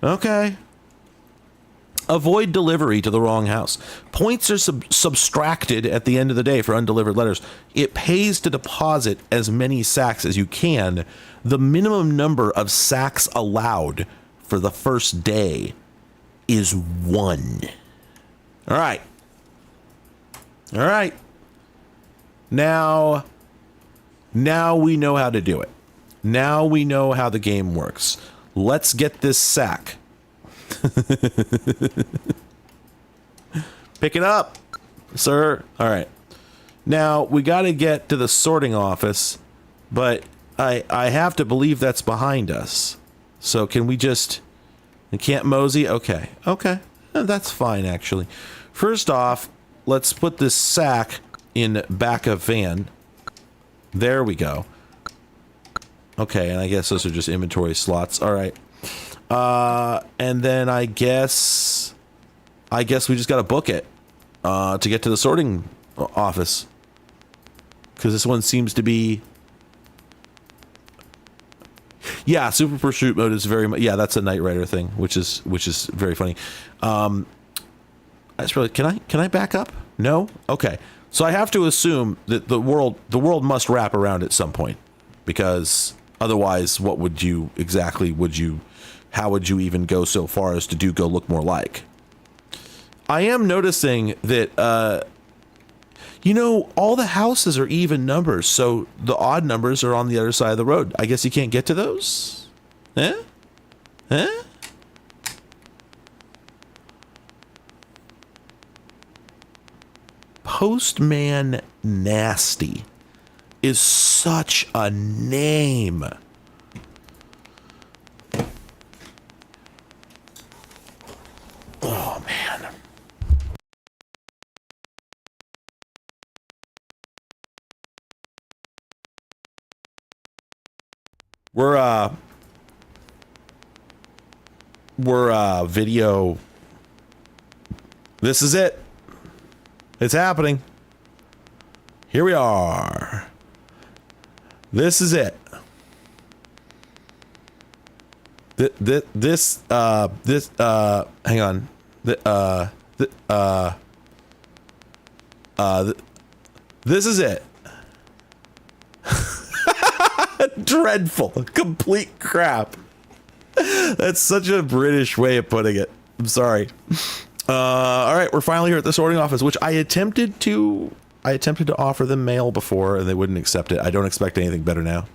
S1: Okay. Avoid delivery to the wrong house. Points are subtracted at the end of the day for undelivered letters. It pays to deposit as many sacks as you can. The minimum number of sacks allowed for the first day is 1. All right. All right. Now we know how to do it. Now we know how the game works. Let's get this sack. Pick it up, sir. All right. Now we got to get to the sorting office, but I have to believe that's behind us. So can we just... We can't mosey? Okay. Okay. That's fine, actually. First off, let's put this sack in back of van. There we go. Okay, and I guess those are just inventory slots. All right. And then I guess we just got to book it to get to the sorting office. Because this one seems to be... Yeah, Super Pursuit mode is very much... Yeah, that's a Knight Rider thing, which is very funny. I just really... Can I back up? No? Okay. So I have to assume that the world must wrap around at some point. Because otherwise, what would you... Exactly would you... How would you even go so far as to go look more like? I am noticing that... you know, all the houses are even numbers, so the odd numbers are on the other side of the road. I guess you can't get to those? Eh? Eh? Postman Nasty is such a name. Oh, man. We're video. This is it. It's happening. Here we are. This is it. Hang on. This is it. Dreadful. Complete crap. That's such a British way of putting it. I'm sorry. All right, we're finally here at the sorting office, which I attempted to offer them mail before, and they wouldn't accept it. I don't expect anything better now.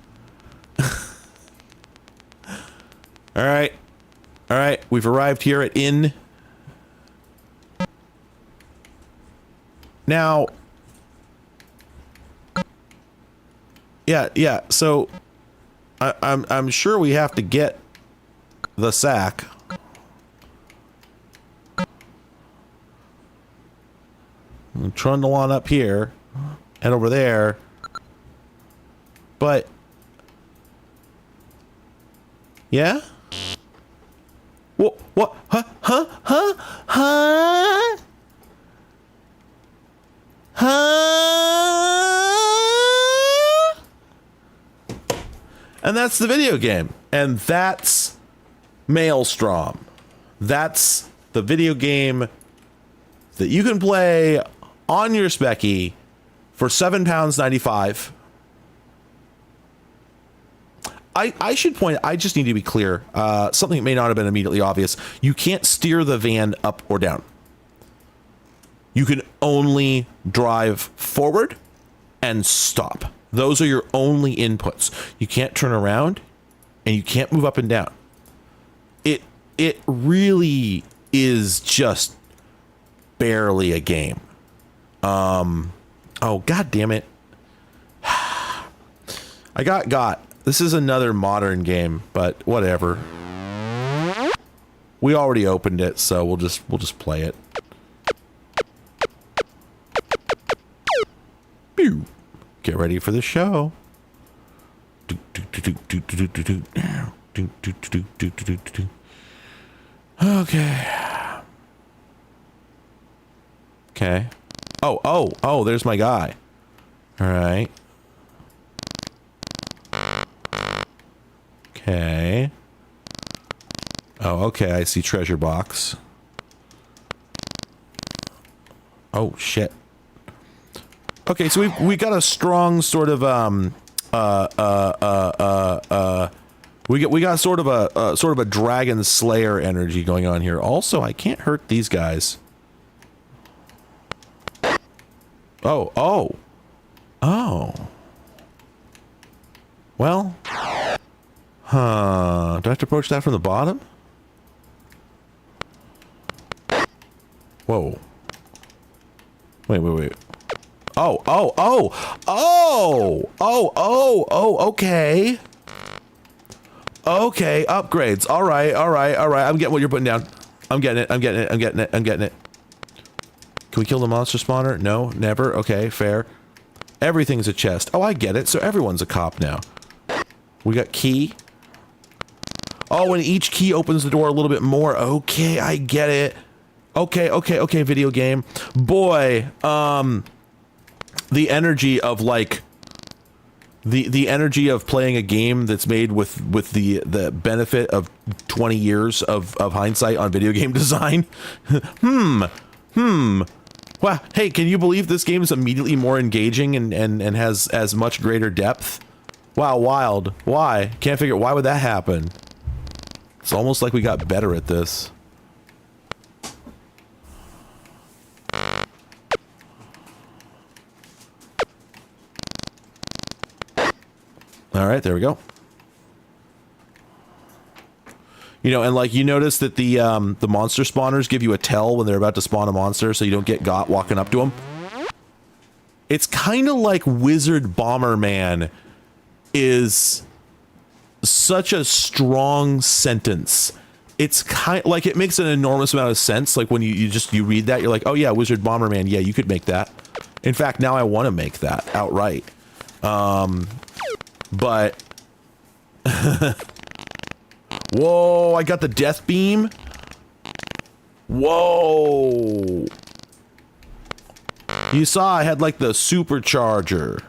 S1: All right. All right, we've arrived here at Inn. Now, yeah, so I'm sure we have to get the sack. And trundle on up here and over there. But yeah? What? Huh? And that's the video game. And that's Maelstrom. That's the video game that you can play on your Specky for £7.95. I should point, I just need to be clear, something that may not have been immediately obvious. You can't steer the van up or down. You can only drive forward and stop. Those are your only inputs. You can't turn around and you can't move up and down. It really is just barely a game. Oh, God damn it. I got. This is another modern game, but whatever. We already opened it, so we'll just play it. Pew. Get ready for the show. Okay. Okay. Oh, there's my guy. All right. Okay. Oh, okay, I see treasure box. Oh, shit. Okay, so we got a strong sort of, we got sort of a dragon slayer energy going on here. Also, I can't hurt these guys. Oh. Well. Huh. Do I have to approach that from the bottom? Whoa. Wait. Oh, okay. Okay, upgrades. All right. I'm getting what you're putting down. I'm getting it. Can we kill the monster spawner? No, never. Okay, fair. Everything's a chest. Oh, I get it. So everyone's a cop now. We got key. Oh, and each key opens the door a little bit more. Okay, I get it. Okay, video game. Boy, the energy of like the energy of playing a game that's made with the benefit of 20 years of hindsight on video game design. Wow, hey, can you believe this game is immediately more engaging and has as much greater depth? Wow, wild. Why? Can't figure why would that happen? It's almost like we got better at this. All right, there we go. You know, and like you notice that the monster spawners give you a tell when they're about to spawn a monster, so you don't get got walking up to them. It's kind of like Wizard Bomberman is such a strong sentence. It's kind like it makes an enormous amount of sense. Like when you read that, you're like, oh yeah, Wizard Bomberman. Yeah, you could make that. In fact, now I want to make that outright. But whoa, I got the death beam. Whoa. You saw I had like the supercharger.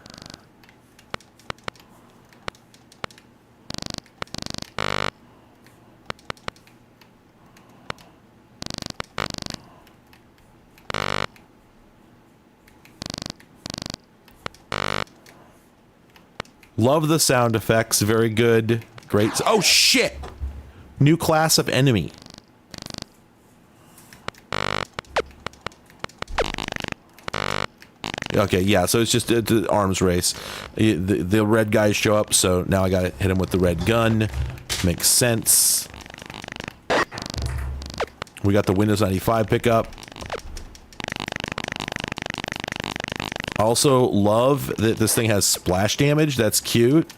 S1: Love the sound effects. Very good. Great. Oh, shit! New class of enemy. Okay, yeah, so it's just an arms race. The red guys show up, so now I gotta hit him with the red gun. Makes sense. We got the Windows 95 pickup. Also, love that this thing has splash damage. That's cute.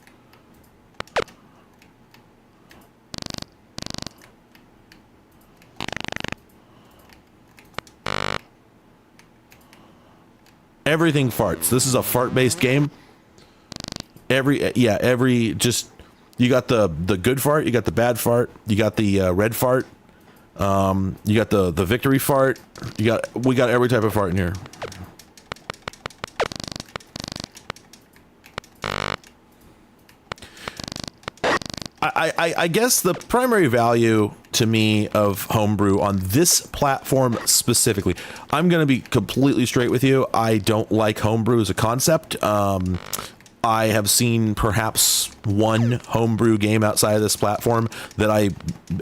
S1: Everything farts. This is a fart-based game. Just you got the good fart, you got the bad fart, you got the red fart, you got the victory fart. We got every type of fart in here. I guess the primary value to me of Homebrew on this platform specifically, I'm going to be completely straight with you. I don't like Homebrew as a concept. I have seen perhaps one Homebrew game outside of this platform that I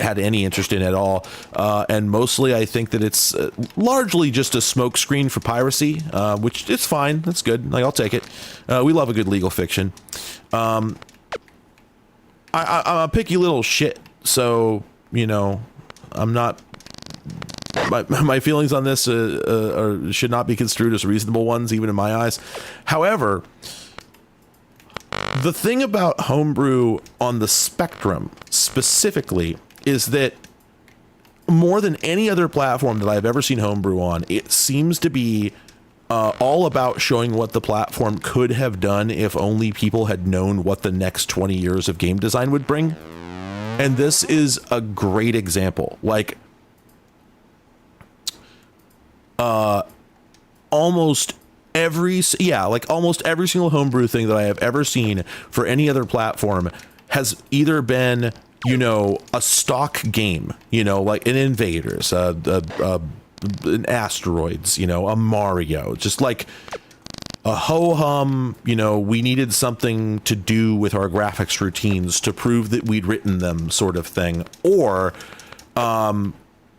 S1: had any interest in at all. And mostly I think that it's largely just a smokescreen for piracy, which it's fine. That's good. Like, I'll take it. We love a good legal fiction. I'm a picky little shit, so, you know, I'm not... My feelings on this should not be construed as reasonable ones, even in my eyes. However, the thing about Homebrew on the Spectrum, specifically, is that more than any other platform that I've ever seen Homebrew on, it seems to be all about showing what the platform could have done if only people had known what the next 20 years of game design would bring. And this is a great example. Like, almost almost every single homebrew thing that I have ever seen for any other platform has either been, you know, a stock game, you know, like an Invaders, an Asteroids, you know, a Mario, just like a ho-hum, you know, we needed something to do with our graphics routines to prove that we'd written them sort of thing, or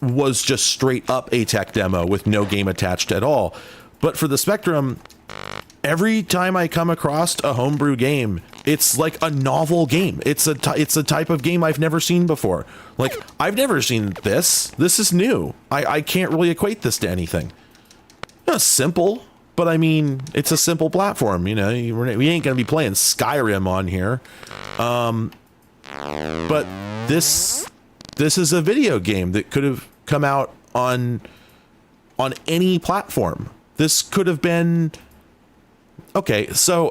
S1: was just straight up a tech demo with no game attached at all. But for the Spectrum, every time I come across a homebrew game, it's like a novel game. It's a type of game I've never seen before. Like, I've never seen this. This is new. I can't really equate this to anything. It's simple, but I mean, it's a simple platform. You know, we ain't gonna be playing Skyrim on here. But this is a video game that could have come out on any platform. This could have been okay. So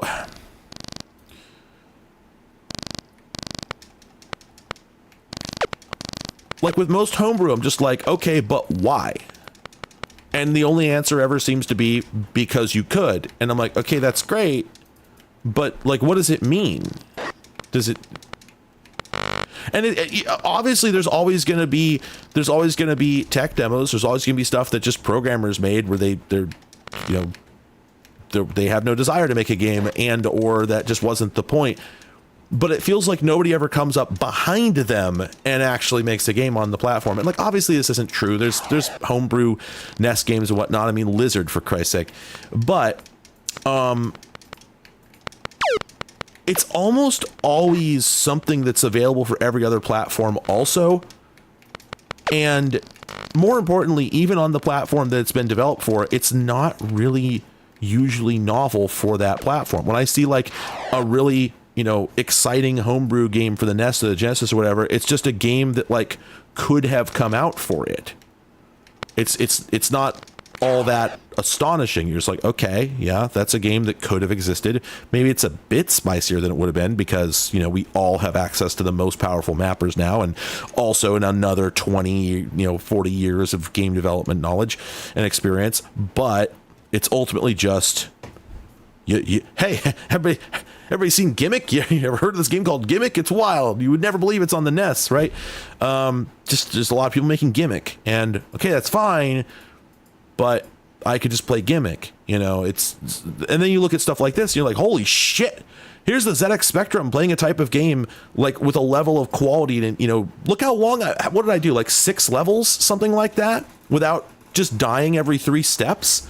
S1: like with most homebrew, I'm just like, okay, but why? And the only answer ever seems to be because you could. And I'm like, okay, that's great, but like, what does it mean? Does it? And obviously, there's always going to be tech demos. There's always going to be stuff that just programmers made where they have no desire to make a game, and or that just wasn't the point. But it feels like nobody ever comes up behind them and actually makes a game on the platform. And like, obviously this isn't true. There's homebrew NES games and whatnot. I mean, Lizard, for Christ's sake. But it's almost always something that's available for every other platform also. And more importantly, even on the platform that it's been developed for, it's not really usually novel for that platform. When I see like a really, you know, exciting homebrew game for the NES or the Genesis or whatever, it's just a game that like could have come out for it. It's not all that astonishing. You're just like, okay, yeah, that's a game that could have existed. Maybe it's a bit spicier than it would have been because, you know, we all have access to the most powerful mappers now, and also in another 40 years of game development knowledge and experience. But it's ultimately just, hey, everybody seen Gimmick? You ever heard of this game called Gimmick? It's wild. You would never believe it's on the NES, right? Just a lot of people making Gimmick, and okay, that's fine, but I could just play Gimmick, you know. And then you look at stuff like this, and you're like, holy shit! Here's the ZX Spectrum playing a type of game like with a level of quality, and you know, look how long. What did I do? Like 6 levels, something like that, without just dying every 3 steps.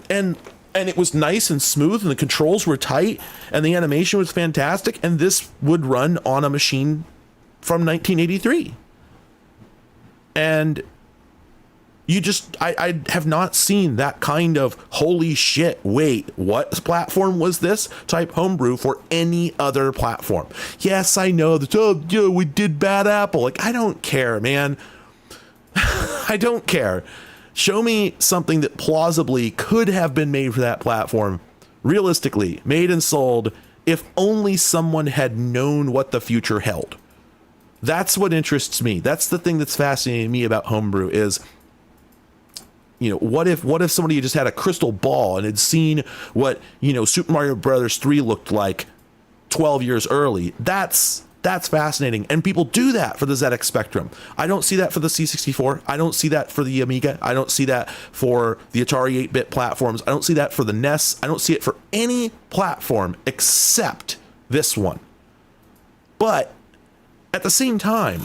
S1: And it was nice and smooth, and the controls were tight, and the animation was fantastic, and this would run on a machine from 1983. And I have not seen that kind of holy shit, wait, what platform was this type homebrew for any other platform. Yes, I know that, we did Bad Apple. Like, I don't care, man. I don't care. Show me something that plausibly could have been made for that platform, realistically, made and sold, if only someone had known what the future held. That's what interests me. That's the thing that's fascinating me about homebrew is, you know, what if somebody just had a crystal ball and had seen what, you know, Super Mario Brothers 3 looked like 12 years early? That's fascinating. And people do that for the ZX Spectrum. I don't see that for the C64. I don't see that for the Amiga. I don't see that for the Atari 8-bit platforms. I don't see that for the NES. I don't see it for any platform except this one. But at the same time,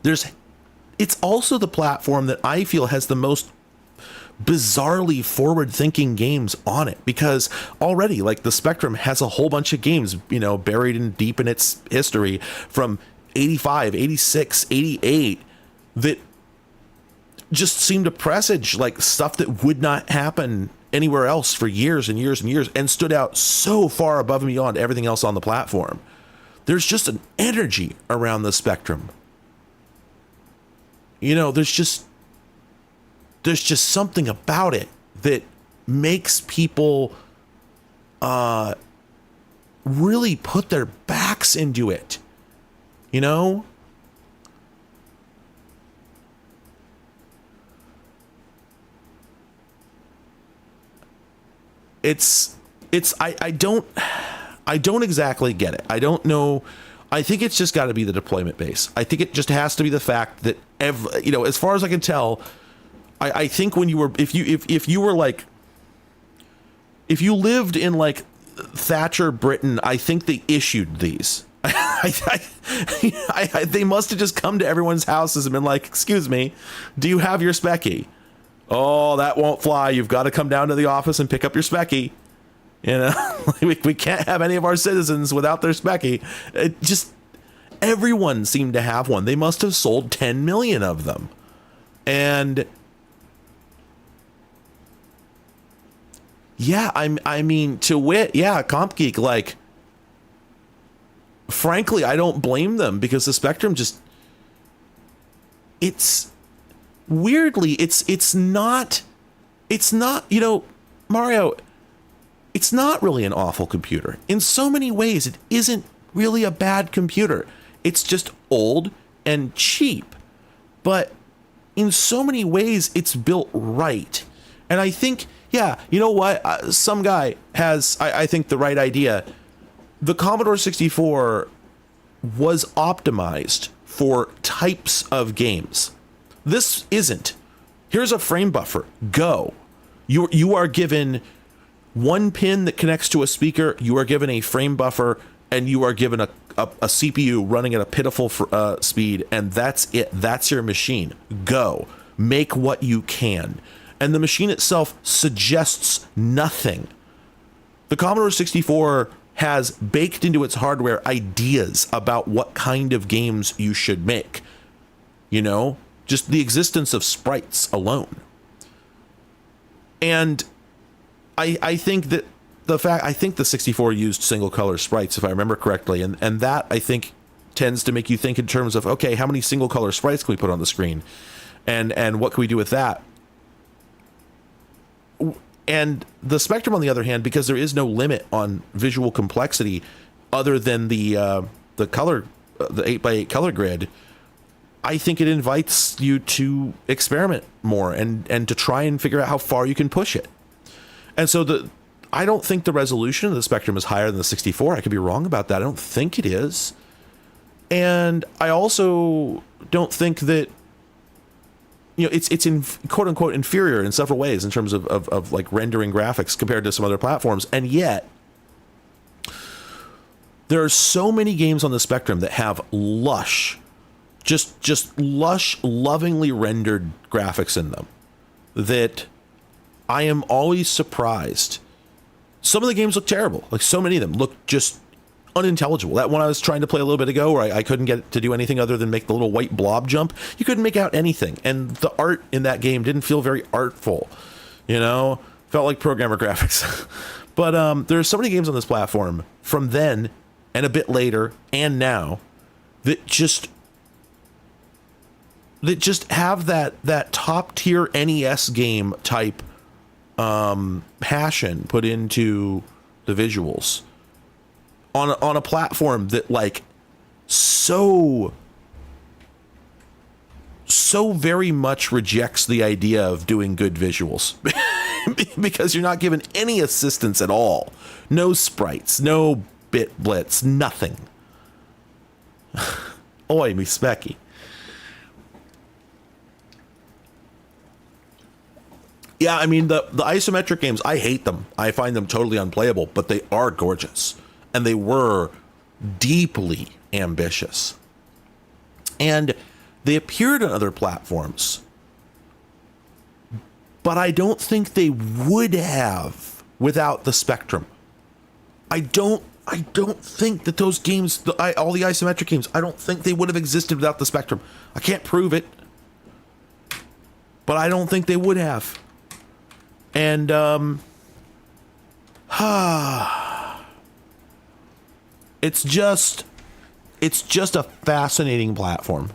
S1: it's also the platform that I feel has the most bizarrely forward-thinking games on it, because already, like, the Spectrum has a whole bunch of games, you know, buried in deep in its history from 85, 86, 88 that just seem to presage like stuff that would not happen anywhere else for years and years and years, and stood out so far above and beyond everything else on the platform. There's just an energy around the Spectrum. You know, there's just something about it that makes people really put their backs into it, you know? I don't exactly get it. I don't know. I think it's just got to be the deployment base. I think it just has to be the fact that as far as I can tell, I think when you were, if you were like, if you lived in like Thatcher Britain, I think they issued these. They must have just come to everyone's houses and been like, excuse me, do you have your Specky? Oh, that won't fly. You've got to come down to the office and pick up your Specky. You know, we can't have any of our citizens without their Specky. It just, everyone seemed to have one. They must have sold 10 million of them. And yeah, I mean, to wit, yeah, CompGeek, like, frankly, I don't blame them because the Spectrum just, it's weirdly, it's not, Mario, it's not really an awful computer. In so many ways, it isn't really a bad computer. It's just old and cheap. But in so many ways, it's built right. And I think, yeah, you know what? Some guy has, I think, the right idea. The Commodore 64 was optimized for types of games. This isn't. Here's a frame buffer. Go. You are given one pin that connects to a speaker. You are given a frame buffer, and you are given a CPU running at a pitiful speed, and that's it. That's your machine. Go. Make what you can. And the machine itself suggests nothing. The Commodore 64 has baked into its hardware ideas about what kind of games you should make. You know, just the existence of sprites alone. And I think that I think the 64 used single color sprites, if I remember correctly. And that, I think, tends to make you think in terms of, okay, how many single color sprites can we put on the screen? And what can we do with that? And the Spectrum, on the other hand, because there is no limit on visual complexity other than the color, the 8x8 color grid, I think it invites you to experiment more and to try and figure out how far you can push it. And so I don't think the resolution of the Spectrum is higher than the 64. I could be wrong about that. I don't think it is. And I also don't think that, it's in quote unquote inferior in several ways in terms of like rendering graphics compared to some other platforms. And yet there are so many games on the Spectrum that have lush, just lush, lovingly rendered graphics in them that I am always surprised. Some of the games look terrible. Like, so many of them look just unintelligible. That one I was trying to play a little bit ago where I couldn't get it to do anything other than make the little white blob jump. You couldn't make out anything. And the art in that game didn't feel very artful, felt like programmer graphics. But there are so many games on this platform from then and a bit later and now that just have that top tier NES game type passion put into the visuals on a platform that, like, so very much rejects the idea of doing good visuals because you're not given any assistance at all. No sprites, no bit blitz, nothing. Oi, me specky. Yeah, I mean, the isometric games, I hate them. I find them totally unplayable, but they are gorgeous. And they were deeply ambitious. And they appeared on other platforms. But I don't think they would have without the Spectrum. I don't think that those games, all the isometric games, I don't think they would have existed without the Spectrum. I can't prove it. But I don't think they would have. And, it's just a fascinating platform.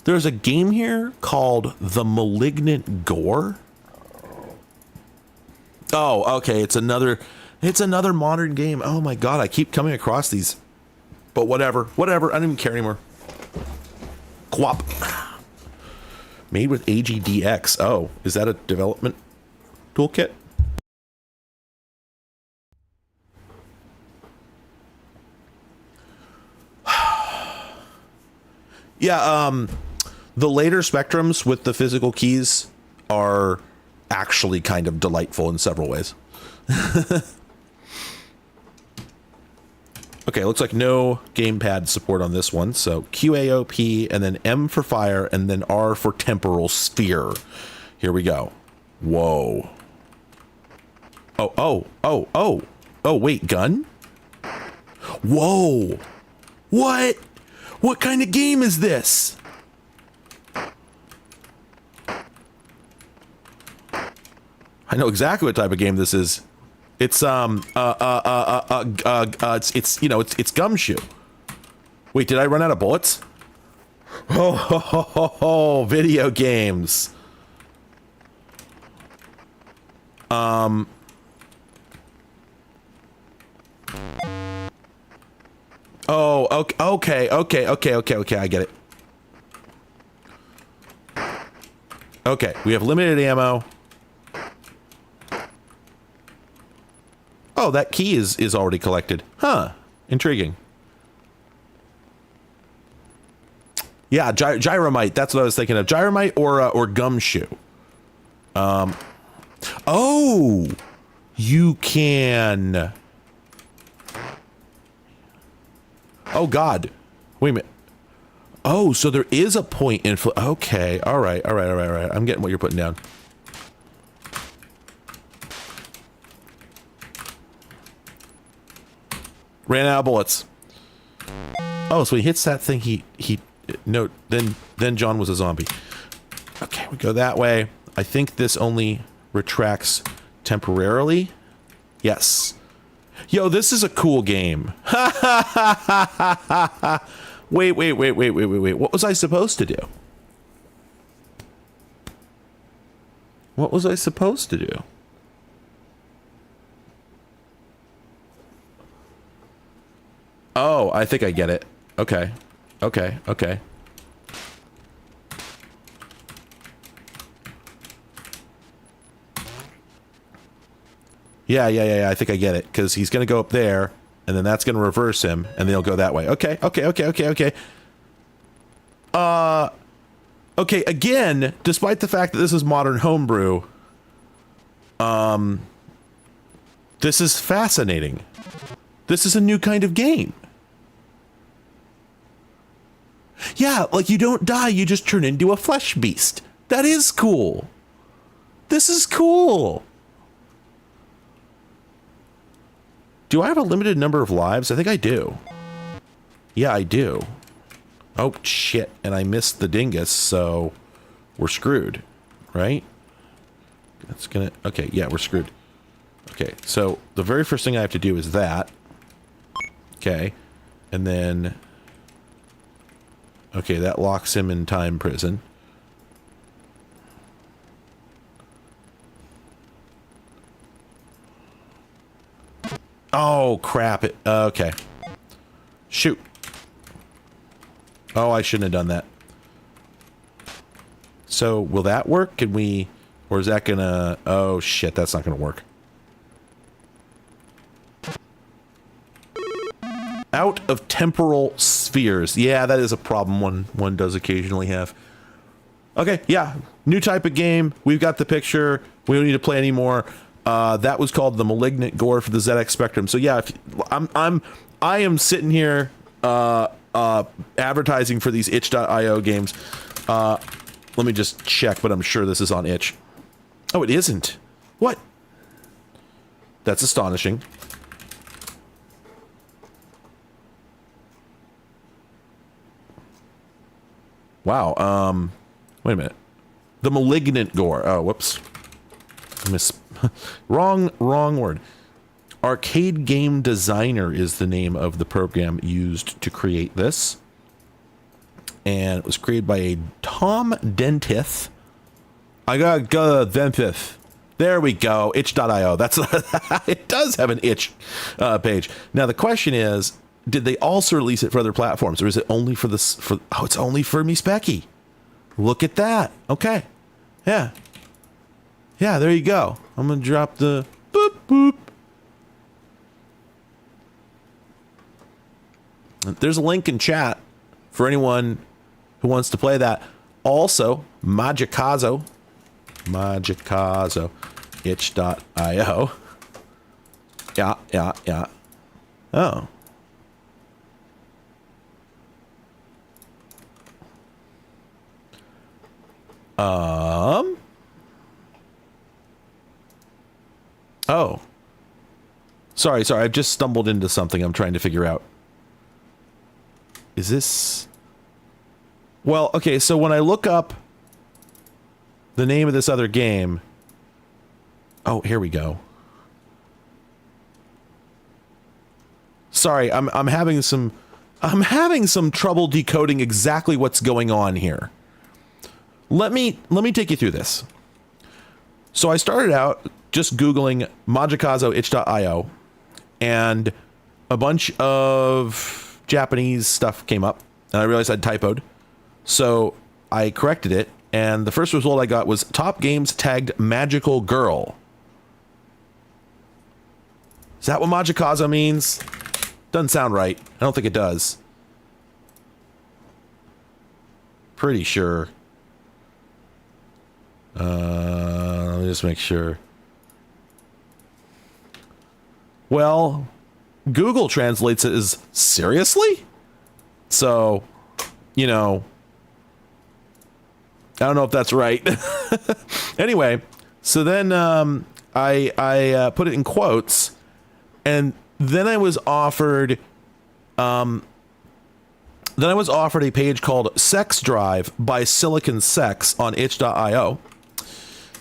S1: There's a game here called the Malignant Gore. Oh, okay. It's another modern game. Oh my God. I keep coming across these, but whatever, I don't even care anymore. Quap. Made with AGDX. Oh, is that a development toolkit? Yeah, the later Spectrums with the physical keys are actually kind of delightful in several ways. Okay, looks like no gamepad support on this one. So QAOP and then M for fire and then R for temporal sphere. Here we go. Whoa. Oh, wait, gun? Whoa. What? What kind of game is this? I know exactly what type of game this is. It's it's Gumshoe. Wait, did I run out of bullets? Oh, video games. Oh, okay, I get it. Okay, we have limited ammo. Oh, that key is already collected. Huh. Intriguing. Yeah, Gyromite. That's what I was thinking of. Gyromite or Gumshoe. Oh, you can. Oh God. Wait a minute. Oh, so there is a point in. Okay. All right. I'm getting what you're putting down. Ran out of bullets. Oh, so he hits that thing. No. Then John was a zombie. Okay, we go that way. I think this only retracts temporarily. Yes. Yo, this is a cool game. Wait. What was I supposed to do? What was I supposed to do? Oh, I think I get it. Okay. Yeah, I think I get it. Because he's going to go up there, and then that's going to reverse him, and then he'll go that way. Okay. Okay, again, despite the fact that this is modern homebrew, this is fascinating. This is a new kind of game. Yeah, like you don't die, you just turn into a flesh beast. That is cool. This is cool. Do I have a limited number of lives? I think I do. Yeah, I do. Oh, shit. And I missed the dingus, so we're screwed, right? That's gonna... Okay, yeah, we're screwed. Okay, so the very first thing I have to do is that. Okay, and then... Okay, that locks him in time prison. Oh, crap. Okay. Shoot. Oh, I shouldn't have done that. So, will that work? Can we... Or is that gonna... Oh, shit, that's not gonna work. Out of temporal spheres. Yeah, that is a problem one does occasionally have. Okay, yeah. New type of game. We've got the picture. We don't need to play anymore. That was called the Malignant Gore for the ZX Spectrum. So yeah, I am sitting here advertising for these itch.io games. Let me just check, but I'm sure this is on itch. Oh, it isn't. What? That's astonishing. Wow, wait a minute. The Malignant Gore. Oh, whoops. Wrong word. Arcade Game Designer is the name of the program used to create this. And it was created by a Tom Dentith. I gotta go Dentith. There we go. Itch.io. That's it does have an itch page. Now the question is, did they also release it for other platforms, or is it only for this? Oh, it's only for me, Specky. Look at that. Okay. Yeah. Yeah, there you go. I'm gonna drop the boop boop. There's a link in chat for anyone who wants to play that. Also, Magicazo, itch.io. Yeah. Oh. Oh. Sorry. I've just stumbled into something I'm trying to figure out. Is this... Well, okay, so when I look up the name of this other game... Oh, here we go. Sorry, I'm having some trouble decoding exactly what's going on here. Let me take you through this. So I started out just Googling Magicazo itch.io, and a bunch of Japanese stuff came up, and I realized I'd typoed. So I corrected it, and the first result I got was top games tagged magical girl. Is that what Magicazo means? Doesn't sound right. I don't think it does. Pretty sure. Let me just make sure. Well, Google translates it as seriously? So, you know, I don't know if that's right. Anyway, so then I put it in quotes, and then I was offered a page called Sex Drive by Silicon Sex on itch.io.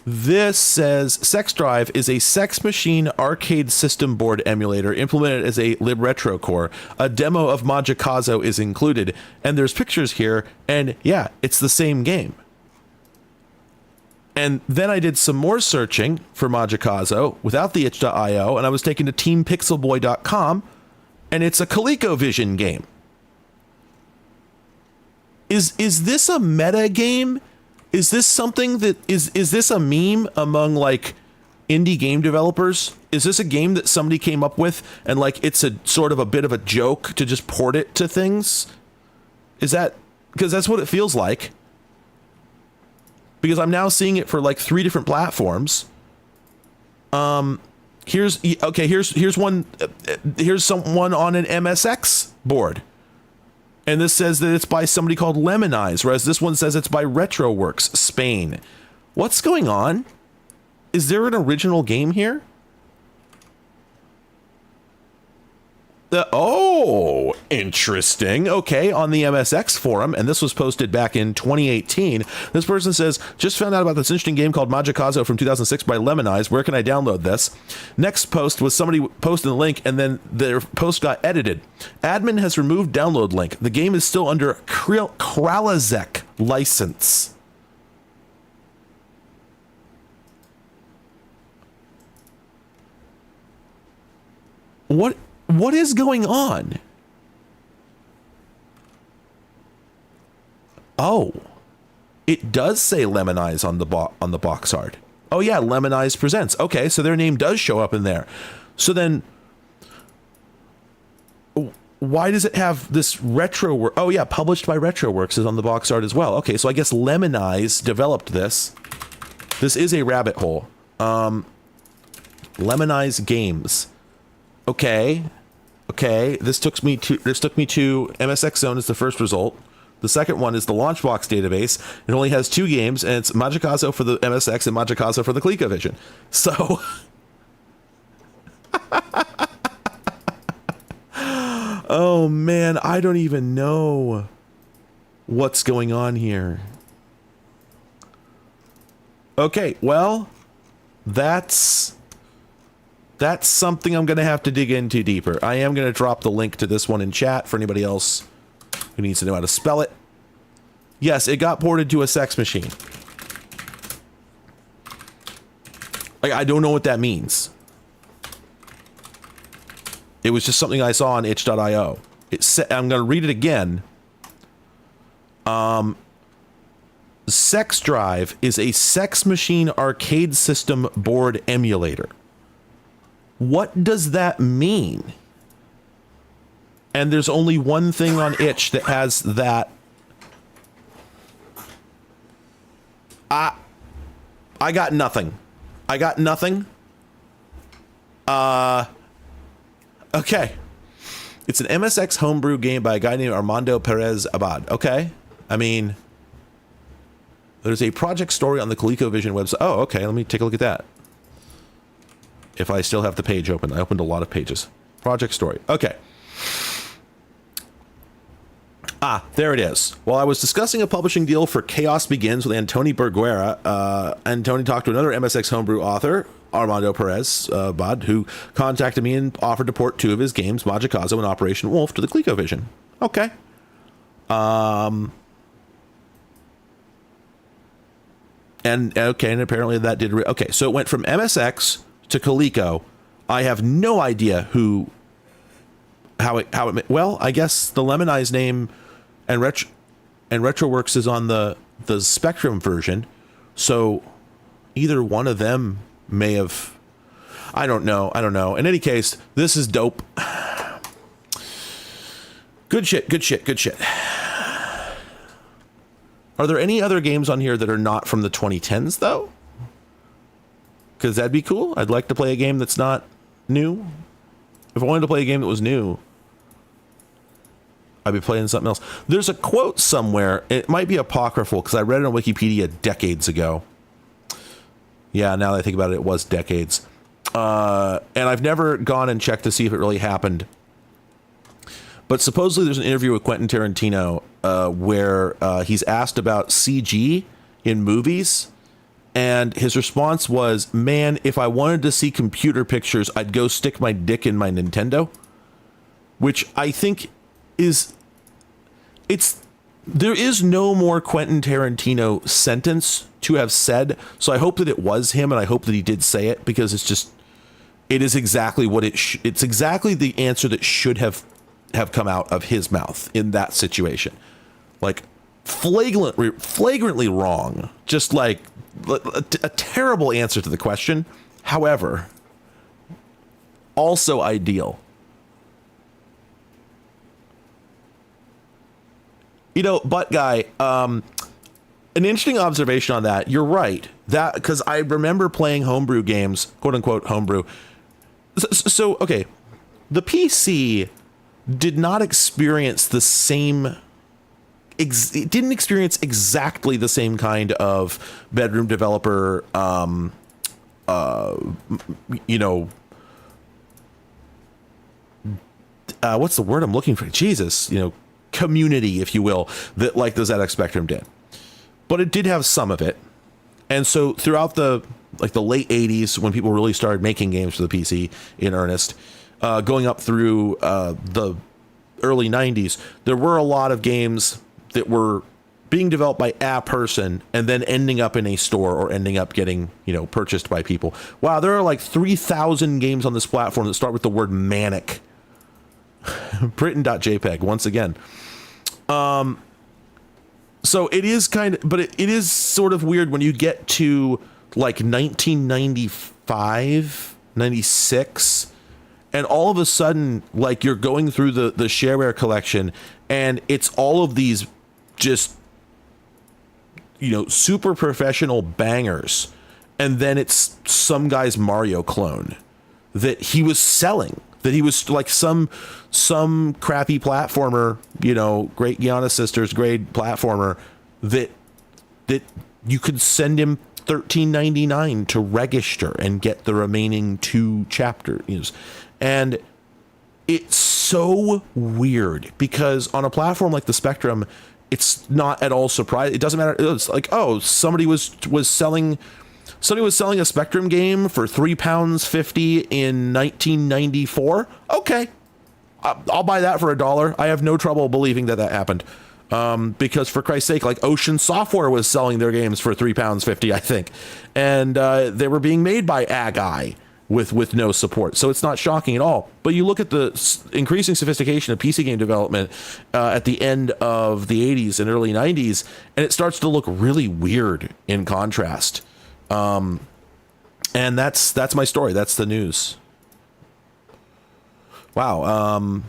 S1: This says Sex Drive is a sex machine arcade system board emulator implemented as a libretro core. A demo of Magicazo is included, and there's pictures here, and yeah, it's the same game. And then I did some more searching for Magicazo without the itch.io, and I was taken to teampixelboy.com, and it's a ColecoVision game. Is this a meta game? Is this something that is this a meme among like indie game developers? Is this a game that somebody came up with and like it's a sort of a bit of a joke to just port it to things? Is that, because that's what it feels like. Because I'm now seeing it for like 3 different platforms. Here's one on an MSX board. And this says that it's by somebody called Lemonize, whereas this one says it's by RetroWorks, Spain. What's going on? Is there an original game here? Oh, interesting. Okay, on the MSX forum, and this was posted back in 2018. This person says, just found out about this interesting game called Magicazo from 2006 by Lemonize. Where can I download this? Next post was somebody posted the link, and then their post got edited. Admin has removed download link. The game is still under Kralizek license. What is going on? Oh, it does say Lemonize on the box art. Oh yeah, Lemonize Presents. Okay, so their name does show up in there. So then, why does it have this retro work? Oh yeah, published by RetroWorks is on the box art as well. Okay, so I guess Lemonize developed this. This is a rabbit hole. Lemonize Games. Okay. This took me to MSX Zone is the first result. The second one is the Launchbox database. It only has 2 games, and it's Magicazo for the MSX and Magicazo for the ColecoVision. So, oh man, I don't even know what's going on here. Okay, well, that's something I'm going to have to dig into deeper. I am going to drop the link to this one in chat for anybody else who needs to know how to spell it. Yes, it got ported to a sex machine. Like, I don't know what that means. It was just something I saw on itch.io. I'm going to read it again. Sex Drive is a sex machine arcade system board emulator. What does that mean? And there's only one thing on itch that has that I got nothing. Okay. It's an MSX homebrew game by a guy named Armando Perez Abad. Okay. I mean, there's a project story on the ColecoVision website. Oh, okay. Let me take a look at that. If I still have the page open. I opened a lot of pages. Project story. Okay. There it is. While I was discussing a publishing deal for Chaos Begins with Antoni Berguera, Antoni talked to another MSX homebrew author, Armando Perez Abad, who contacted me and offered to port 2 of his games, Majikazo and Operation Wolf, to the ColecoVision. Okay. And apparently that did. Okay, so it went from MSX to Coleco. I have no idea how it. Well, I guess the Lemonize name and RetroWorks is on the Spectrum version, so either one of them may have. I don't know. In any case, this is dope. Good shit. Are there any other games on here that are not from the 2010s, though? Because that'd be cool. I'd like to play a game that's not new. If I wanted to play a game that was new, I'd be playing something else. There's a quote somewhere. It might be apocryphal, because I read it on Wikipedia decades ago. Yeah, now that I think about it, it was decades. And I've never gone and checked to see if it really happened. But supposedly there's an interview with Quentin Tarantino where he's asked about CG in movies. And his response was, man, if I wanted to see computer pictures, I'd go stick my dick in my Nintendo. Which I think there is no more Quentin Tarantino sentence to have said. So I hope that it was him, and I hope that he did say it, because it is exactly what it's exactly the answer that should have come out of his mouth in that situation. Like, flagrantly wrong. Just like a terrible answer to the question. However, also ideal. Butt guy, an interesting observation on that. You're right. That, because I remember playing homebrew games, quote unquote homebrew. So okay, the PC did not experience the same. It didn't experience exactly the same kind of bedroom developer, what's the word I'm looking for? Jesus, community, if you will, that like the ZX Spectrum did. But it did have some of it. And so throughout the late 80s, when people really started making games for the PC in earnest, going up through the early 90s, there were a lot of games that were being developed by a person and then ending up in a store or ending up getting, purchased by people. Wow, there are like 3,000 games on this platform that start with the word manic. Britain.jpg once again. So it is but it is sort of weird when you get to like 1995, 96, and all of a sudden, like, you're going through the shareware collection, and it's all of these just, super professional bangers. And then it's some guy's Mario clone that he was selling. That he was like some crappy platformer, Great Guiana Sisters grade platformer that you could send him $13.99 to register and get the remaining 2 chapters. And it's so weird because on a platform like the Spectrum, it's not at all surprising. It doesn't matter. It's like, oh, somebody was selling a Spectrum game for £3.50 in 1994. Okay, I'll buy that for $1. I have no trouble believing that happened. Because for Christ's sake, like Ocean Software was selling their games for £3.50, I think, and they were being made by a guy with no support. So it's not shocking at all. But you look at the increasing sophistication of PC game development at the end of the 80s and early 90s, and it starts to look really weird in contrast. And that's my story. That's the news. Wow.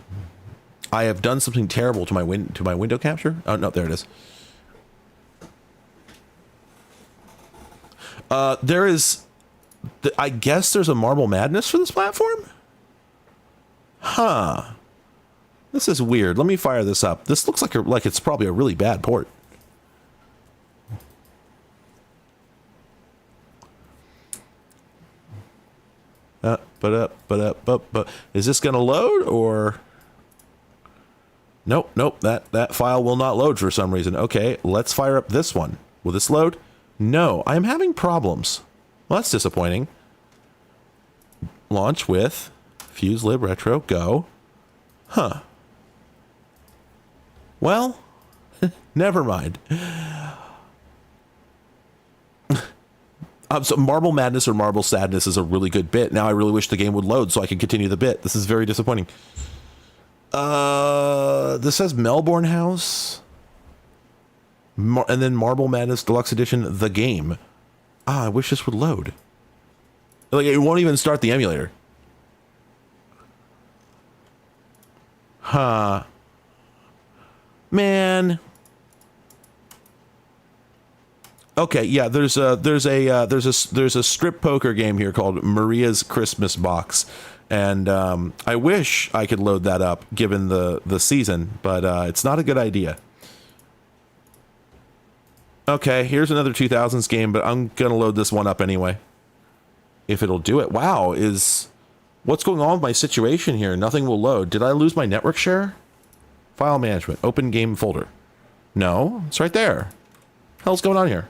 S1: I have done something terrible to my window capture. Oh no, there it is. There is, I guess there's a Marble Madness for this platform? Huh. This is weird. Let me fire this up. This looks like it's probably a really bad port. But is this going to load or? Nope. That file will not load for some reason. Okay, let's fire up this one. Will this load? No, I am having problems. Well, that's disappointing. Launch with Fuse Lib Retro Go. Huh. Well, never mind. So Marble Madness or Marble Sadness is a really good bit. Now I really wish the game would load so I can continue the bit. This is very disappointing. This says Melbourne House. And then Marble Madness Deluxe Edition, the game. I wish this would load. Like, it won't even start the emulator. Huh. Man. Okay, yeah, there's a strip poker game here called Maria's Christmas Box, and I wish I could load that up given the season, but it's not a good idea. Okay, here's another 2000s game, but I'm gonna load this one up anyway, if it'll do it. Wow, what's going on with my situation here? Nothing will load. Did I lose my network share? File management, open game folder. No, it's right there. Hell's going on here?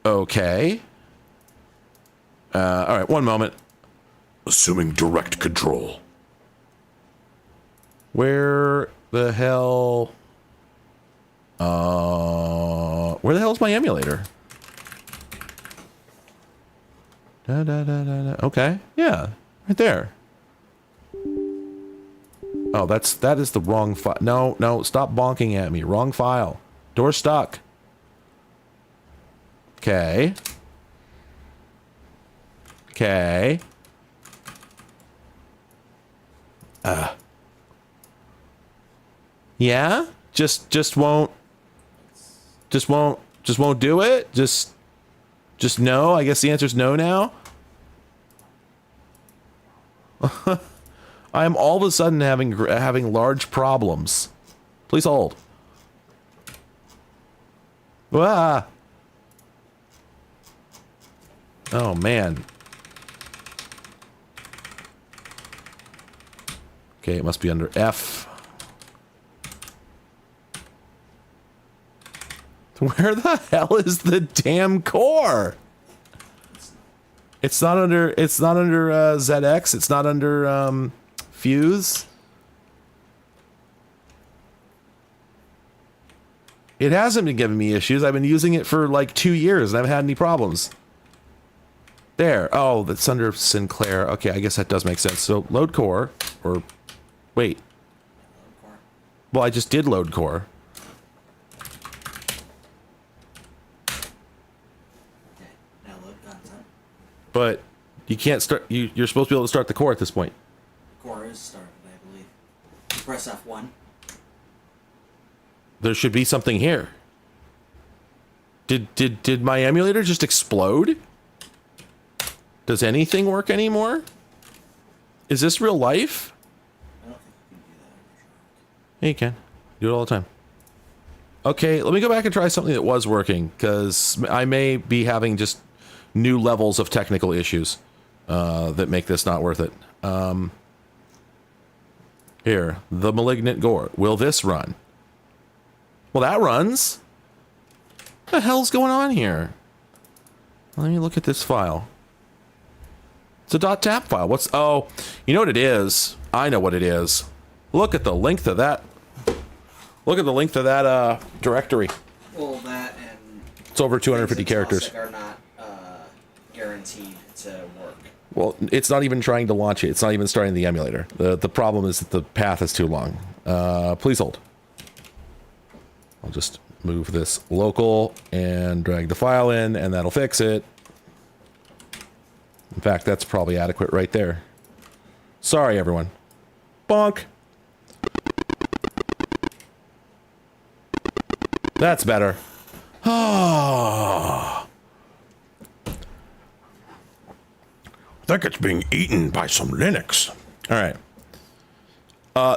S1: Okay. All right, one moment.
S3: Assuming direct control.
S1: Where the hell is my emulator? Okay, yeah, right there. Oh, that is the wrong file. No, stop bonking at me. Wrong file. Door stuck. Okay. Yeah? Just won't do it? Just no? I guess the answer's no now? I am all of a sudden having large problems. Please hold. Ah. Oh, man. Okay, it must be under F. Where the hell is the damn core? It's not under ZX. It's not under Fuse. It hasn't been giving me issues. I've been using it for like 2 years and I haven't had any problems. There. Oh, that's under Sinclair. Okay, I guess that does make sense. So load core, or wait. Well, I just did load core.
S2: Okay, now load content.
S1: But you can't start. You're supposed to be able to start the core at this point.
S2: Core is started, I believe. You press F1.
S1: There should be something here. Did my emulator just explode? Does anything work anymore? Is this real life?
S2: I don't think you can do that.
S1: Yeah, you can. Do it all the time. Okay, let me go back and try something that was working, because I may be having just new levels of technical issues that make this not worth it. Here, the Malignant Gore. Will this run? Well, that runs. What the hell's going on here? Let me look at this file. It's a .tap file. Oh, you know what it is? I know what it is. Look at the length of that. Look at the length of that directory.
S2: Well, that and
S1: it's over 250 characters.
S2: are not guaranteed to work.
S1: Well, it's not even trying to launch it. It's not even starting the emulator. The problem is that the path is too long. Please hold. I'll just move this local and drag the file in, and that'll fix it. In fact, that's probably adequate right there. Sorry, everyone. Bonk. That's better.
S3: think it's being eaten by some Linux.
S1: All right.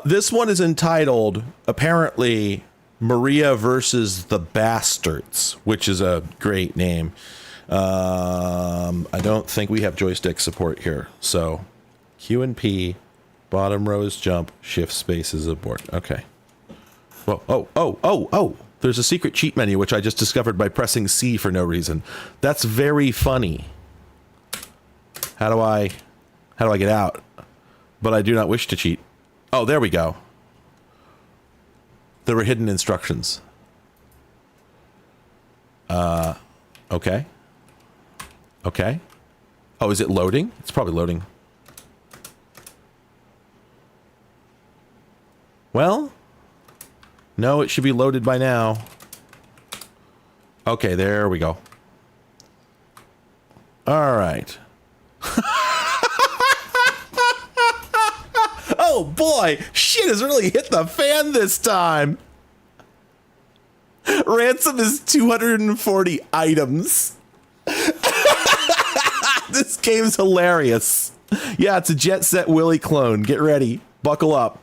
S1: This one is entitled, apparently, Maria versus the Bastards, which is a great name. I don't think we have joystick support here. So Q and P, bottom row is jump, shift space is abort. Okay. Whoa, oh. There's a secret cheat menu, which I just discovered by pressing C for no reason. That's very funny. How do I get out? But I do not wish to cheat. Oh, there we go. There were hidden instructions. Okay. Okay. Oh, is it loading? It's probably loading. Well, no, it should be loaded by now. Okay, there we go. All right. Oh boy, shit has really hit the fan this time. Ransom is 240 items. This game's hilarious. Yeah, it's a Jet Set Willy clone. Get ready. Buckle up.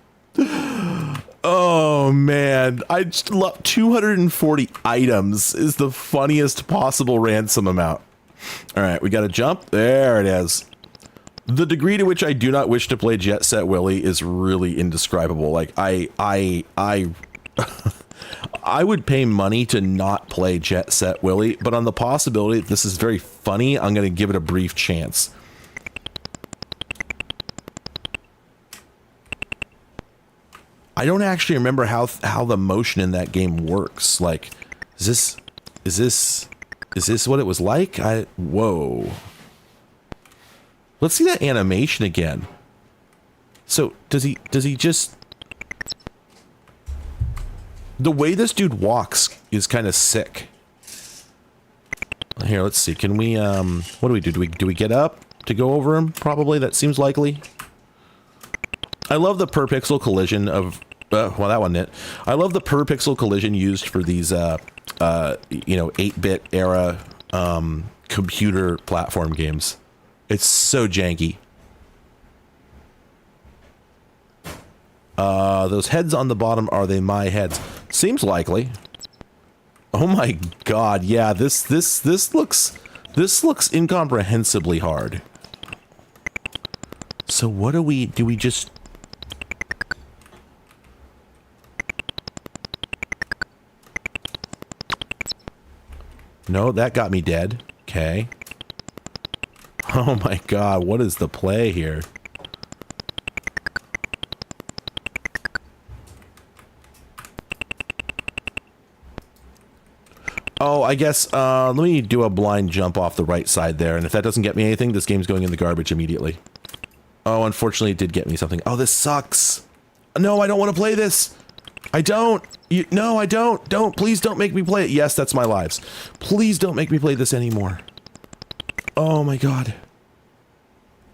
S1: Oh man, I just love 240 items is the funniest possible ransom amount. All right, we got to jump. There it is. The degree to which I do not wish to play Jet Set Willy is really indescribable. Like I would pay money to not play Jet Set Willy, but on the possibility that this is very funny, I'm going to give it a brief chance. I don't actually remember how the motion in that game works. Like, is this what it was like? Whoa. Let's see that animation again. So does he just, the way this dude walks is kind of sick. Here, let's see. Can we what do we do? Do we get up to go over him? Probably. That seems likely. I love the per pixel collision of well, that wasn't it. I love the per pixel collision used for these 8-bit era computer platform games. It's so janky. Those heads on the bottom, are they my heads? Seems likely. Oh my god, yeah, this looks incomprehensibly hard. So what do we just, no, that got me dead. Okay. Oh my god, what is the play here? Oh, I guess, let me do a blind jump off the right side there, and if that doesn't get me anything, this game's going in the garbage immediately. Oh, unfortunately, it did get me something. Oh, this sucks. No, I don't want to play this. I don't. No, I don't. Don't. Please don't make me play it. Yes, that's my lives. Please don't make me play this anymore. Oh my god.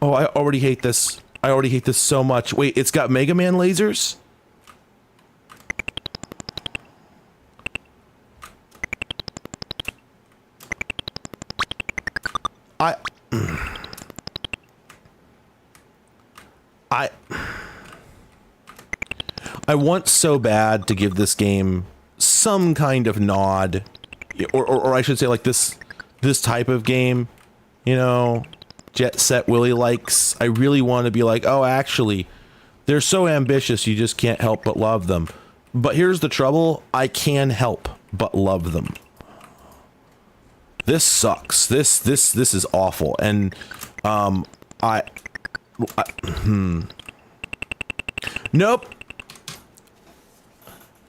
S1: Oh, I already hate this. I already hate this so much. Wait, it's got Mega Man lasers? I want so bad to give this game some kind of nod, or I should say, like, this type of game, you know, Jet Set Willy likes. I really want to be like, oh, actually, they're so ambitious, you just can't help but love them. But here's the trouble: I can help but love them. This sucks. This is awful, and nope.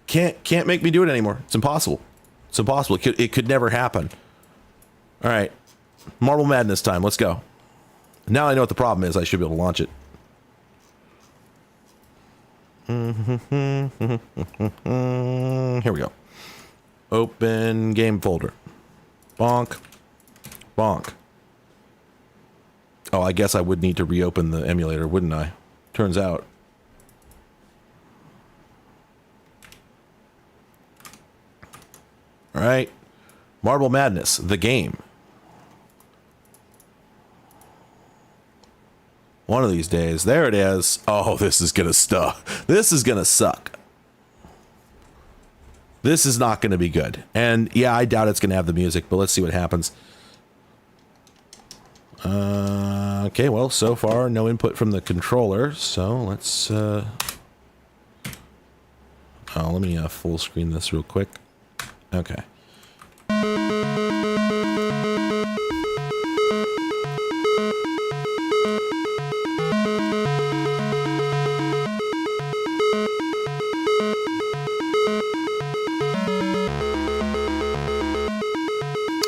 S1: Can't make me do it anymore. It's impossible. It's impossible. It could never happen. All right, Marble Madness time. Let's go. Now I know what the problem is. I should be able to launch it. Here we go. Open game folder. Bonk. Bonk. Oh, I guess I would need to reopen the emulator, wouldn't I? Turns out. All right. Marble Madness, the game. One of these days. There it is. Oh, this is gonna This is gonna suck. This is not gonna be good. And yeah, I doubt it's gonna have the music, but let's see what happens. Okay, well, so far no input from the controller, so let's let me full screen this real quick. Okay.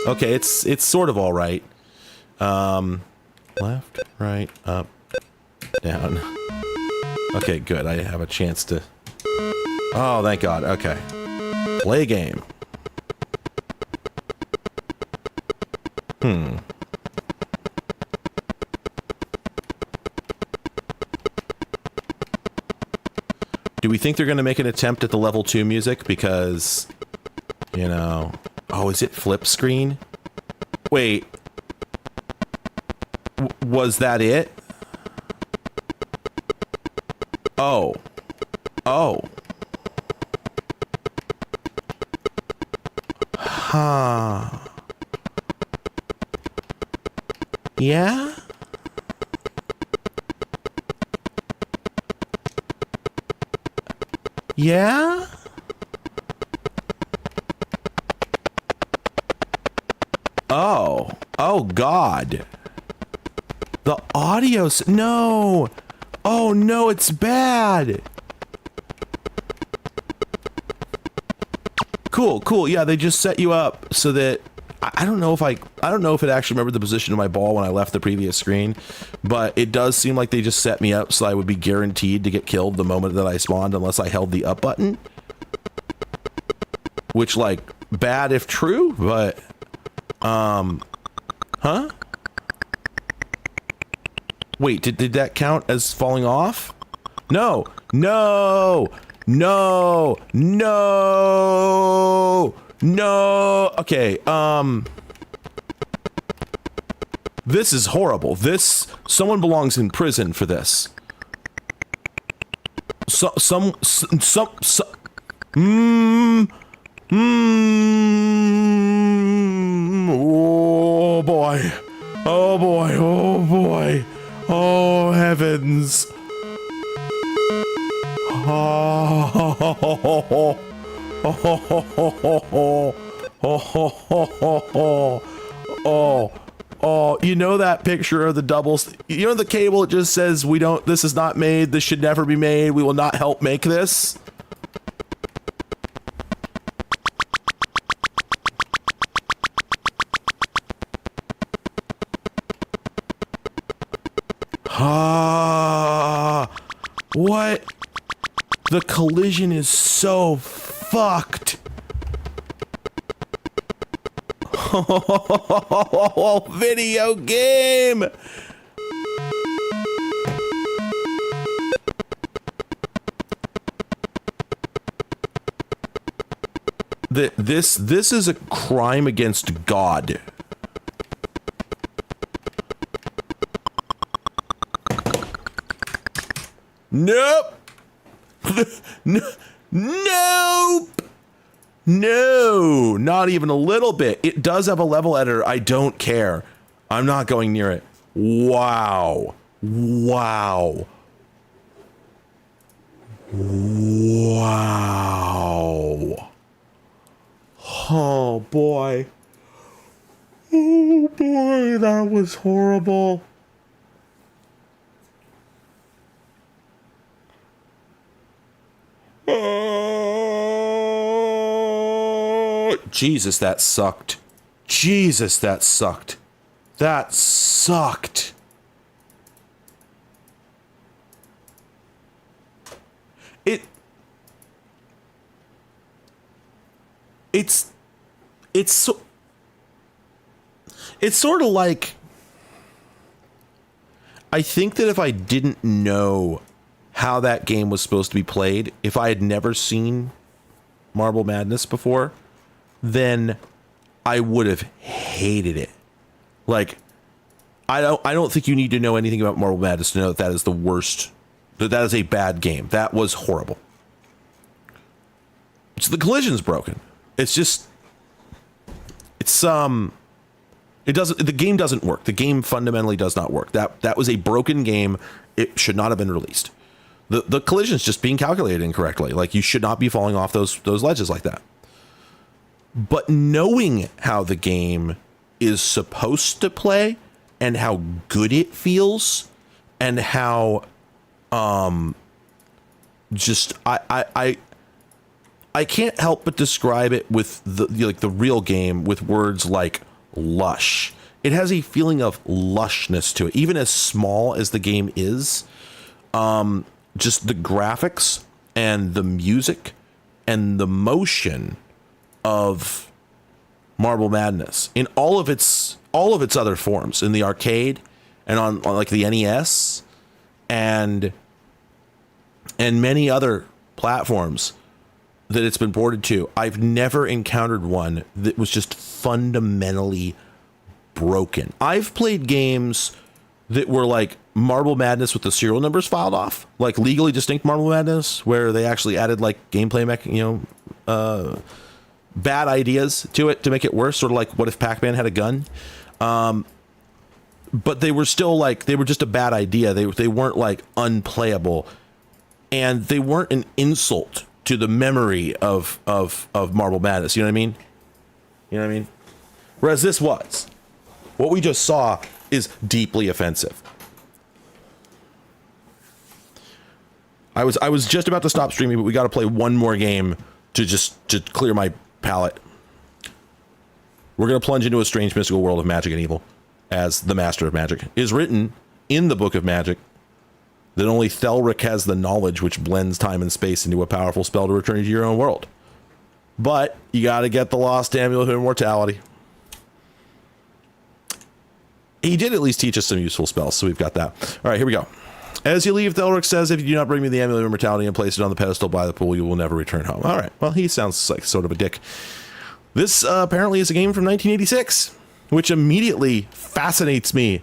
S1: Okay, it's sort of all right. Left, right, up, down. Okay, good. I have a chance to... Oh, thank God. Okay. Play game. Do we think they're going to make an attempt at the level 2 music? Because, you know... Oh, is it flip screen? Wait. Was that it? Oh. Oh. Huh. Yeah? Yeah? Oh. Oh, God. The audio's... No! Oh, no, it's bad! Cool, cool. Yeah, they just set you up so that... I don't know if I don't know if it actually remembered the position of my ball when I left the previous screen, but it does seem like they just set me up so I would be guaranteed to get killed the moment that I spawned unless I held the up button. Which, like, bad if true, but... Huh? Wait, did that count as falling off? No! No! No! No! No! Okay, this is horrible. Someone belongs in prison for this. Oh boy. Oh boy. Oh boy. Oh heavens. Oh. Oh, you know that picture of the doubles, you know the cable, it just says this is not made, this should never be made, we will not help make this. What? The collision is so fucked. Oh, video game. This is a crime against God. Nope. Nope. No, not even a little bit. It does have a level editor. I don't care. I'm not going near it. Wow. Wow. Wow. Oh, boy. Oh, boy, that was horrible. Jesus, that sucked. Jesus, that sucked. That sucked. It's sort of like, I think that if I didn't know how that game was supposed to be played, if I had never seen Marble Madness before, then I would have hated it. Like, I don't think you need to know anything about Marble Madness to know that that is the worst. That is a bad game. That was horrible. It's the collision's broken. It's just, it's it doesn't. The game doesn't work. The game fundamentally does not work. That was a broken game. It should not have been released. The collision's just being calculated incorrectly. Like, you should not be falling off those ledges like that. But knowing how the game is supposed to play and how good it feels and how just I can't help but describe it with the real game with words like lush. It has a feeling of lushness to it, even as small as the game is. Just the graphics and the music and the motion of Marble Madness in all of its other forms, in the arcade and on like the NES and many other platforms that it's been ported to. I've never encountered one that was just fundamentally broken. I've played games that were like Marble Madness with the serial numbers filed off, like Legally Distinct Marble Madness, where they actually added like gameplay bad ideas to it to make it worse, sort of like what if Pac-Man had a gun. But they were still like, they were just a bad idea. They weren't like unplayable, and they weren't an insult to the memory of Marble Madness. You know what I mean? You know what I mean? Whereas this was, what we just saw is deeply offensive. I was just about to stop streaming, but we got to play one more game to clear my palate. We're going to plunge into a strange mystical world of magic and evil as the master of magic. It is written in the book of magic that only Thelric has the knowledge which blends time and space into a powerful spell to return you to your own world. But you got to get the lost amulet of immortality. He did at least teach us some useful spells, so we've got that. All right, here we go. As you leave, Thelric says, if you do not bring me the amulet of immortality and place it on the pedestal by the pool, you will never return home. All right, well, he sounds like sort of a dick. This apparently is a game from 1986, which immediately fascinates me.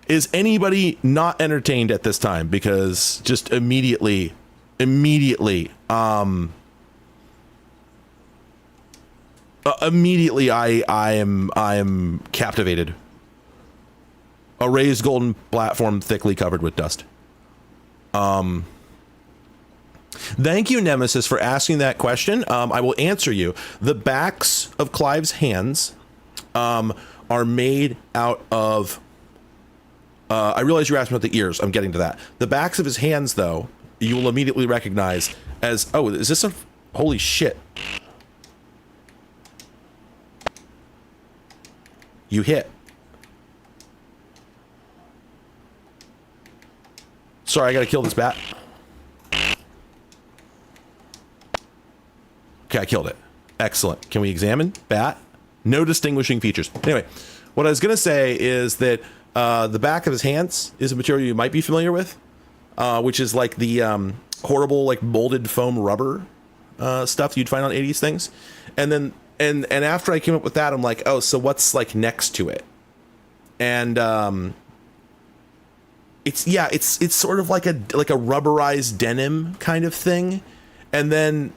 S1: Is anybody not entertained at this time? Because just immediately, I am captivated. A raised golden platform thickly covered with dust. Thank you, Nemesis, for asking that question. I will answer you. The backs of Clive's hands are made out of... I realize you're asking about the ears. I'm getting to that. The backs of his hands, though, you will immediately recognize as... Oh, is this a... Holy shit. You hit. Sorry, I gotta kill this bat. Okay, I killed it. Excellent. Can we examine? Bat? No distinguishing features. Anyway, what I was gonna say is that the back of his hands is a material you might be familiar with, which is like the horrible, like molded foam rubber stuff you'd find on 80s things. And then, and after I came up with that, I'm like, oh, so what's like next to it? And it's sort of like a rubberized denim kind of thing. And then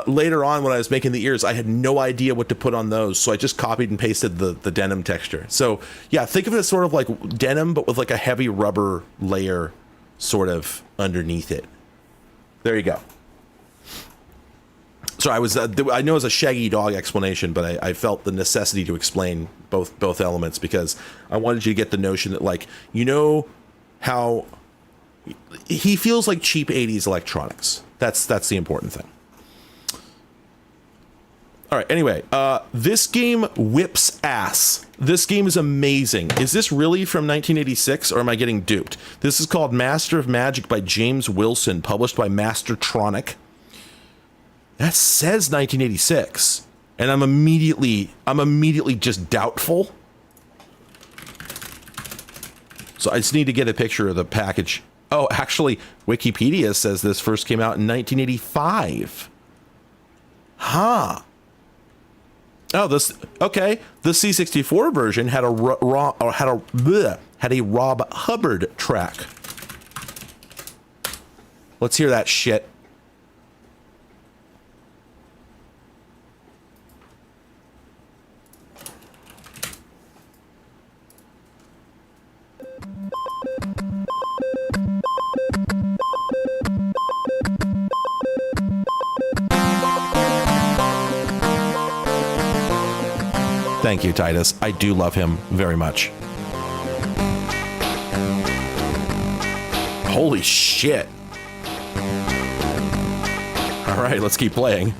S1: later on, when I was making the ears, I had no idea what to put on those, so I just copied and pasted the denim texture. So yeah, think of it as sort of like denim, but with like a heavy rubber layer sort of underneath it. There you go. So I know it's a shaggy dog explanation, but I felt the necessity to explain both elements because I wanted you to get the notion that, like, you know how he feels like cheap 80s electronics. That's the important thing. All right, anyway, this game whips ass. This game is amazing. Is this really from 1986, or am I getting duped? This is called Master of Magic by James Wilson, published by Mastertronic. That says 1986, and I'm immediately just doubtful. So I just need to get a picture of the package. Oh, actually, Wikipedia says this first came out in 1985. Huh. Oh, okay. The C64 version had a had a Rob Hubbard track. Let's hear that shit. Thank you, Titus. I do love him very much. Holy shit. All right, let's keep playing.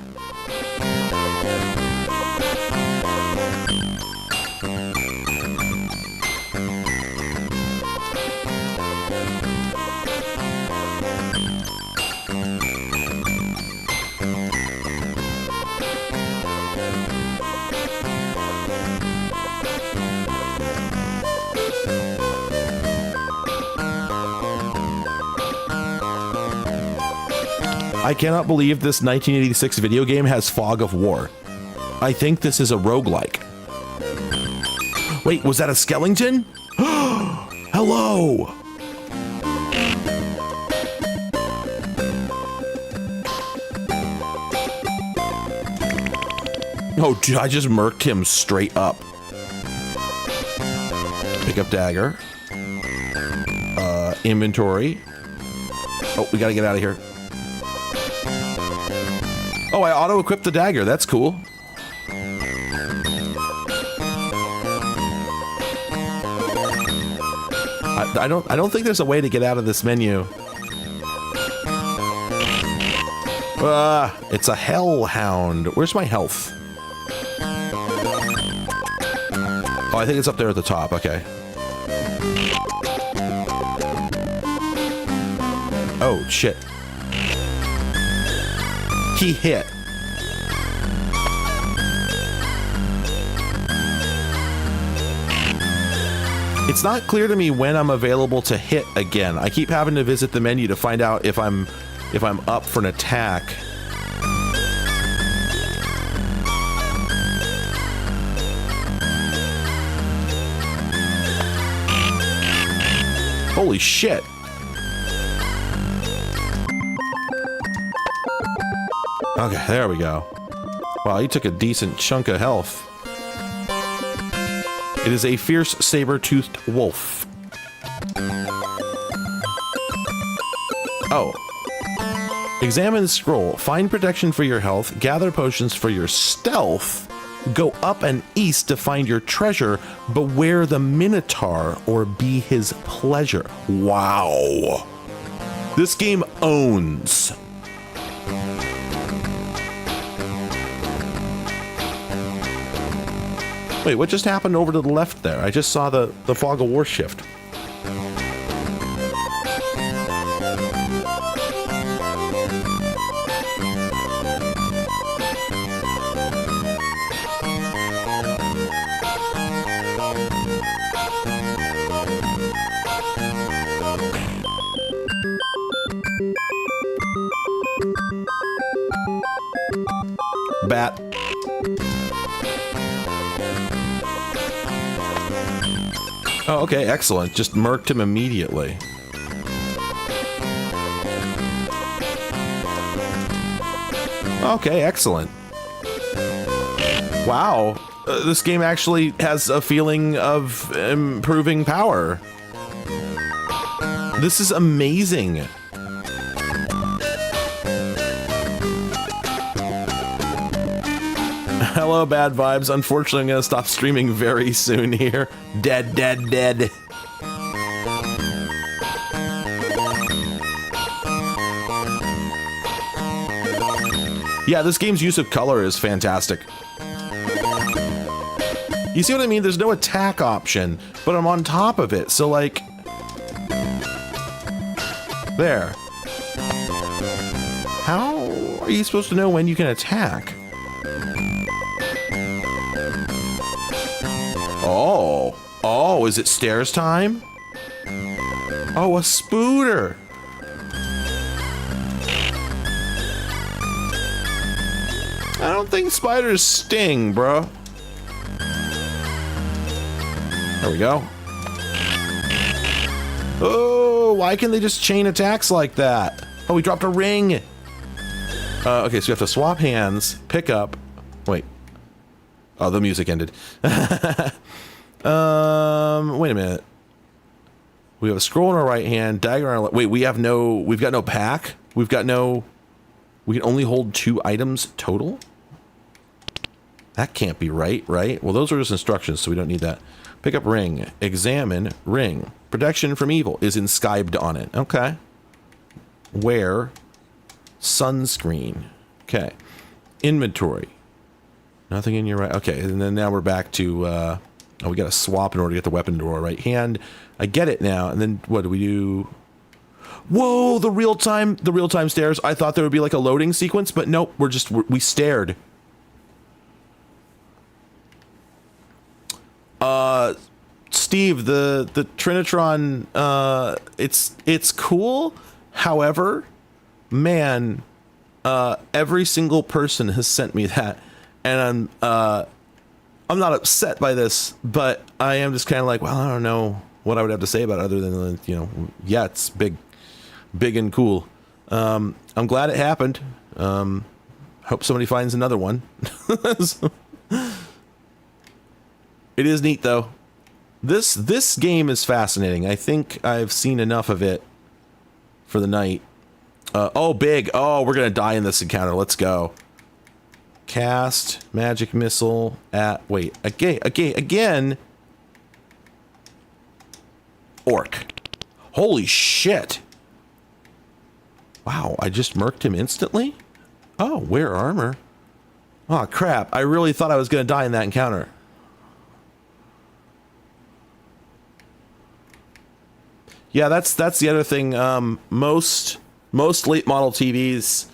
S1: I cannot believe this 1986 video game has Fog of War. I think this is a roguelike. Wait, was that a skeleton? Hello! Oh, dude, I just murked him straight up. Pick up dagger. Inventory. Oh, we gotta get out of here. Oh, I auto-equipped the dagger. That's cool. I don't think there's a way to get out of this menu. It's a hellhound. Where's my health? Oh, I think it's up there at the top. Okay. Oh, shit. He hit. It's not clear to me when I'm available to hit again. I keep having to visit the menu to find out if I'm up for an attack. Holy shit. Okay, there we go. Wow, he took a decent chunk of health. It is a fierce saber-toothed wolf. Oh. Examine the scroll. Find protection for your health. Gather potions for your stealth. Go up and east to find your treasure. Beware the Minotaur or be his pleasure. Wow. This game owns. Wait, what just happened over to the left there? I just saw the Fog of War shift. Bat. Oh, okay, excellent. Just murked him immediately. Okay, excellent. Wow. This game actually has a feeling of improving power. This is amazing. Hello, bad vibes. Unfortunately, I'm gonna stop streaming very soon here. Dead. Yeah, this game's use of color is fantastic. You see what I mean? There's no attack option, but I'm on top of it, so like... There. How are you supposed to know when you can attack? Oh, is it stairs time? Oh, a spooter. I don't think spiders sting, bro. There we go. Oh, why can they just chain attacks like that? Oh, we dropped a ring. Okay, so you have to swap hands, pick up. Wait. Oh, the music ended. Wait a minute. We have a scroll in our right hand, dagger in our left. Wait, we've got no pack? We can only hold 2 items total? That can't be right? Well, those are just instructions, so we don't need that. Pick up ring. Examine ring. Protection from evil is inscribed on it. Okay. Wear sunscreen. Okay. Inventory. Nothing in your right. Okay, and then now we're back to oh, we got to swap in order to get the weapon to our right hand. I get it now. And then what do we do? Whoa, the real time stairs. I thought there would be like a loading sequence, but nope, we stared. Steve, the Trinitron, it's cool. However, man, every single person has sent me that, and I'm not upset by this, but I am just kind of like, well, I don't know what I would have to say about it other than, you know, yeah, it's big and cool. I'm glad it happened. Hope somebody finds another one. It is neat though. This game is fascinating. I think I've seen enough of it for the night. Oh, big. Oh, we're gonna die in this encounter. Let's go. Cast magic missile at again. Orc. Holy shit. Wow, I just murked him instantly? Oh, wear armor. Oh crap. I really thought I was gonna die in that encounter. Yeah, that's the other thing. Most late model TVs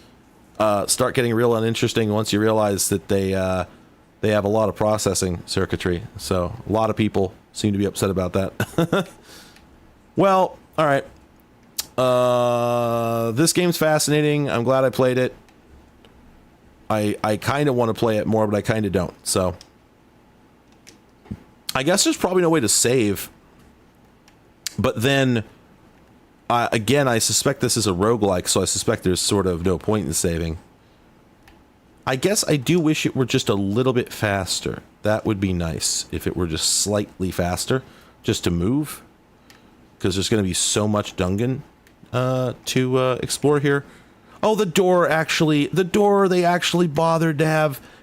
S1: start getting real uninteresting once you realize that they have a lot of processing circuitry. So a lot of people seem to be upset about that. Well, all right. This game's fascinating. I'm glad I played it. I kind of want to play it more, but I kind of don't. So I guess there's probably no way to save. But then, again, I suspect this is a roguelike, so I suspect there's sort of no point in saving. I guess I do wish it were just a little bit faster. That would be nice if it were just slightly faster, just to move. Because there's going to be so much dungeon to explore here. Oh, the door they actually bothered to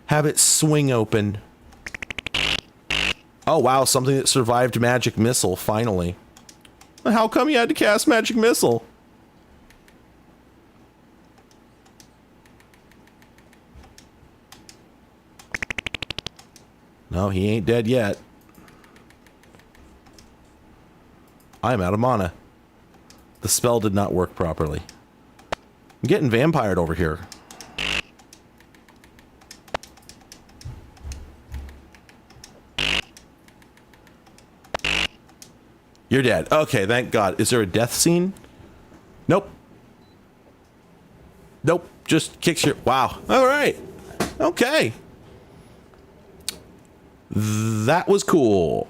S1: have it swing open. Oh, wow, something that survived magic missile, finally. How come you had to cast magic missile? No, he ain't dead yet. I'm out of mana. The spell did not work properly. I'm getting vampired over here. You're dead. Okay, thank God. Is there a death scene? Nope. Nope. Just kicks your... Wow. All right. Okay. That was cool.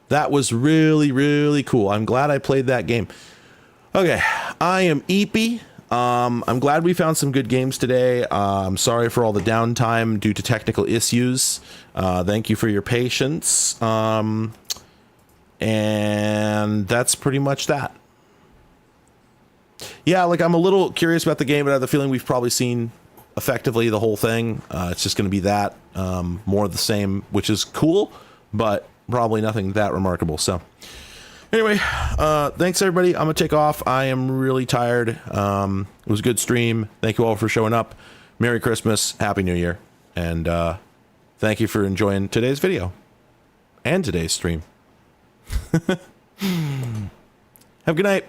S1: That was really, really cool. I'm glad I played that game. Okay. I am Eepy. I'm glad we found some good games today. I'm sorry for all the downtime due to technical issues. Thank you for your patience. And that's pretty much that. Yeah, like I'm a little curious about the game, but I have the feeling we've probably seen effectively the whole thing. It's just going to be that, more of the same, which is cool, but probably nothing that remarkable. So anyway, thanks everybody. I'm gonna take off. I am really tired. It was a good stream. Thank you all for showing up. Merry Christmas, Happy New Year, and thank you for enjoying today's video and today's stream. Have a good night.